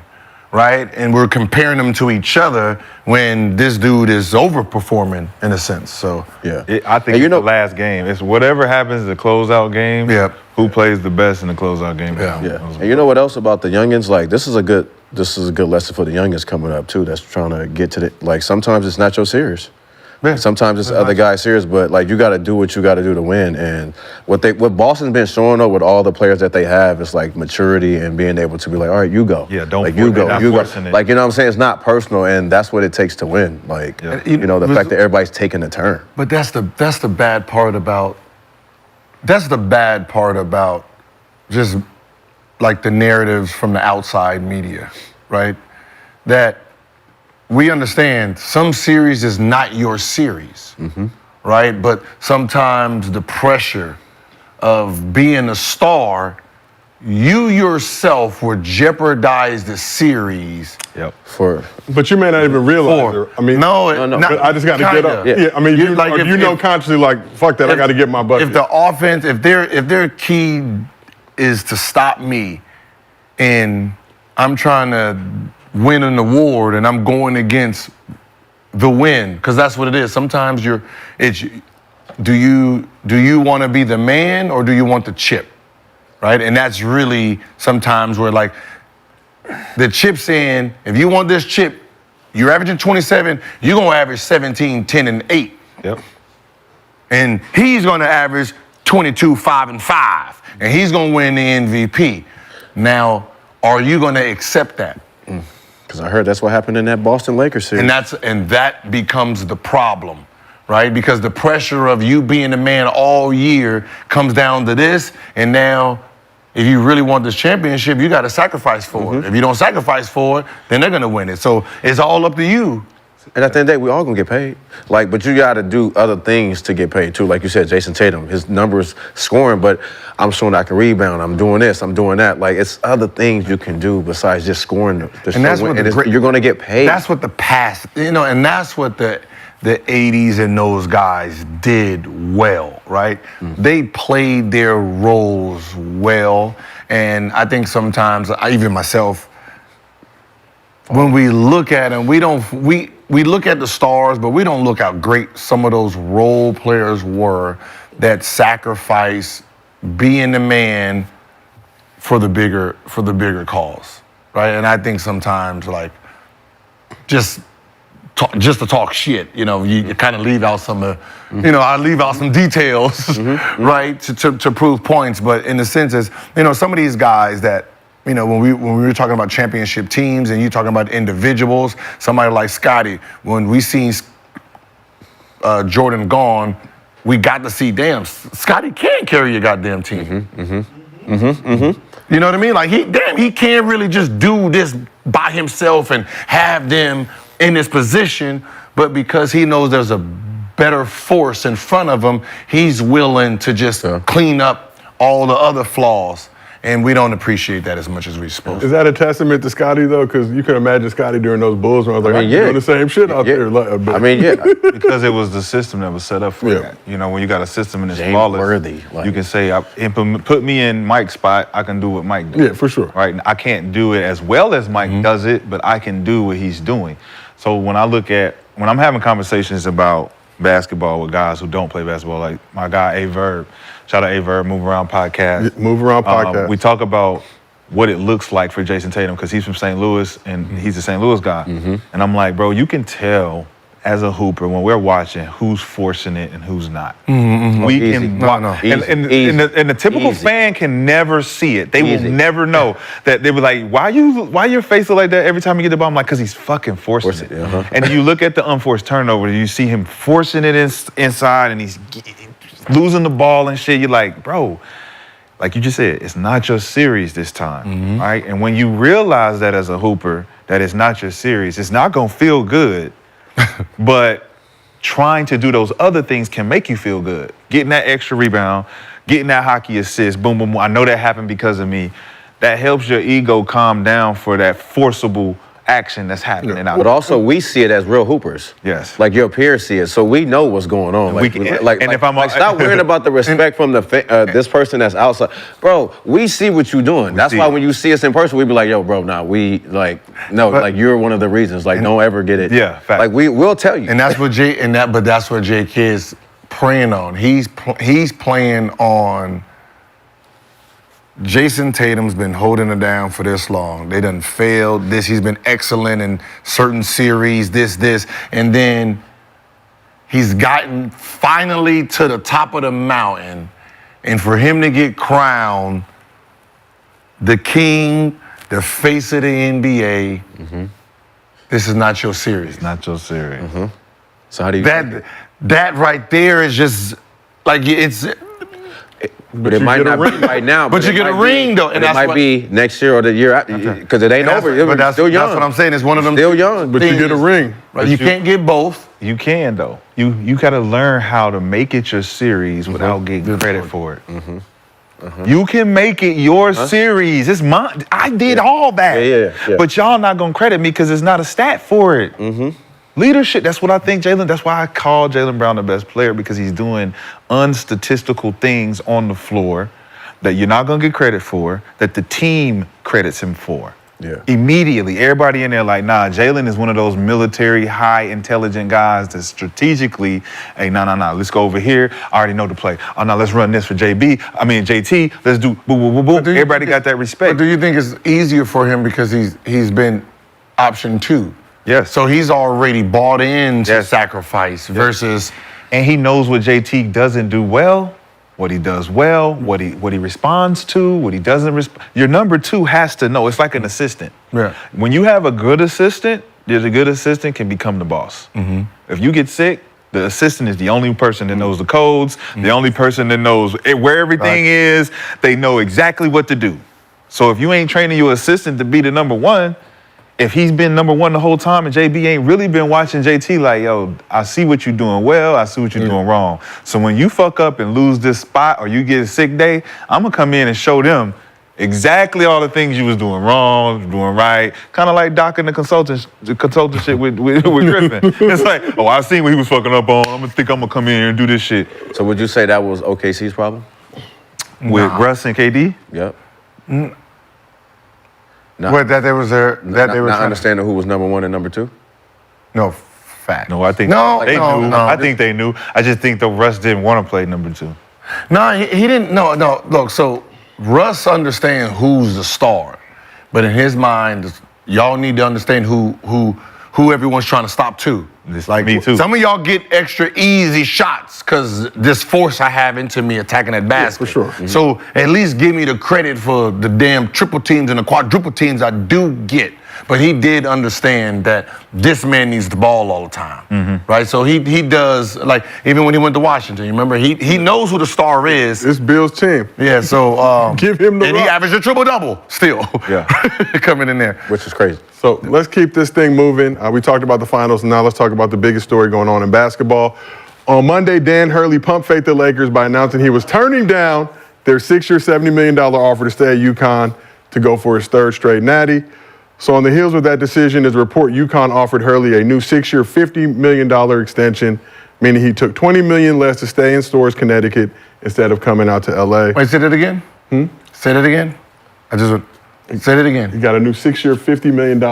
right? And we're comparing them to each other when this dude is overperforming in a sense. So Yeah. I think it's the last game. It's whatever happens in the closeout game. Yep. Who plays the best in the closeout game? Yeah. And you know what else about the youngins? Like, this is a good lesson for the youngins coming up too. That's trying to get to the, like, sometimes it's not your series. Yeah. Sometimes it's other guys' series, but like, you got to do what you got to do to win. And what Boston's been showing though with all the players that they have is like maturity and being able to be like, all right, you go. Yeah, don't like you go. forcing it. Like, you know what I'm saying? It's not personal, and that's what it takes to win. Like, you know, the fact that everybody's taking a turn. But that's the bad part about just like the narratives from the outside media, right? That we understand some series is not your series, right? But sometimes the pressure of being a star, you yourself would jeopardize the series. Yep. But you may not even realize it. I mean, no. but I just got to get up. Yeah. I mean, you know consciously like, fuck that, I got to get my bucket. If the offense, if their key is to stop me, and I'm trying to win an award, and I'm going against the win, because that's what it is. Sometimes do you want to be the man or do you want the chip, right? And that's really sometimes where like the chip's in. If you want this chip, you're averaging 27. You're gonna average 17, 10, and 8. Yep. And he's gonna average 22, 5, and 5, and he's gonna win the MVP. Now, are you gonna accept that? Because I heard that's what happened in that Boston Lakers series. And that becomes the problem, right? Because the pressure of you being the man all year comes down to this, and now if you really want this championship, you got to sacrifice for it. If you don't sacrifice for it, then they're gonna win it. So it's all up to you. And at the end of the day, we all gonna get paid. Like, but you gotta do other things to get paid too. Like you said, Jason Tatum, his numbers scoring, but I'm showing I can rebound. I'm doing this. I'm doing that. Like, it's other things you can do besides just scoring. And that's what you're gonna get paid. That's what the past, and that's what the 80s and those guys did well, right? They played their roles well, and I think sometimes, even myself, when we look at them, we look at the stars, but we don't look how great some of those role players were that sacrificed being the man for the bigger cause, right? And I think sometimes, like, just to talk shit, you kind of leave out some of, I leave out some details, right, to prove points. But in the sense is, some of these guys that, when we were talking about championship teams and you talking about individuals, somebody like Scottie, when we seen Jordan gone, we got to see, damn, Scottie can't carry your goddamn team. You know what I mean? Like, he can't really just do this by himself and have them in this position, but because he knows there's a better force in front of him, he's willing to just clean up all the other flaws. and we don't appreciate that as much as we're supposed to. Is that a testament to Scotty though? Because you can imagine Scotty during those Bulls when I was like, I'm doing the same shit out there. I mean, yeah. Because it was the system that was set up for that. You know, when you got a system and it's flawless, you can say, put me in Mike's spot, I can do what Mike does. Yeah, for sure. Right? I can't do it as well as Mike does it, but I can do what he's doing. So when I'm having conversations about basketball with guys who don't play basketball, like my guy A-Verb, shout out A-Verb, Move Around Podcast. Move Around Podcast. We talk about what it looks like for Jason Tatum because he's from St. Louis and he's a St. Louis guy. And I'm like, bro, you can tell as a hooper when we're watching who's forcing it and who's not. We can watch. And the typical fan can never see it. They will never know that. They were like, why your face look like that every time you get the ball? I'm like, because he's fucking forcing it. And you look at the unforced turnover, you see him forcing it inside and he's losing the ball and shit. You're like, bro, like you just said, it's not your series this time, right? And when you realize that as a hooper, that it's not your series, it's not gonna feel good. But trying to do those other things can make you feel good. Getting that extra rebound, getting that hockey assist, boom, boom, boom. I know that happened because of me. That helps your ego calm down for that forcible action that's happening out there. But also, we see it as real hoopers. Yes. Like your peers see it, so we know what's going on. Stop worrying about the respect from the this person that's outside. Bro, we see what you're doing. That's why when you see us in person, we be like, yo, bro, nah, you're one of the reasons. Like, don't ever get it. Yeah, fact. Like, we'll tell you. And that's what that's what Jake is praying on. He's playing on. Jason Tatum's been holding it down for this long. They done failed this. He's been excellent in certain series, this. And then he's gotten finally to the top of the mountain. And for him to get crowned the king, the face of the NBA, this is not your series. It's not your series. So how do you that right there is just like it's. But it might not be right now. But you get a ring, though. And it might be next year or the year after. Because it ain't over. It's still young. That's what I'm saying. It's one of them. Still young. But you get a ring. But you can't get both. You can, though. You got to learn how to make it your series without getting credit for it. You can make it your series. It's mine. I did all that. Yeah. But y'all not going to credit me because it's not a stat for it. Leadership, that's what I think that's why I call Jaylen Brown the best player, because he's doing unstatistical things on the floor that you're not gonna get credit for, that the team credits him for. Yeah. Immediately, everybody in there like, nah, Jaylen is one of those military, high intelligent guys that strategically, hey, nah, let's go over here. I already know the play. Oh, no, let's run this for JT. Let's do boo. Everybody got that respect. But do you think it's easier for him because he's been option 2? Yes. So he's already bought into sacrifice versus. And he knows what JT doesn't do well, what he does well, what he responds to, what he doesn't respond. Your number 2 has to know. It's like an assistant. Yeah. When you have a good assistant, a good assistant can become the boss. If you get sick, the assistant is the only person that knows the codes, the only person that knows where everything is. They know exactly what to do. So if you ain't training your assistant to be the number 1, if he's been number 1 the whole time and JB ain't really been watching JT like, yo, I see what you're doing well, I see what you're doing wrong. So when you fuck up and lose this spot or you get a sick day, I'm gonna come in and show them exactly all the things you was doing wrong, doing right. Kind of like Doc and the consultant shit with Griffin. It's like, oh, I seen what he was fucking up on. I'm gonna come in here and do this shit. So would you say that was OKC's problem? With Russ and KD? Yep. What, that they was there, that they were not understanding who was number 1 and number 2? No, fact. No, I think they knew. I think they knew. I just think the Russ didn't want to play number 2. No, he didn't. No. Look, so Russ understands who's the star, but in his mind, y'all need to understand who everyone's trying to stop too. It's like me too. Some of y'all get extra easy shots because this force I have into me attacking that basket. Yeah, for sure. So at least give me the credit for the damn triple teams and the quadruple teams I do get. But he did understand that this man needs the ball all the time, right? So he does, like, even when he went to Washington, you remember, he knows who the star is. It's Bill's team. Yeah, so give him the and rock. he averaged a triple-double still. Yeah. Coming in there. Which is crazy. So let's keep this thing moving. We talked about the finals, and now let's talk about the biggest story going on in basketball. On Monday, Dan Hurley pump faked the Lakers by announcing he was turning down their 6-year, $70 million offer to stay at UConn to go for his 3rd straight natty. So on the heels of that decision, there's a report UConn offered Hurley a new 6-year, $50 million extension, meaning he took $20 million less to stay in Storrs, Connecticut, instead of coming out to LA. Wait, say that again? Say that again? Say that again. He got a new 6-year, $50 million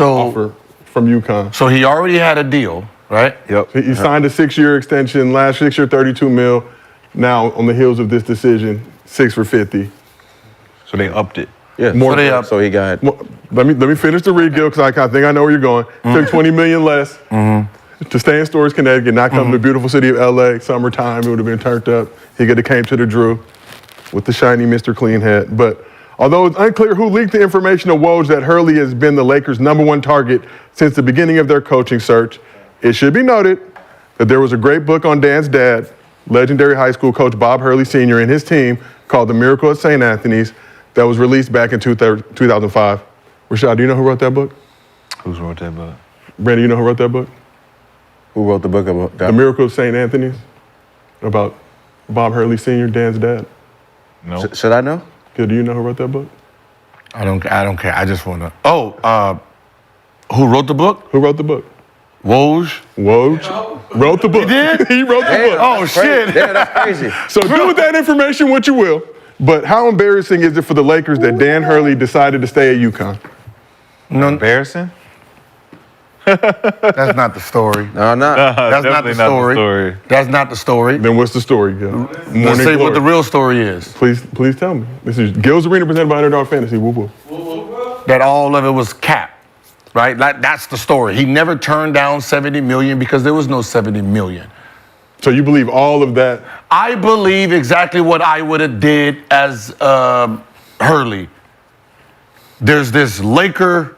offer from UConn. So he already had a deal, right? Yep. He signed a 6-year extension, last 6 year, $32 million. Now, on the heels of this decision, 6 for 50. So they upped it. Yeah. More- So he got. Let me finish the read, Gil, because I think I know where you're going. Took $20 million less to stay in Storrs, Connecticut, not come to the beautiful city of LA. Summertime, it would have been turned up. He could have came to the Drew with the shiny Mr. Clean hat. But although it's unclear who leaked the information of Woj that Hurley has been the Lakers' #1 target since the beginning of their coaching search, it should be noted that there was a great book on Dan's dad, legendary high school coach Bob Hurley Sr. and his team called The Miracle at St. Anthony's that was released back in 2005. Rashad, do you know who wrote that book? Who wrote that book? Brandon, you know who wrote that book? Who wrote the book about that? The Miracle of St. Anthony's? About Bob Hurley Sr., Dan's dad. No. Should I know? Gil, do you know who wrote that book? I don't care. I just want to. Who wrote the book? Who wrote the book? Woj. Woj wrote the book. He did? He wrote the book. Oh, shit. Yeah, that's crazy. So do with that information what you will. But how embarrassing is it for the Lakers that Dan Hurley decided to stay at UConn? Embarrassing? That's not the story. No, not. That's not Definitely the story. That's not the story. Then what's the story, Gil? Let's Morning say what glory. the real story is. Please tell me. This is Gil's Arena presented by Underdog Fantasy. Woo woo. That all of it was cap, right? That's the story. He never turned down $70 million because there was no $70 million. So you believe all of that? I believe exactly what I would have did as Hurley. There's this Laker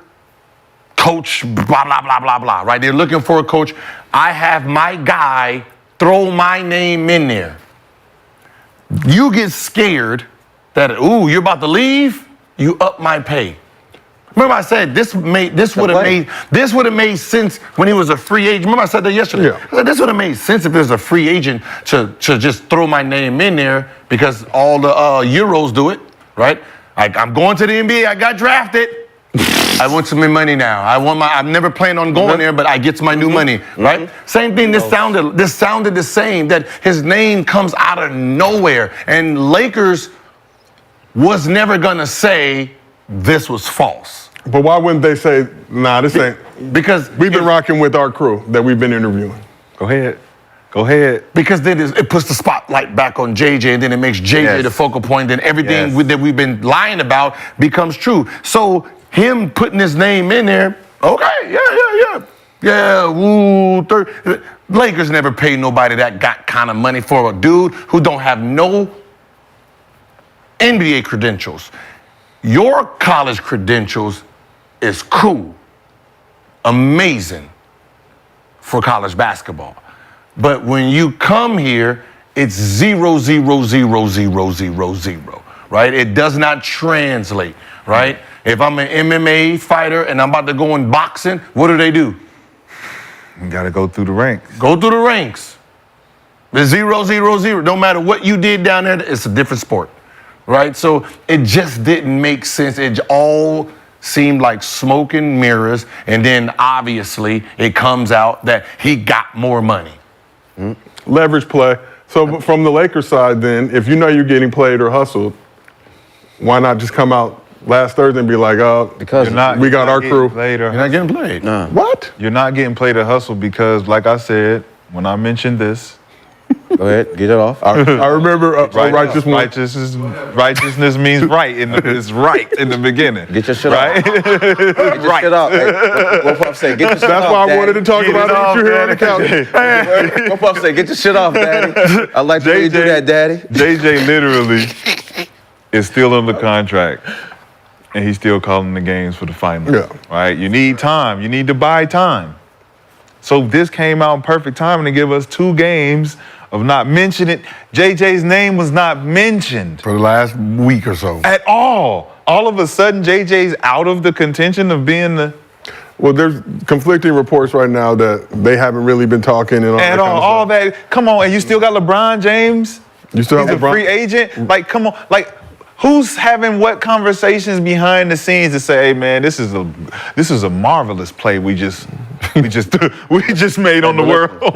coach, blah, blah, blah, blah, blah, right? They're looking for a coach. I have my guy throw my name in there. You get scared that, ooh, you're about to leave, you up my pay. Remember I said this would have made sense when he was a free agent. Remember I said that yesterday. Yeah. I said, this would have made sense if there's a free agent to just throw my name in there because all the Euros do it, right? I'm going to the NBA. I got drafted. I want some money now. I'm never planning on going there, but I get my new money, right? Same thing. This sounded the same. That his name comes out of nowhere, and Lakers was never gonna say this was false. But why wouldn't they say, nah, this ain't? Because We've been rocking with our crew that we've been interviewing. Go ahead. Because then it puts the spotlight back on JJ, and then it makes JJ Yes. the focal point. Then everything Yes. that we've been lying about becomes true. So him putting his name in there, okay, yeah. Woo, Lakers never paid nobody that got kind of money for a dude who don't have no NBA credentials. Your college credentials is cool, amazing for college basketball. But when you come here, it's 0, 0, 0, 0, 0, 0, right? It does not translate, right? If I'm an MMA fighter and I'm about to go in boxing, what do? You gotta go through the ranks. Go through the ranks. It's 0, 0, 0. No matter what you did down there, it's a different sport, right? So it just didn't make sense. It all seemed like smoke and mirrors. And then obviously it comes out that he got more money. Leverage play. So from the Lakers side then, if you know you're getting played or hustled, why not just come out last Thursday and be like, Because we got our crew. You're not getting played. What? You're not getting played or hustle because, like I said, when I mentioned this, Go ahead, get it off. I remember righteousness. righteousness means right. It's right in the beginning. Get your shit right? off. Get your shit off. Hey, what Puff say? Get your shit That's off, why I Daddy. wanted to talk Get about it it off, with you here on the Daddy. couch. What Puff say? Get your shit off, Daddy. I like the way you do that, Daddy. JJ literally is still under contract, and he's still calling the games for the finals. Yeah. Right? You need time. You need to buy time. So this came out in perfect timing to give us 2 games of not mentioning. JJ's name was not mentioned For the last week or so. at all. All of a sudden, JJ's out of the contention of being the Well, there's conflicting reports right now that they haven't really been talking and all that at kind all. of All stuff. that. Come on, and you still got LeBron James You still have He's a LeBron? free agent. Like, come on. Like, who's having what conversations behind the scenes to say, hey man, this is a marvelous play we just made on the world.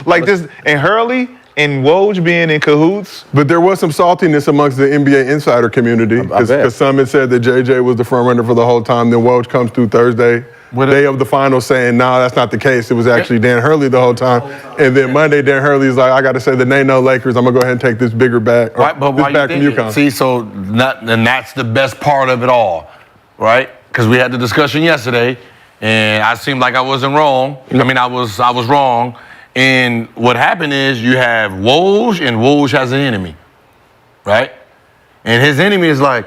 like this, and Hurley and Woj being in cahoots. But there was some saltiness amongst the NBA insider community because some had said that JJ was the front runner for the whole time. Then Woj comes through Thursday, day of the final, saying, no, that's not the case. It was actually Dan Hurley the whole time. And then Monday, Dan Hurley's like, I got to say that they know Lakers. I'm going to go ahead and take this bigger bag, But why this back you from think UConn. See, so and that's the best part of it all, right? Because we had the discussion yesterday, and I seemed like I wasn't wrong. I mean, I was wrong. And what happened is you have Woj, and Woj has an enemy, right? And his enemy is like,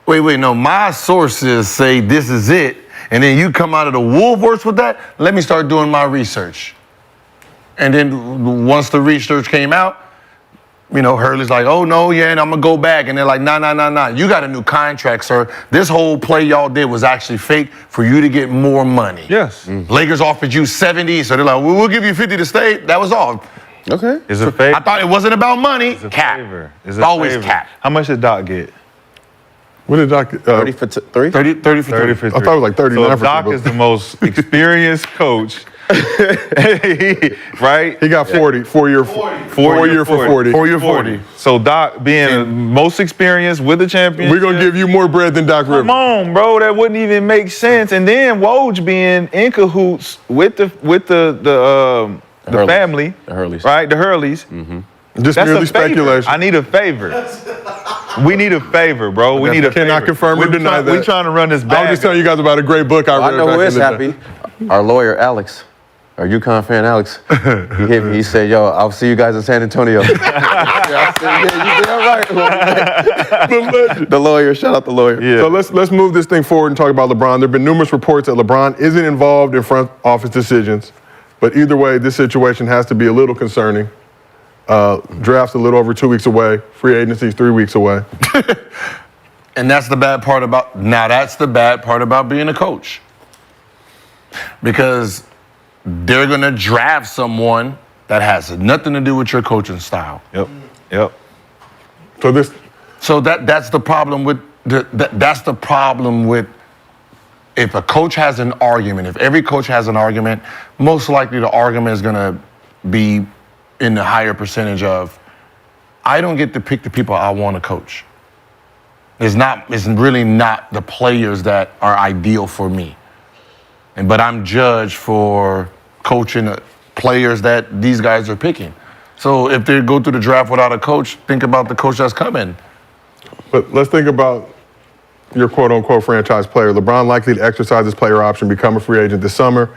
wait, no, my sources say this is it, and then you come out of the woolworths with that? Let me start doing my research. And then once the research came out, you know, Hurley's like, oh, no, yeah, and I'm going to go back. And they're like, nah. You got a new contract, sir. This whole play y'all did was actually fake for you to get more money. Yes. Lakers offered you 70, so they're like, well, we'll give you 50 to stay. That was all. Okay. It's a favor. I thought it wasn't about money. It's a Cap. favor. It's always cap. How much did Doc get? What did Doc? 30 for 3? 30 for 30 3. for I thought it was like 39 So for Doc three, is the most experienced coach, right? He got 40, 4 year for 40. 4 year 40. So Doc being the most experienced with the championship. We're going to give you more bread than Doc Rivers. Come on, bro. That wouldn't even make sense. And then Woj being in cahoots with the Hurleys. family, The Hurleys. right? The Hurleys. Just That's merely a favor. speculation. I need a favor. We need a favor, bro. We need a favor. Cannot confirm or deny that. We're trying to run this I back. was just telling you guys about a great book I I read know back who in is the happy. day. Our lawyer, Alex. Our UConn fan, Alex. He said, yo, I'll see you guys in San Antonio. I said, yeah, you damn right. The lawyer, shout out the lawyer. Yeah. So let's move this thing forward and talk about LeBron. There have been numerous reports that LeBron isn't involved in front office decisions, but either way, this situation has to be a little concerning. Draft's a little over 2 weeks away. Free agency's 3 weeks away. And that's the bad part about being a coach. Because they're going to draft someone that has nothing to do with your coaching style. Yep. So that's the problem with that's the problem with if a coach has an argument, if every coach has an argument, most likely the argument is going to be in the higher percentage of I don't get to pick the people I want to coach. It's really not the players that are ideal for me. But I'm judged for coaching players that these guys are picking. So if they go through the draft without a coach, think about the coach that's coming. But let's think about your quote-unquote franchise player. LeBron likely to exercise his player option, become a free agent this summer.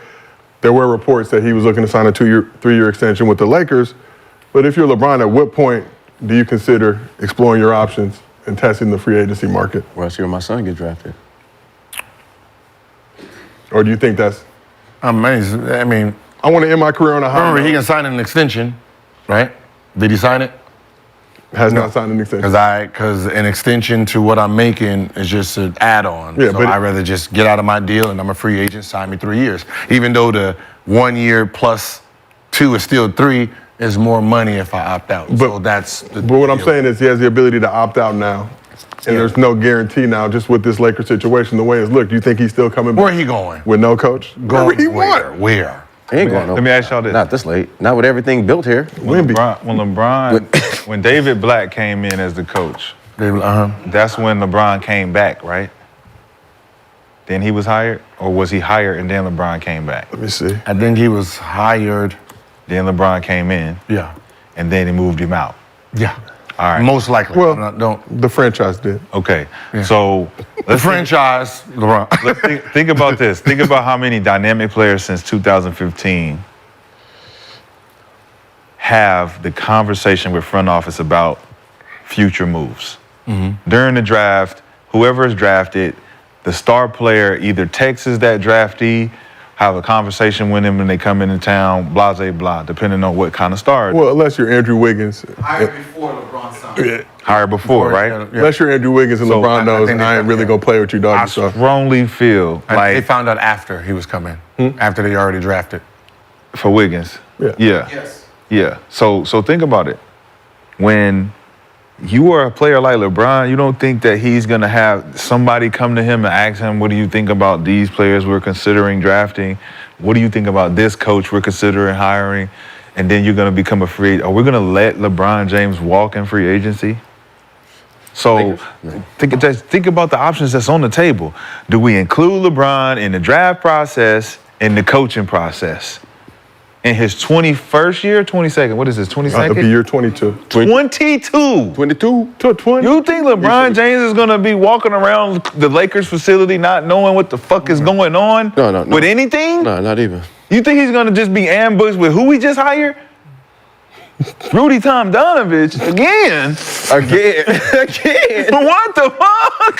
There were reports that he was looking to sign a 3-year extension with the Lakers. But if you're LeBron, at what point do you consider exploring your options and testing the free agency market? Where else hear my son get drafted? Or do you think that's... Amazing. I mean, I want to end my career on a high remember, he note. can sign an extension, right? Did he sign it? Has not signed an extension. Because an extension to what I'm making is just an add-on. Yeah, so but I'd rather just get out of my deal and I'm a free agent, sign me 3 years. Even though the 1 year plus 2 is still 3, is more money if I opt out. So that's the But what I'm deal. saying is he has the ability to opt out now. And there's no guarantee now just with this Lakers situation, the way it's looked. Do you think he's still coming back? Where he going? With no coach? Going he want. where? He ain't going Let me ask y'all this. Not this late. Not with everything built here. When David Black came in as the coach, that's when LeBron came back, right? Then he was hired? Or was he hired and then LeBron came back? Let me see. I think he was hired. Then LeBron came in. Yeah. And then he moved him out. Yeah. All right. Most likely. Well, the franchise did. Okay. So the franchise, LeBron. let's think about this. Think about how many dynamic players since 2015 have the conversation with front office about future moves. During the draft, whoever is drafted, the star player either texts that draftee, have a conversation with him when they come into town, blah, blah, blah, depending on what kind of star. Well, unless you're Andrew Wiggins. Hired before LeBron signed. Hired before, right? Yeah. Unless you're Andrew Wiggins and So, LeBron knows think they I ain't really going to play with you, dog. I So. strongly feel They like found out after he was coming, after they already drafted. for Wiggins. Yeah. Yeah. Yes. Yeah. So think about it. when you are a player like LeBron, you don't think that he's going to have somebody come to him and ask him, what do you think about these players we're considering drafting? What do you think about this coach we're considering hiring? And then you're going to become a free agent. Are we going to let LeBron James walk in free agency? So think about the options that's on the table. Do we include LeBron in the draft process and the coaching process? In his 21st year, 22nd, what is this, 22nd? It'll be year 22. 22. 22 to 20. You think LeBron James is going to be walking around the Lakers facility not knowing what the fuck is going on No. with anything? No, not even. You think he's going to just be ambushed with who we just hired? Rudy Tomjanovich again. What the fuck?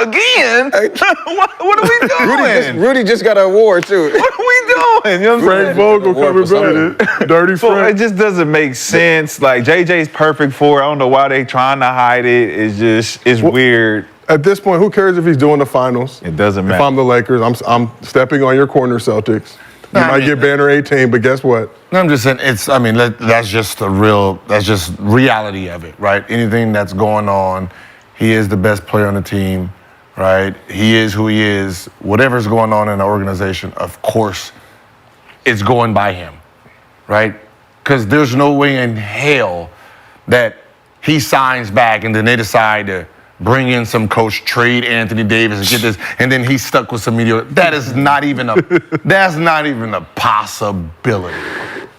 Again? What are we doing? Rudy just got an award, too. What are we doing? You know what I'm Frank saying? Vogel coming back. Dirty So Frank. it just doesn't make sense. Like, JJ's perfect for it. I don't know why they trying to hide it. It's weird. At this point, who cares if he's doing the finals? It doesn't If matter. I'm the Lakers, I'm stepping on your corner, Celtics. You might get banner 18, but guess what? No, I'm just saying that's just reality of it, right? Anything that's going on, he is the best player on the team, right? He is who he is. Whatever's going on in the organization, of course, it's going by him, right? Because there's no way in hell that he signs back and then they decide to bring in some coach, trade Anthony Davis and get this, and then he's stuck with some mediocre. That's not even a possibility.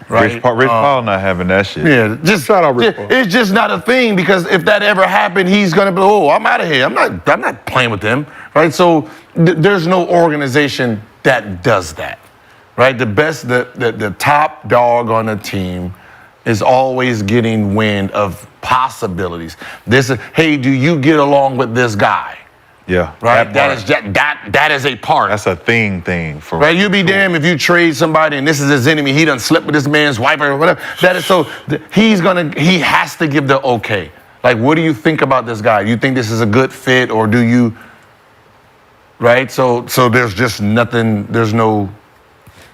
Right? Rich Paul not having that shit. Yeah, just Shout out Rich Paul. it's just not a thing, because if that ever happened, he's gonna be, oh, I'm out of here. I'm not playing with them. Right? So there's no organization that does that. Right? The top dog on the team is always getting wind of possibilities. Hey, do you get along with this guy? Yeah. Right? That is a part. That's a thing for Right, you be damned if you trade somebody and this is his enemy. He done slept with this man's wife or whatever. That is so. He has to give the okay. Like, what do you think about this guy? You think this is a good fit, or do you? Right. So there's just nothing. There's no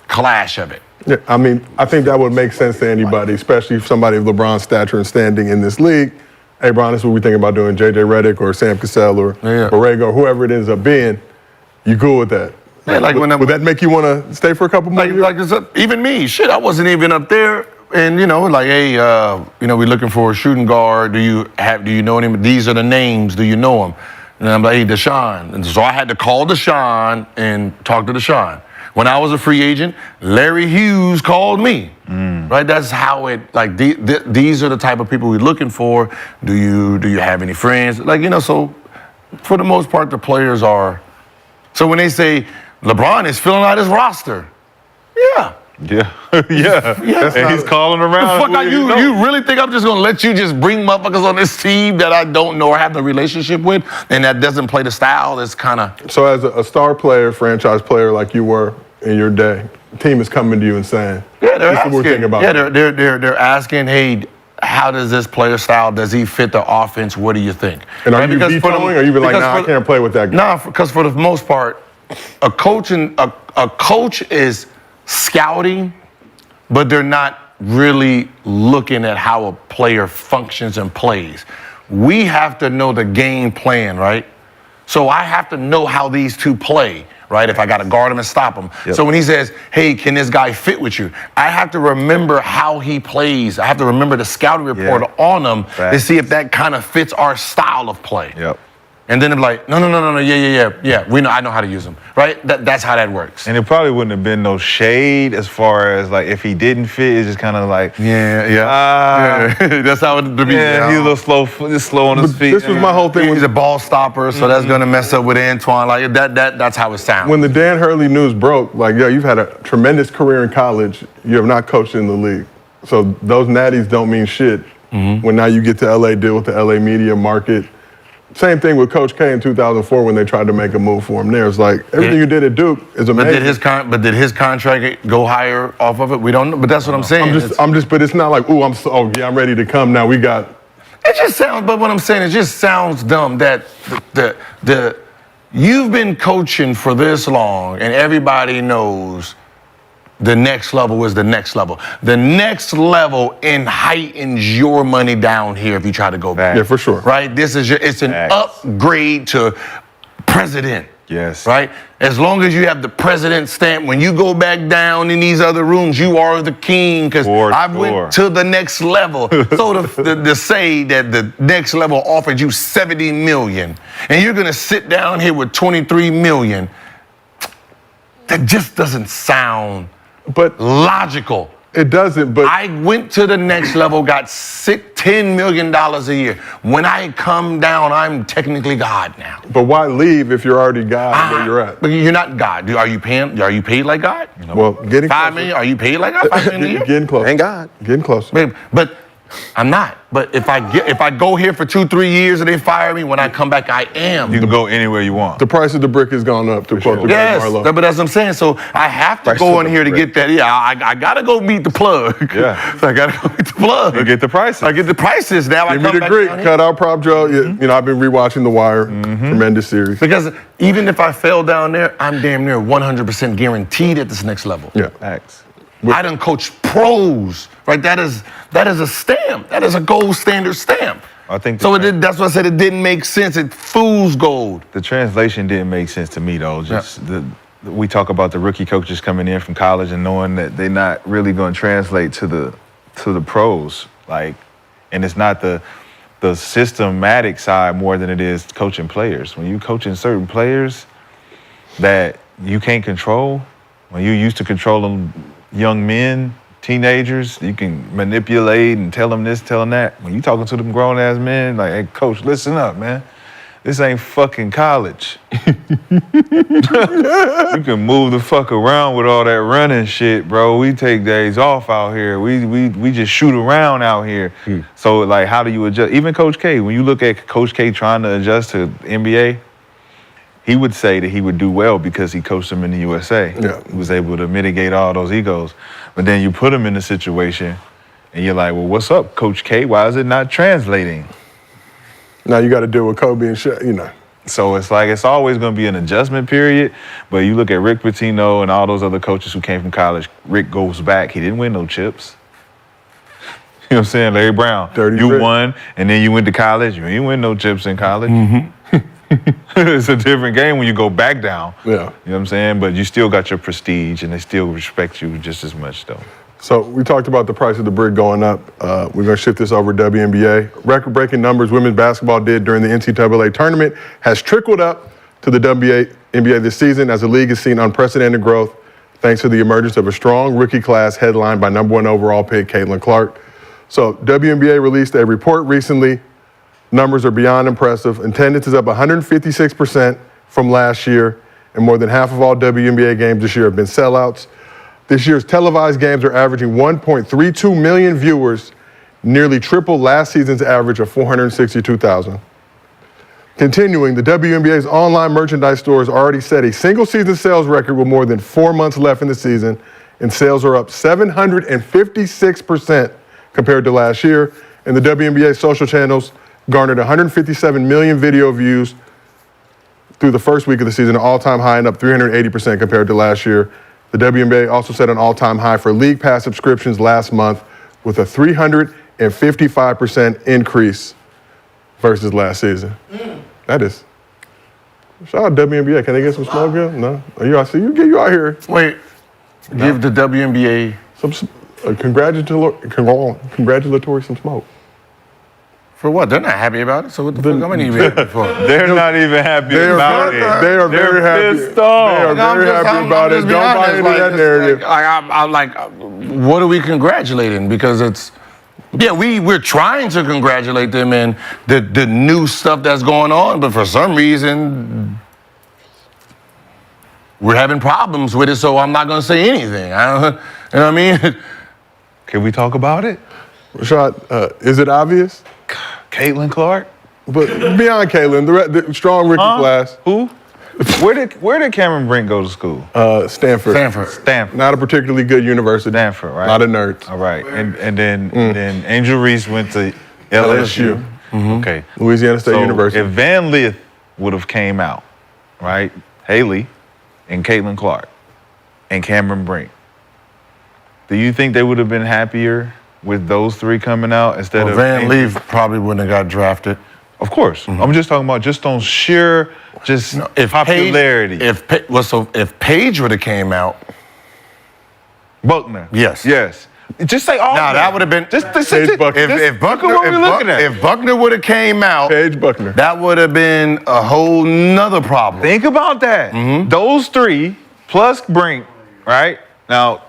clash of it. Yeah, I mean, I think that would make sense to anybody, especially if somebody of LeBron's stature and standing in this league. Hey, Bron, this is what we think about doing JJ Redick or Sam Cassell or Borrego or whoever it ends up being. You cool with that? Yeah, like would that make you want to stay for a couple more years? Even me, shit, I wasn't even up there. And, like, hey, we're looking for a shooting guard. Do you know him? These are the names. Do you know him? And I'm like, hey, Deshaun. And so I had to call Deshaun and talk to Deshaun. When I was a free agent, Larry Hughes called me. Right? That's how it, like, these are the type of people we're looking for. Do you have any friends? Like, so for the most part, the players are. So when they say LeBron is filling out his roster, yeah. Yeah. And he's calling around. The fuck are you really think I'm just gonna let you just bring motherfuckers on this team that I don't know or have the relationship with, and that doesn't play the style? That's kind of. So as a star player, franchise player like you were in your day, the team is coming to you and saying, yeah, they're this asking. is what we're thinking about. Yeah, they're asking, hey, how does this player style? Does he fit the offense? What do you think? And are you vetoing, or you be like, nah, I can't play with that guy? Nah, because for the most part, a coach is scouting, but they're not really looking at how a player functions and plays. We have to know the game plan, right? So I have to know how these two play, right? If I got to guard him and stop him. Yep. So when he says, hey, can this guy fit with you? I have to remember how he plays. I have to remember the scouting report on him to see if that kind of fits our style of play. Yep. And then they're like, no, yeah. I know how to use them, right? That's how that works. And it probably wouldn't have been no shade as far as, like, if he didn't fit, it's just kind of like, that's how it would be. Yeah, he's a little slow, just slow on his feet. This was my whole thing. He's a ball stopper, so that's gonna mess up with Antoine. Like that's how it sounds. When the Dan Hurley news broke, like, you've had a tremendous career in college. You have not coached in the league. So those natties don't mean shit when now you get to LA, deal with the LA media market. Same thing with Coach K in 2004 when they tried to make a move for him there. It's like, everything you did at Duke is amazing. But did his contract go higher off of it? We don't know. But that's what I'm saying. But it's not like, I'm ready to come now. We got. It just sounds. But what I'm saying, it just sounds dumb that you've been coaching for this long and everybody knows the next level is the next level. The next level heightens your money down here if you try to go back. Yeah, for sure. Right? It's an upgrade to president. Yes. Right? As long as you have the president stamp, when you go back down in these other rooms, you are the king because I went to the next level. So to say that the next level offered you $70 million and you're going to sit down here with $23 million, that just doesn't sound logical. It doesn't, but I went to the next level, got $10 million a year. When I come down, I'm technically God now. But why leave if you're already God where you're at? But you're not God. Are you paid like God? Well, getting $5 million? Are you paid like God? $5 million a year? Getting close. Thank God. Getting close. But I'm not. But if I go here for 2-3 years and they fire me, when I come back, I am. You can go anywhere you want. The price of the brick has gone up, to quote the great Marlo. But that's what I'm saying. So I have to go in here to get that. Yeah, I got to go meet the plug. Yeah. So I got to go meet the plug. You get the prices. I get the prices now. Give me the Greek. Cut out Prop Joe. You know, I've been rewatching The Wire. Tremendous series. Because even if I fail down there, I'm damn near 100% guaranteed at this next level. Yeah. Facts. I done coach pros, right? That is a stamp. That is a gold standard stamp. I think so. That's why I said it didn't make sense. It fool's gold. The translation didn't make sense to me though. We talk about the rookie coaches coming in from college and knowing that they're not really going to translate to the pros. Like, and it's not the systematic side more than it is coaching players. When you coaching certain players that you can't control, when you used to control them. Young men, teenagers, you can manipulate and tell them this, tell them that. When you talking to them grown-ass men, like, hey, coach, listen up, man. This ain't fucking college. You can move the fuck around with all that running shit, bro. We take days off out here. We just shoot around out here. So, like, how do you adjust? Even Coach K, when you look at Coach K trying to adjust to NBA, he would say that he would do well because he coached them in the USA. Yeah. He was able to mitigate all those egos. But then you put him in a situation and you're like, well, what's up, Coach K? Why is it not translating? Now you got to deal with Kobe and shit, you know. So it's like, it's always going to be an adjustment period. But you look at Rick Pitino and all those other coaches who came from college, Rick goes back. He didn't win no chips. You know what I'm saying? Larry Brown, you won, and then you went to college. You didn't win no chips in college. It's a different game when you go back down. Yeah. You know what I'm saying? But you still got your prestige and they still respect you just as much though. So we talked about the price of the brick going up. We're going to shift this over to WNBA. Record-breaking numbers women's basketball did during the NCAA tournament has trickled up to the WNBA this season as the league has seen unprecedented growth thanks to the emergence of a strong rookie class headlined by #1 overall pick Caitlin Clark. So WNBA released a report recently. Numbers are beyond impressive. Attendance is up 156% from last year, and more than half of all WNBA games this year have been sellouts. This year's televised games are averaging 1.32 million viewers, nearly triple last season's average of 462,000. Continuing, the WNBA's online merchandise stores already set a single-season sales record with more than 4 months left in the season, and sales are up 756% compared to last year. And the WNBA social channels garnered 157 million video views through the first week of the season, an all-time high and up 380% compared to last year. The WNBA also set an all-time high for League Pass subscriptions last month with a 355% increase versus last season. That is. Shout out WNBA. Can they get some smoke here? No? I see you out here. Wait, give the WNBA some congratulatory some smoke. For what? They're not happy about it. So what the fuck am I even happy for? They're not even happy about it. They are very happy. Pissed off. They are very happy about it. Don't buy into that narrative. I'm like, what are we congratulating? Because it's, we're trying to congratulate them and the new stuff that's going on, but for some reason, we're having problems with it, so I'm not going to say anything. You know what I mean? Can we talk about it? Rashad, is it obvious? Caitlin Clark? But beyond Caitlin, the strong rookie class. Who? Where did Cameron Brink go to school? Stanford. Stanford. Not a particularly good university. Stanford, right? Not a nerd. All right. And then Angel Reese went to LSU. Mm-hmm. Okay. Louisiana State University. If Van Lith would have came out, right? Haley and Caitlin Clark and Cameron Brink, Do you think they would have been happier with those three coming out instead of Van Leaf probably wouldn't have got drafted. Of course. I'm just talking about just on sheer popularity. If Paige would have came out, Buckner. Yes. Yes. Just say all. now that would have been Paige Buckner. if Buckner Look at what we're looking at. if Buckner would have came out, Paige Buckner. that would have been a whole nother problem. Think about that. Those three plus Brink, right? Now,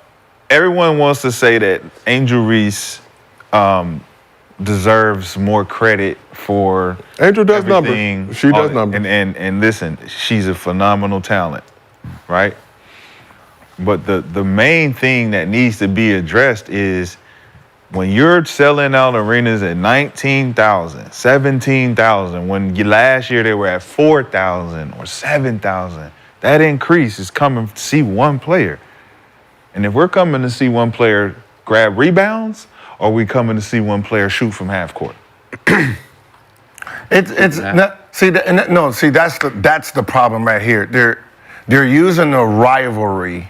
everyone wants to say that Angel Reese deserves more credit for Angel does everything. numbers. She does numbers. And listen, she's a phenomenal talent, right? But the main thing that needs to be addressed is when you're selling out arenas at 19,000, 17,000, when last year they were at 4,000 or 7,000, that increase is coming to see one player. And if we're coming to see one player grab rebounds, or are we coming to see one player shoot from half court? That's the problem right here. They're using a rivalry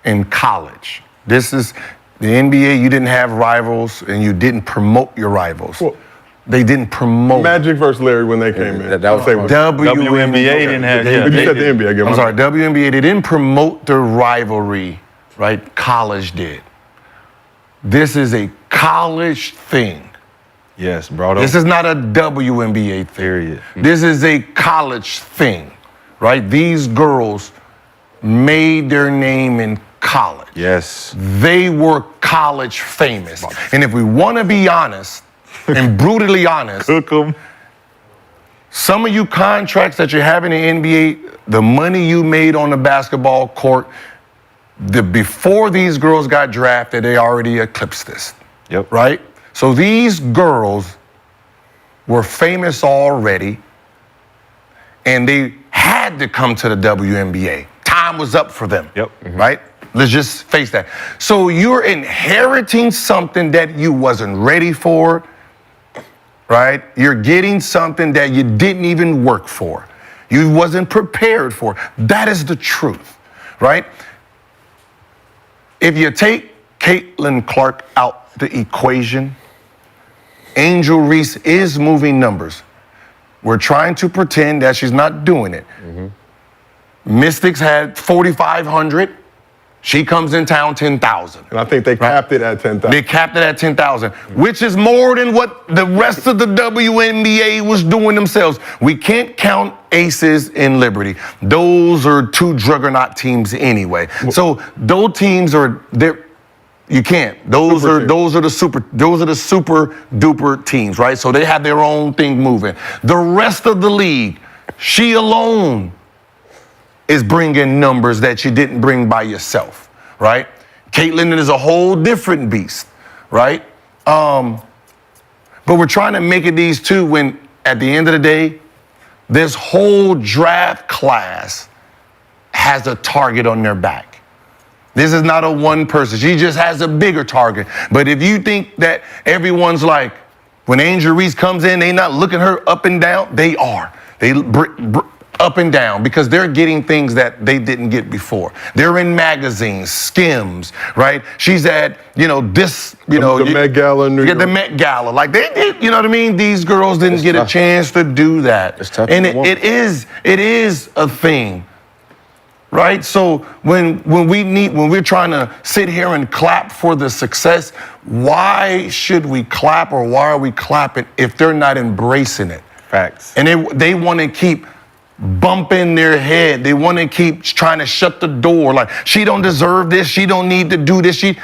in college. This is the NBA. You didn't have rivals, and you didn't promote your rivals. Well, they didn't promote. Magic versus Larry when they came in. that was WNBA didn't have. But you said the NBA again. I'm sorry, WNBA. They didn't promote the rivalry, right? College did. This is a college thing. Yes, brought up. This is not a WNBA thing. Period. This is a college thing, right? These girls made their name in college. Yes. They were college famous. And if we want to be honest and brutally honest, Took 'em. some of you contracts that you have in the NBA, the money you made on the basketball court, before these girls got drafted, they already eclipsed this. Yep. Right? So these girls were famous already, and they had to come to the WNBA. Time was up for them. Yep. Right? Let's just face that. So you're inheriting something that you wasn't ready for, right? You're getting something that you didn't even work for. You wasn't prepared for. That is the truth, right? If you take Caitlin Clark out the equation, Angel Reese is moving numbers. We're trying to pretend that she's not doing it. Mystics had 4,500. She comes in town 10,000. And I think they capped it at 10,000. They capped it at 10,000, which is more than what the rest of the WNBA was doing themselves. We can't count Aces in Liberty. Those are two juggernaut teams anyway. So those teams are there. You can't. Those are the super duper teams, right? So they have their own thing moving. The rest of the league, she alone is bringing numbers that you didn't bring by yourself, right? Caitlin is a whole different beast, right? But we're trying to make it these two when, at the end of the day, this whole draft class has a target on their back. This is not a one person. She just has a bigger target. But if you think that everyone's like, when Angel Reese comes in, they not looking her up and down, they are. They up and down because they're getting things that they didn't get before. They're in magazines, Skims, right? She's at, this, the Met Gala in New York. The Met Gala. Like they did, you know what I mean? These girls didn't get a chance to do that. It's tough. And it is a thing. Right? So when we're trying to sit here and clap for the success, why should we clap or why are we clapping if they're not embracing it? Facts. And they want to keep bumping their head. They want to keep trying to shut the door. Like, she don't deserve this. She don't need to do this. Well,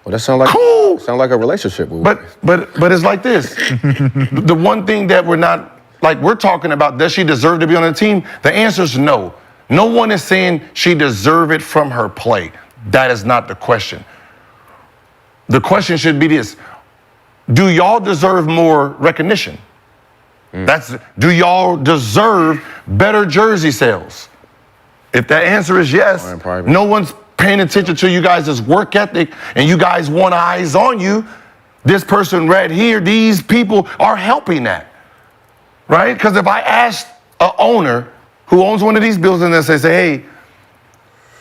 that sounds like Cool. Sound like a relationship. But it's like this. The one thing that we're talking about, does she deserve to be on the team? The answer is no. No one is saying she deserves it from her play. That is not the question. The question should be this: do y'all deserve more recognition? Do y'all deserve better jersey sales? If that answer is yes, no one's paying attention to you guys' work ethic and you guys want eyes on you. This person right here, these people are helping that, right? Because if I asked an owner who owns one of these buildings and says, hey,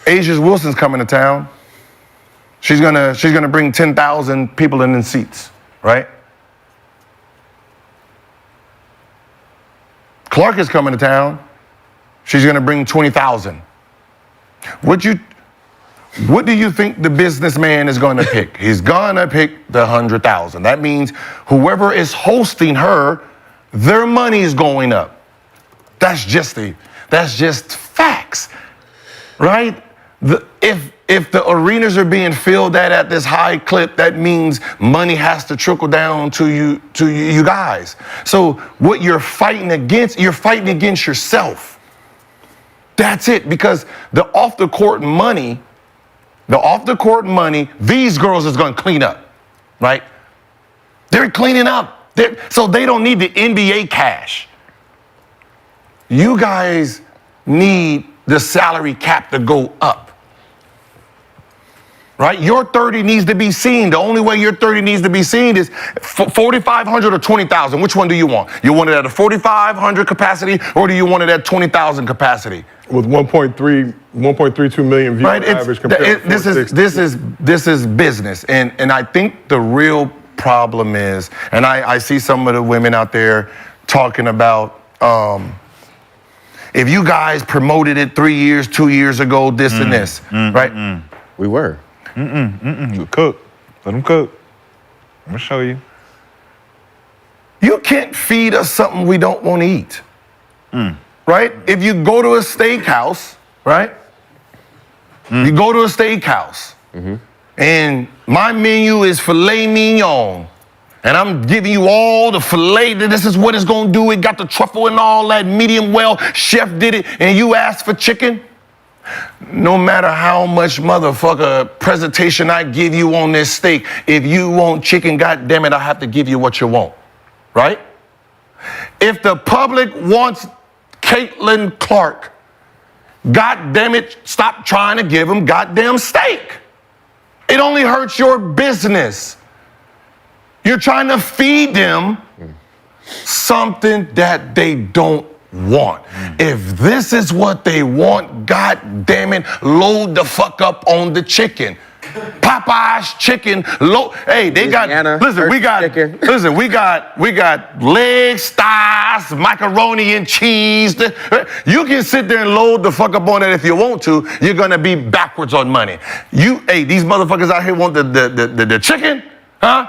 Asia Wilson's coming to town. She's gonna bring 10,000 people in seats, right? Clark is coming to town. She's gonna bring 20,000. What do you think the businessman is gonna pick? He's gonna pick the 100,000. That means whoever is hosting her, their money is going up. That's just facts, right? If the arenas are being filled at this high clip, that means money has to trickle down to you guys. So what you're fighting against yourself. That's it, because the off the court money, these girls is gonna clean up, right? They're cleaning up. So they don't need the NBA cash. You guys need the salary cap to go up. Right? Your 30 needs to be seen. The only way your 30 needs to be seen is 4,500 or 20,000. Which one do you want? You want it at a 4,500 capacity, or do you want it at 20,000 capacity? With 1.32 million views Right? average compared to 460. This is business, and I think the real problem is, and I see some of the women out there talking about, if you guys promoted it 3 years, 2 years ago, this and this, right? We were. Cook. Let them cook. I'm gonna show you. You can't feed us something we don't want to eat, right? If you go to a steakhouse, right? You go to a steakhouse, and my menu is filet mignon, and I'm giving you all the filet. This is what it's gonna do. It got the truffle and all that, medium well. Chef did it, and you asked for chicken. No matter how much motherfucker presentation I give you on this steak, if you want chicken, goddamn it, I have to give you what you want, right? If the public wants Caitlin Clark, goddamn it, stop trying to give them goddamn steak. It only hurts your business. You're trying to feed them something that they don't want. If this is what they want, god damn it, load the fuck up on the chicken. Popeye's chicken, hey, they got, listen, we got legs, thighs, macaroni and cheese. You can sit there and load the fuck up on it if you want to. You're gonna be backwards on money. These motherfuckers out here want the chicken, huh?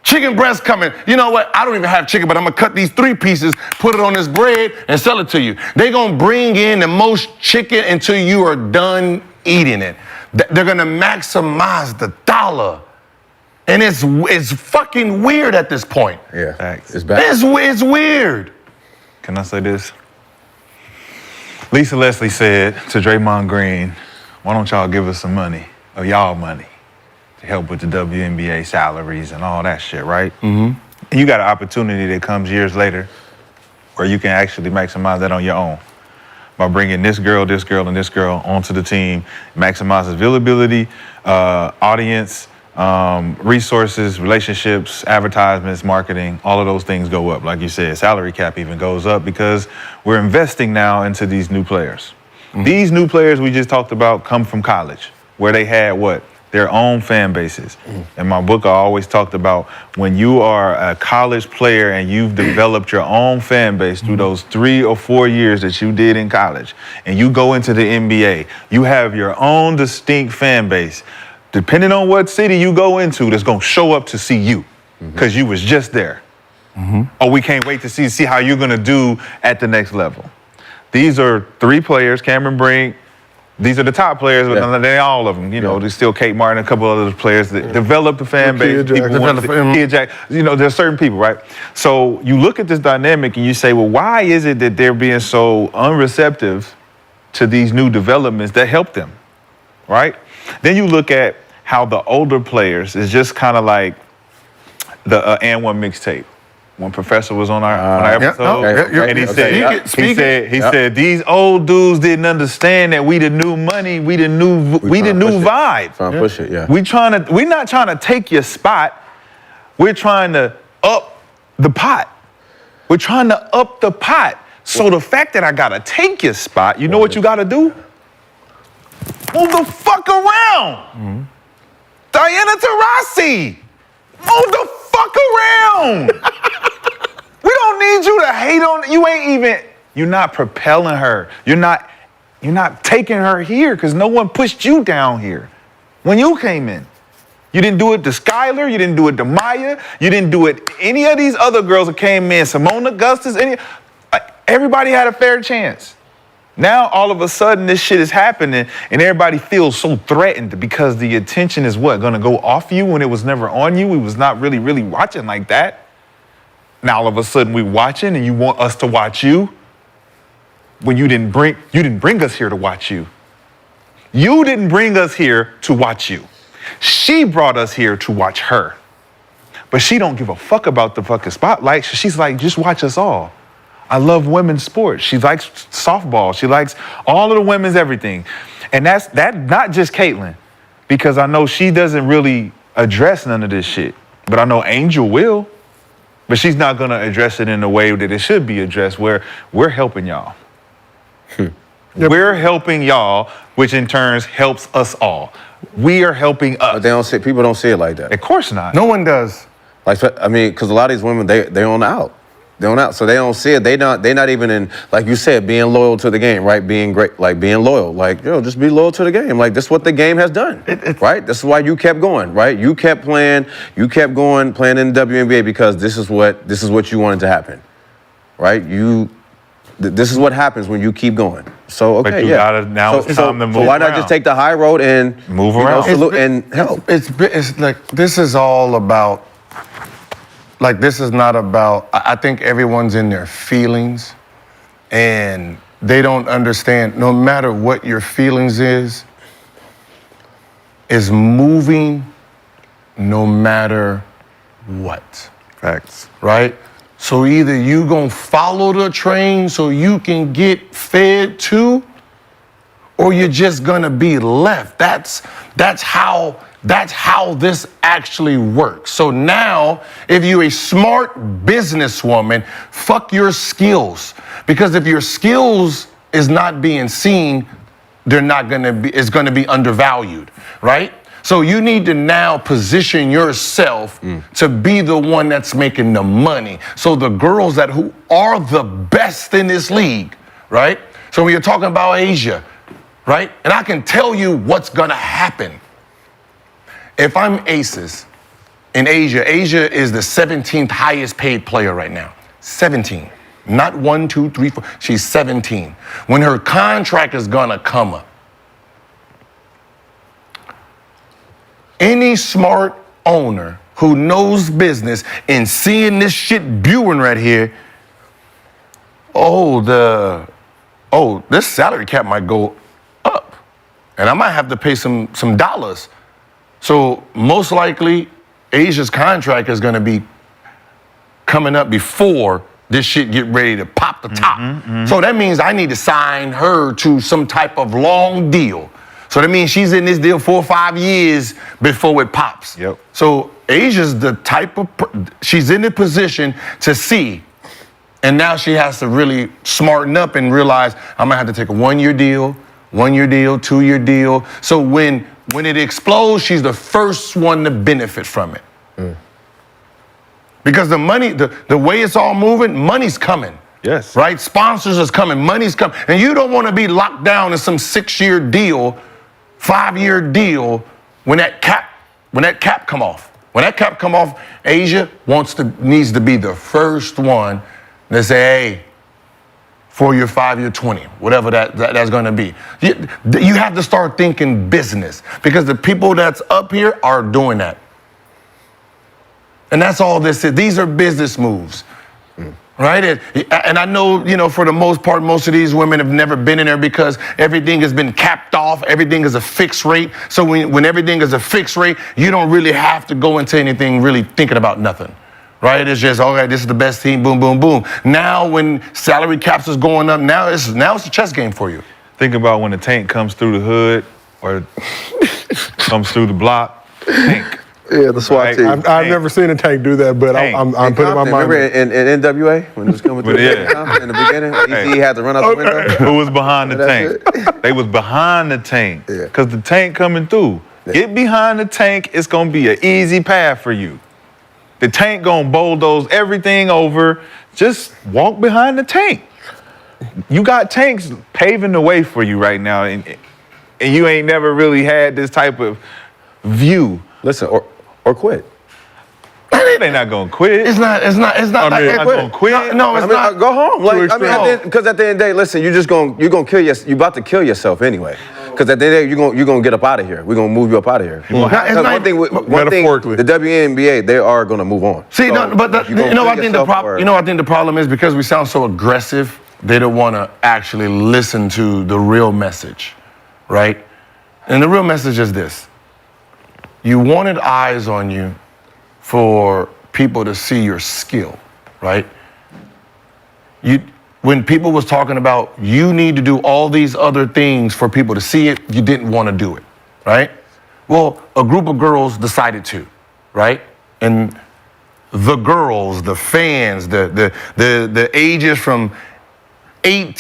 Chicken breast coming. You know what? I don't even have chicken, but I'm gonna cut these 3 pieces, put it on this bread, and sell it to you. They're gonna bring in the most chicken until you are done eating it. They're gonna maximize the dollar. And it's fucking weird at this point. Yeah, Facts. it's bad. It's weird. Can I say this? Lisa Leslie said to Draymond Green, why don't y'all give us some money, or y'all money, to help with the WNBA salaries and all that shit, right? And you got an opportunity that comes years later where you can actually maximize that on your own by bringing this girl, and this girl onto the team, maximizes availability, audience, resources, relationships, advertisements, marketing, all of those things go up. Like you said, salary cap even goes up because we're investing now into these new players. These new players we just talked about come from college, where they had what? Their own fan bases. In my book, I always talked about when you are a college player and you've developed your own fan base through those 3 or 4 years that you did in college, and you go into the NBA, you have your own distinct fan base. Depending on what city you go into, that's gonna show up to see you because you was just there. Oh, we can't wait to see how you're gonna do at the next level. These are 3 players, Cameron Brink. These are the top players, but they all of them. You know, there's still Kate Martin, a couple other players that developed the fan base. Kia Jack, you know, there's certain people, right? So you look at this dynamic and you say, well, why is it that they're being so unreceptive to these new developments that help them, right? Then you look at how the older players is just kind of like the And One mixtape. One professor was on our episode, and he said these old dudes didn't understand that we the new money, we the new vibe. Trying to push it, yeah. We're not trying to take your spot. We're trying to up the pot. We're trying to up the pot. So the fact that I gotta take your spot, you know what you gotta do? Move the fuck around. Diana Taurasi. Move the fuck around. We don't need you to hate on. You're not propelling her. You're not taking her here because no one pushed you down here when you came in. You didn't do it to Skylar. You didn't do it to Maya. You didn't do it to any of these other girls that came in. Simone Augustus. Everybody had a fair chance. Now, all of a sudden, this shit is happening, and everybody feels so threatened because the attention is going to go off you when it was never on you? We was not really, really watching like that. Now, all of a sudden, we watching, and you want us to watch you when you didn't bring us here to watch you. You didn't bring us here to watch you. She brought us here to watch her. But she don't give a fuck about the fucking spotlight. She's like, just watch us all. I love women's sports. She likes softball. She likes all of the women's everything. And that's not just Caitlyn, because I know she doesn't really address none of this shit. But I know Angel will. But she's not going to address it in the way that it should be addressed, where we're helping y'all. We're helping y'all, which in turn helps us all. We are helping us. But people don't see it like that. Of course not. No one does. Like, I mean, because a lot of these women, they on out. They're on out. So they don't see it. They're not even in, like you said, being loyal to the game, right? Being great, like being loyal. Like, just be loyal to the game. Like, this is what the game has done, right? This is why you kept going, right? You kept playing. You kept going, playing in the WNBA because this is what you wanted to happen, right? This is what happens when you keep going. So, okay, but you gotta, now it's time to move So why not around. just take the high road and move around and help? It's like, this is all about, like, this is not about, I think everyone's in their feelings and they don't understand, no matter what your feelings is moving no matter what. Facts. Right? So either you gonna follow the train so you can get fed too, or you're just gonna be left. That's how this actually works. So now, if you're a smart businesswoman, fuck your skills. Because if your skills is not being seen, it's gonna be undervalued, right? So you need to now position yourself to be the one that's making the money. So the girls who are the best in this league, right? So when you're talking about Asia, right? And I can tell you what's gonna happen. If I'm Aces in Asia is the 17th highest paid player right now. 17. Not 1, 2, 3, 4. She's 17. When her contract is gonna come up, any smart owner who knows business and seeing this shit brewing right here, this salary cap might go up. And I might have to pay some dollars. So most likely, Asia's contract is gonna be coming up before this shit get ready to pop the top. So that means I need to sign her to some type of long deal. So that means she's in this deal 4 or 5 years before it pops. Yep. So Asia's the type of, she's in the position to see. And now she has to really smarten up and realize I'm gonna have to take a 1-year deal, 1-year deal, 2-year deal. So when it explodes, she's the first one to benefit from it. Because the money, the way it's all moving, money's coming. Yes. Right? Sponsors is coming, money's coming. And you don't want to be locked down in some 6-year deal, 5-year deal when that cap come off. When that cap come off, Asia needs to be the first one to say, hey, 4-year, 5-year, 20, whatever that's going to be. You have to start thinking business because the people that's up here are doing that. And that's all this is. These are business moves. Right? And I know, for the most part, most of these women have never been in there because everything has been capped off. Everything is a fixed rate. So when everything is a fixed rate, you don't really have to go into anything really thinking about nothing. Right? It's just, okay, this is the best team, boom, boom, boom. Now when salary caps is going up, now it's a chess game for you. Think about when the tank comes through the hood or comes through the block. Tank. Yeah, the SWAT team. I've never seen a tank do that, but I'm putting my mind. Remember in NWA when it was coming through in the beginning? He had to run out the window. Who was behind the tank? They was behind the tank because the tank coming through. Get behind the tank. It's gonna be an easy path for you. The tank gonna bulldoze everything over. Just walk behind the tank. You got tanks paving the way for you right now, and you ain't never really had this type of view. Listen, or quit. They not gonna quit. It's not. They're not gonna quit. No, it's not. Go home. Because at the end of the day, listen, you're gonna kill yourself. You're about to kill yourself anyway. Because at the end of the day, you're gonna get up out of here. We're gonna move you up out of here. One thing, the WNBA, they are gonna move on. See, so I think the problem is because we sound so aggressive, they don't want to actually listen to the real message, right? And the real message is this: you wanted eyes on you for people to see your skill, right? When people was talking about you need to do all these other things for people to see it, you didn't want to do it, right? Well, a group of girls decided to, right? And the girls, the fans, the ages from 8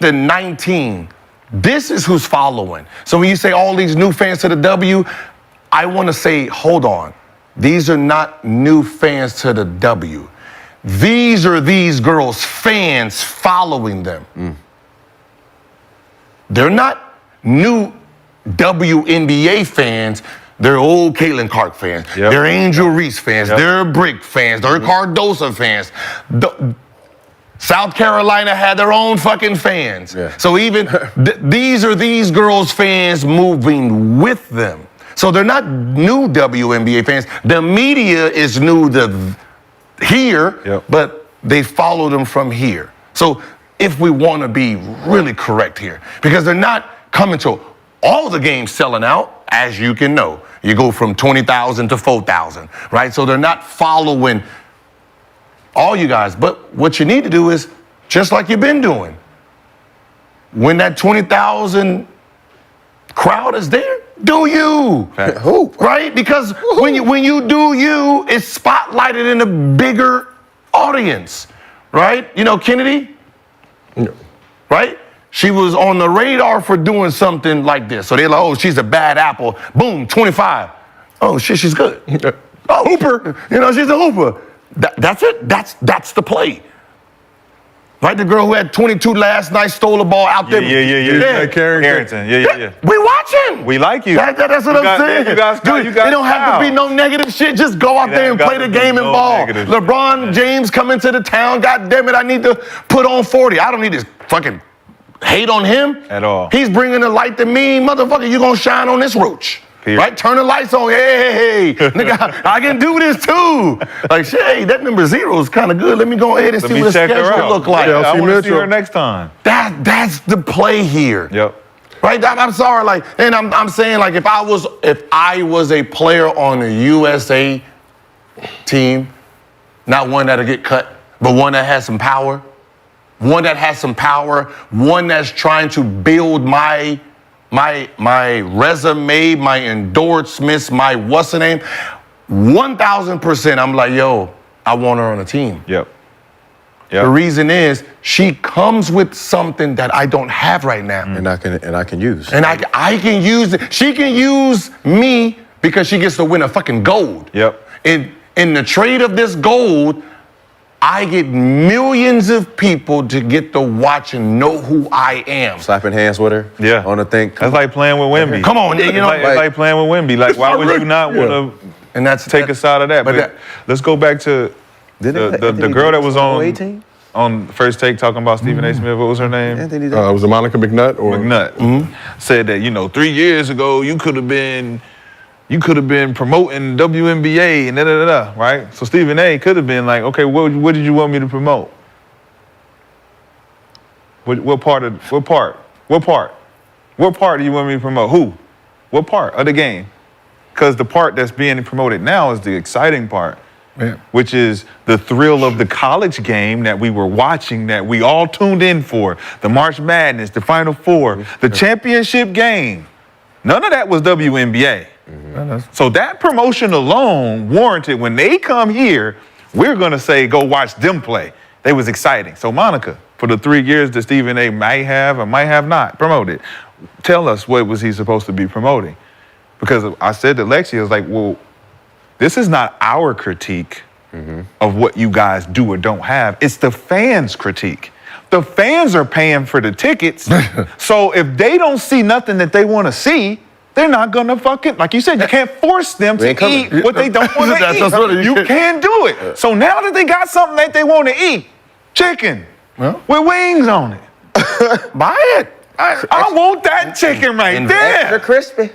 to 19, this is who's following. So when you say all these new fans to the W, I want to say, hold on. These are not new fans to the W. These are these girls' fans following them. They're not new WNBA fans. They're old Caitlin Clark fans. Yep. They're Angel Reese fans. Yep. They're Brick fans. They're Cardosa fans. South Carolina had their own fucking fans. Yeah. So even these are these girls' fans moving with them. So they're not new WNBA fans. The media is new to here, but they follow them from here. So if we want to be really correct here, because they're not coming to all the games selling out, as you can know. You go from 20,000 to 4,000, right? So they're not following all you guys. But what you need to do is, just like you've been doing, when that 20,000 crowd is there, do you. Who? Right? Because when you do you, it's spotlighted in a bigger audience, right? You know Kennedy? Right? She was on the radar for doing something like this. So they're like, oh, she's a bad apple. Boom, 25. Oh, shit, she's good. Oh, hooper. You know, she's a hooper. That's it. That's the play. Right? The girl who had 22 last night stole the ball out there. Yeah. Carrington. Yeah. We watching. We like you. That's what I'm saying. You guys Dude, it don't have to be no negative shit. Just go out there and play the game and ball. LeBron James coming to the town. God damn it, I need to put on 40. I don't need to fucking hate on him. At all. He's bringing the light to me. Motherfucker, you gonna shine on this roach. Period. Right? Turn the lights on. Hey. Nigga, I can do this too. Like, shit, hey, that number 0 is kind of good. Let me go ahead and see what the schedule look like. Yeah, I want to see her next time. That's the play here. Yep. Right? I'm sorry, like, and I'm saying, like, if I was a player on a USA team, not one that'll get cut, but one that has some power, one that's trying to build my resume, my endorsements, my what's the name, 1,000%. I'm like, yo, I want her on a team. Yep. The reason is she comes with something that I don't have right now, and I can use. And I can use it. She can use me because she gets to win a fucking gold. Yep. In the trade of this gold, I get millions of people to get to watch and know who I am. Slapping hands with her. Yeah. On the thing. That's like playing with Wemby. Come on, you know. It's like playing with Wemby. Like, why would you not want to take us out of that? But let's go back to the girl that was on First Take talking about Stephen A. Smith. What was her name? Was it Monica McNutt? McNutt. Said that, 3 years ago you could have been promoting WNBA and right? So Stephen A. could have been like, okay, what did you want me to promote? What part do you want me to promote? Who? What part of the game? Because the part that's being promoted now is the exciting part, which is the thrill of the college game that we were watching, that we all tuned in for, the March Madness, the Final Four, the championship game. None of that was WNBA. So that promotion alone warranted when they come here, we're going to say, go watch them play. They was exciting. So Monica, for the 3 years that Stephen A. might have or might have not promoted, tell us what was he supposed to be promoting? because I said to Lexi, I was like, well, this is not our critique of what you guys do or don't have. It's the fans' critique. The fans are paying for the tickets. So if they don't see nothing that they want to see, they're not gonna fucking, like you said, you can't force them to eat what they don't want to eat. You can't do it. So now that they got something that they want to eat, chicken with wings on it, buy it. I want that chicken right there. Extra crispy.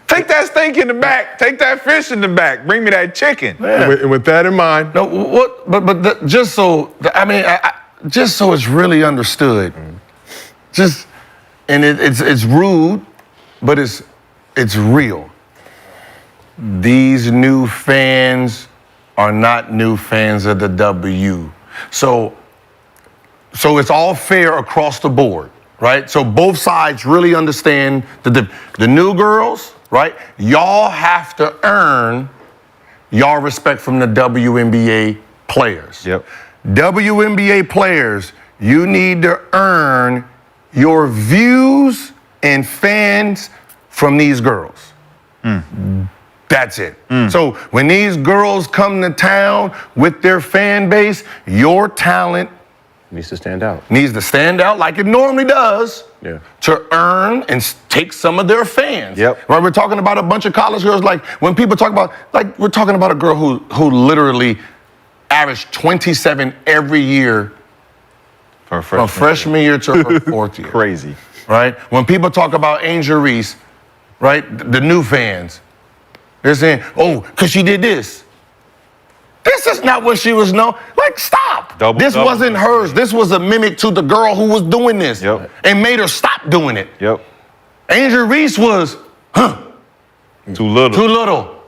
Take that steak in the back. Take that fish in the back. Bring me that chicken. And with that in mind, No, what? But just so just so it's really understood, and it's rude, but it's real. These new fans are not new fans of the W. So it's all fair across the board, right? So both sides really understand that the new girls, right? Y'all have to earn y'all respect from the WNBA players. Yep. WNBA players, you need to earn your views and fans from these girls. That's it. So when these girls come to town with their fan base, your talent Needs to stand out. needs to stand out like it normally does to earn and take some of their fans. Yep. Right? We're talking about a bunch of college girls. Like when people talk about, like we're talking about a girl who literally averaged 27 every year from freshman year to her fourth year. Crazy. Right? When people talk about Angel Reese, right, the new fans, they're saying, oh, because she did this. This is not what she was known. Like, stop. This wasn't hers. This was a mimic to the girl who was doing this and made her stop doing it. Yep. Angel Reese was, Too little. too little.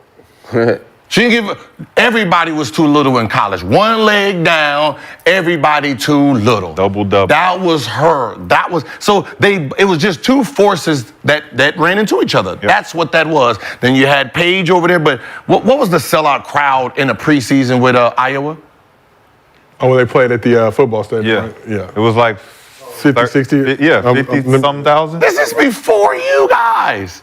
She didn't give, everybody was too little in college. One leg down, everybody too little. Double. That was her. That was, so it was just two forces that ran into each other. That's what that was. Then you had Paige over there, but what was the sellout crowd in the preseason with Iowa? oh, when they played at the football stadium, right? Yeah. It was like 50, 60? Yeah, 50-some thousand. This is before you guys.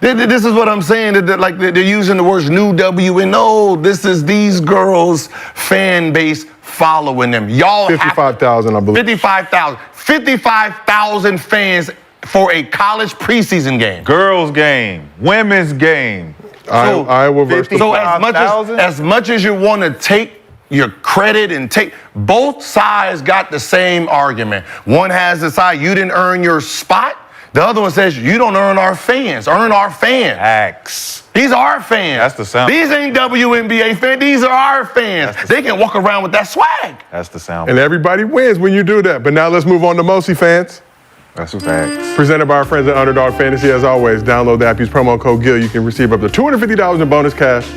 This is what I'm saying. Like they're using the words new W and no. This is these girls' fan base following them. Y'all 55,000, I believe. 55,000. 55,000 fans for a college preseason game. Girls game, women's game. Iowa versus. So as much as you want to take your credit and take, both sides got the same argument. One has the side you didn't earn your spot. The other one says, you don't earn our fans. Earn our fans. Facts. These are our fans. That's the sound. These ain't WNBA fans. These are our fans. They can walk around with that swag. That's the sound. And everybody wins when you do that. But now let's move on to MostlyFans. That's a fact. Presented by our friends at Underdog Fantasy. As always, download the app, use promo code GIL. You can receive up to $250 in bonus cash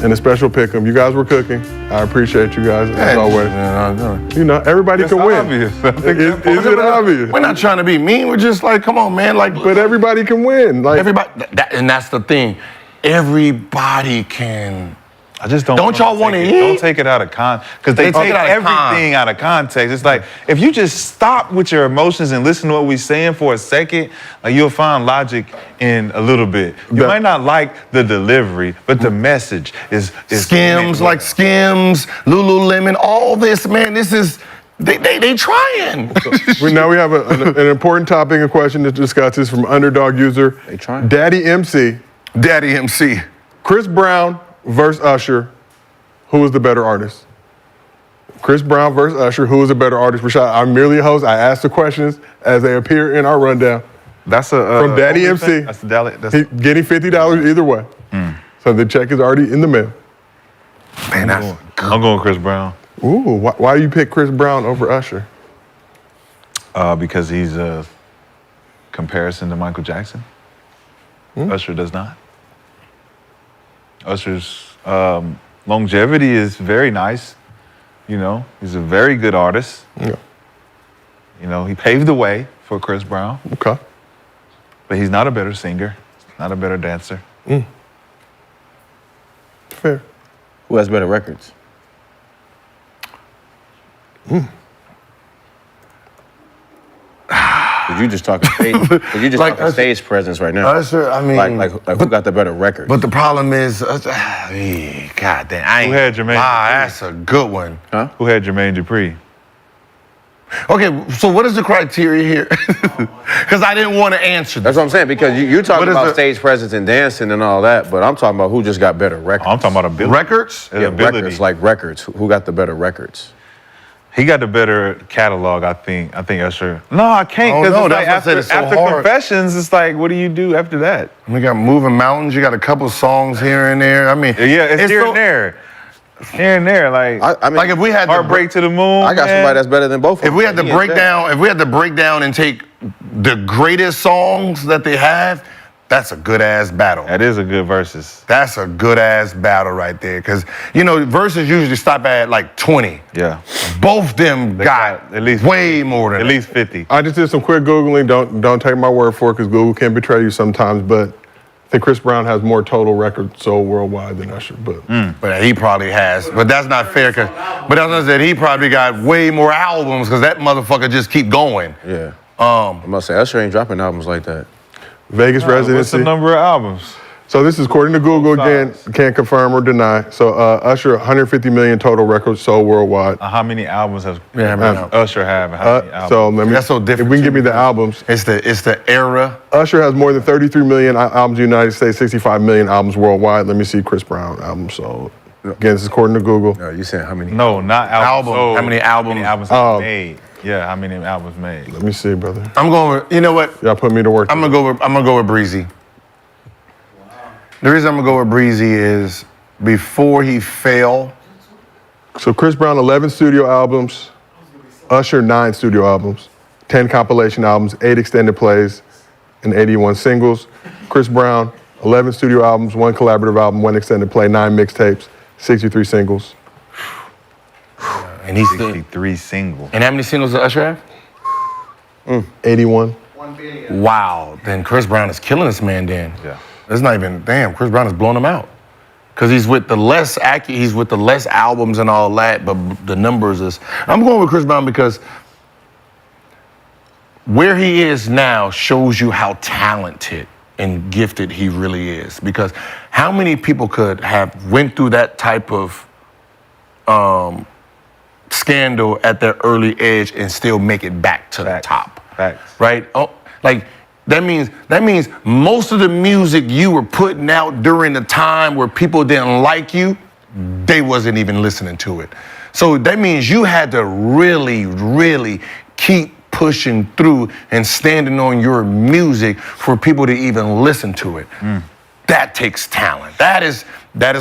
and a special pick 'em. You guys were cooking. I appreciate you guys, as always. You know, everybody can win. Obvious. I think Is it obvious? We're not trying to be mean. We're just like, come on, man. Like, But everybody can win. Like everybody, and that's the thing. Everybody can. I just don't. Don't y'all want to eat? Don't take it out of context, because they take everything out of context. It's like if you just stop with your emotions and listen to what we're saying for a second, like you'll find logic in a little bit. You might not like the delivery, but the message is Skims, like Skims, Lululemon, all this, man. This is they trying. Now we have an important topic and question to discuss. This from Underdog user Daddy MC. Daddy MC. Chris Brown versus Usher. Who is the better artist? Chris Brown versus Usher. Who is the better artist? Rashad, I'm merely a host. I ask the questions as they appear in our rundown. That's from Daddy MC. That's getting $50 either way. So the check is already in the mail. Man, that's good. I'm going Chris Brown. Ooh, why do you pick Chris Brown over Usher? Because he's a comparison to Michael Jackson. Usher does not. Usher's longevity is very nice. You know, he's a very good artist. Yeah. You know, he paved the way for Chris Brown. Okay. But he's not a better singer, not a better dancer. Fair. Who has better records? But you just talking stage presence right now. Usher, I mean, like who got the better record? But the problem is, God damn, I ain't. Who had Jermaine Dupri? That's a good one. Huh? Who had Jermaine Dupri? Okay, so what is the criteria here? Because I didn't want to answer this. That's what I'm saying, because you're talking What is about the- stage presence and dancing and all that, but I'm talking about who just got better records. I'm talking about ability. Records? Yeah, ability. records, like records. Who got the better records? He got the better catalog, I think. I think Usher. No, I can't. Oh, Because no, it's that's like why I said it's so after hard. Confessions, it's like, what do you do after that? We got Moving Mountains. You got a couple songs here and there. I mean, Yeah, it's here so- and there. It's here and there. Like, I mean, Like if we had to Heartbreak to the Moon. I got man. somebody that's better than both of them. If we had to He and break Jay. down, if we had to break down and take the greatest songs that they have, that's a good ass battle. That is a good versus. That's a good ass battle right there. Cause verses usually stop at like 20. Yeah. Both them They got got at least way more than At least 50. I just did some quick Googling. Don't take my word for it because Google can betray you sometimes. But I think Chris Brown has more total records sold worldwide than Usher. But But he probably has. But that's not fair. But that's what I said. He probably got way more albums because that motherfucker just keep going. Yeah. I must say, Usher ain't dropping albums like that. Vegas What's the residency. number of albums? So this is according to Google again. Can't confirm or deny. So Usher, 150 million total records sold worldwide. How many albums has Yeah, Usher have? And how many albums? So let me. That's so different If we can give too, me the albums. It's the era. Usher has more than 33 million albums in the United States, 65 million albums worldwide. Let me see Chris Brown albums sold. Again, this is according to Google. No, you saying how many? No, not albums. Album. sold. How many albums? How many albums Oh. made? Yeah, how many albums made? Let me see, brother. I'm going with, you know what? Y'all put me to work. I'm gonna go with Breezy. The reason I'm gonna go with Breezy is before he fell. So Chris Brown, 11 studio albums. Usher, 9 studio albums. 10 compilation albums, 8 extended plays, and 81 singles. Chris Brown, 11 studio albums, 1 collaborative album, 1 extended play, 9 mixtapes, 63 singles. And he's 63 single. And how many singles does Usher have? 81. Wow. Then Chris Brown is killing this man. Then. Yeah. It's not even. Damn. Chris Brown is blowing him out. Cause he's with the less albums and all that, but the numbers is. I'm going with Chris Brown because where he is now shows you how talented and gifted he really is. Because how many people could have went through that type of scandal at their early age and still make it back to Facts. the top? Facts. Right? Oh, like that means most of the music you were putting out during the time where people didn't like you, they wasn't even listening to it. So that means you had to really, really keep pushing through and standing on your music for people to even listen to it. That takes talent. That is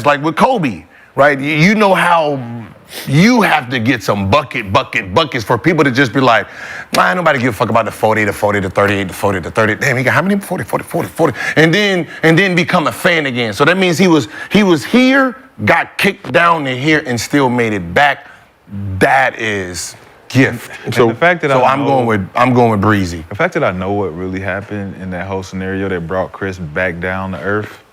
like with Kobe, right? You know how you have to get some buckets for people to just be like, man, nobody give a fuck about the 40, the 40, the 38, the 40, the 30. Damn, he got how many? 40. And then become a fan again. So that means he was here, got kicked down to here, and still made it back. That is gift. So the fact that I'm going with Breezy. The fact that I know what really happened in that whole scenario that brought Chris back down to earth,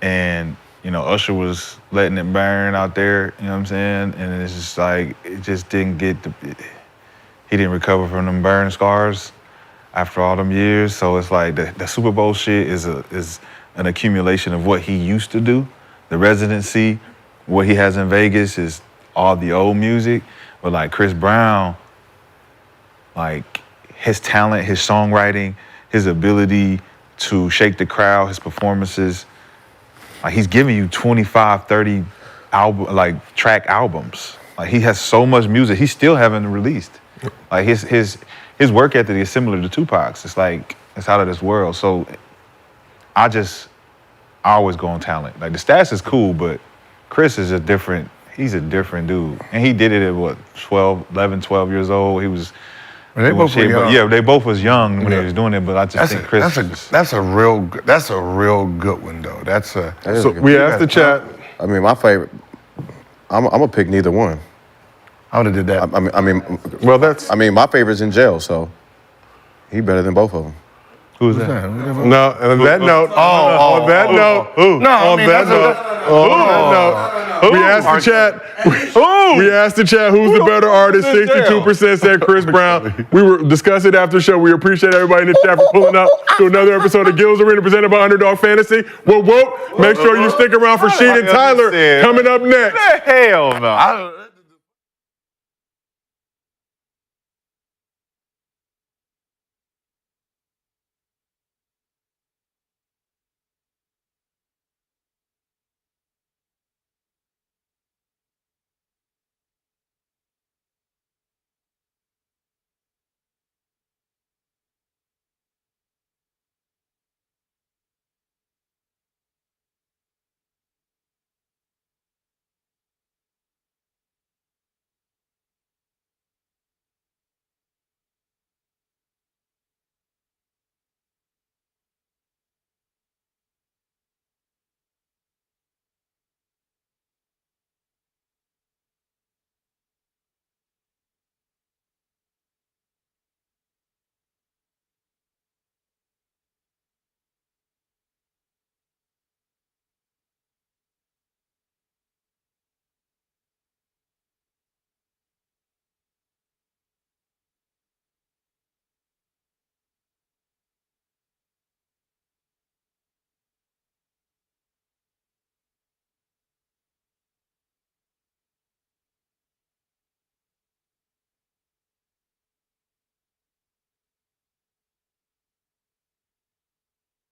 and Usher was letting it burn out there, you know what I'm saying? And it's just like, it just didn't he didn't recover from them burn scars after all them years. So it's like the Super Bowl shit is an accumulation of what he used to do. The residency, what he has in Vegas is all the old music. But like Chris Brown, like his talent, his songwriting, his ability to shake the crowd, his performances, like he's giving you 25, 30 track albums. Like he has so much music he still haven't released. Like his work ethic is similar to Tupac's. It's like it's out of this world. So I always go on talent. Like the stats is cool, but Chris is he's a different dude. And he did it at what, 12 years old. He was They both were young. Yeah, they both was young when they was doing it, but I just think Chris that's a real good one though. So we asked the chat. I mean, my favorite. I'm gonna pick neither one. I would have did that. I mean, my favorite's in jail, so he better than both of them. Who's that? No, on that note. On that note. We asked the chat. We asked the chat who's the better artist. 62% said Chris Brown. We were discussing after the show. We appreciate everybody in the chat for pulling up to another episode of Gil's Arena presented by Underdog Fantasy. Whoa, whoa. Make sure you stick around for Sheed and Tyler coming up next. Hell no.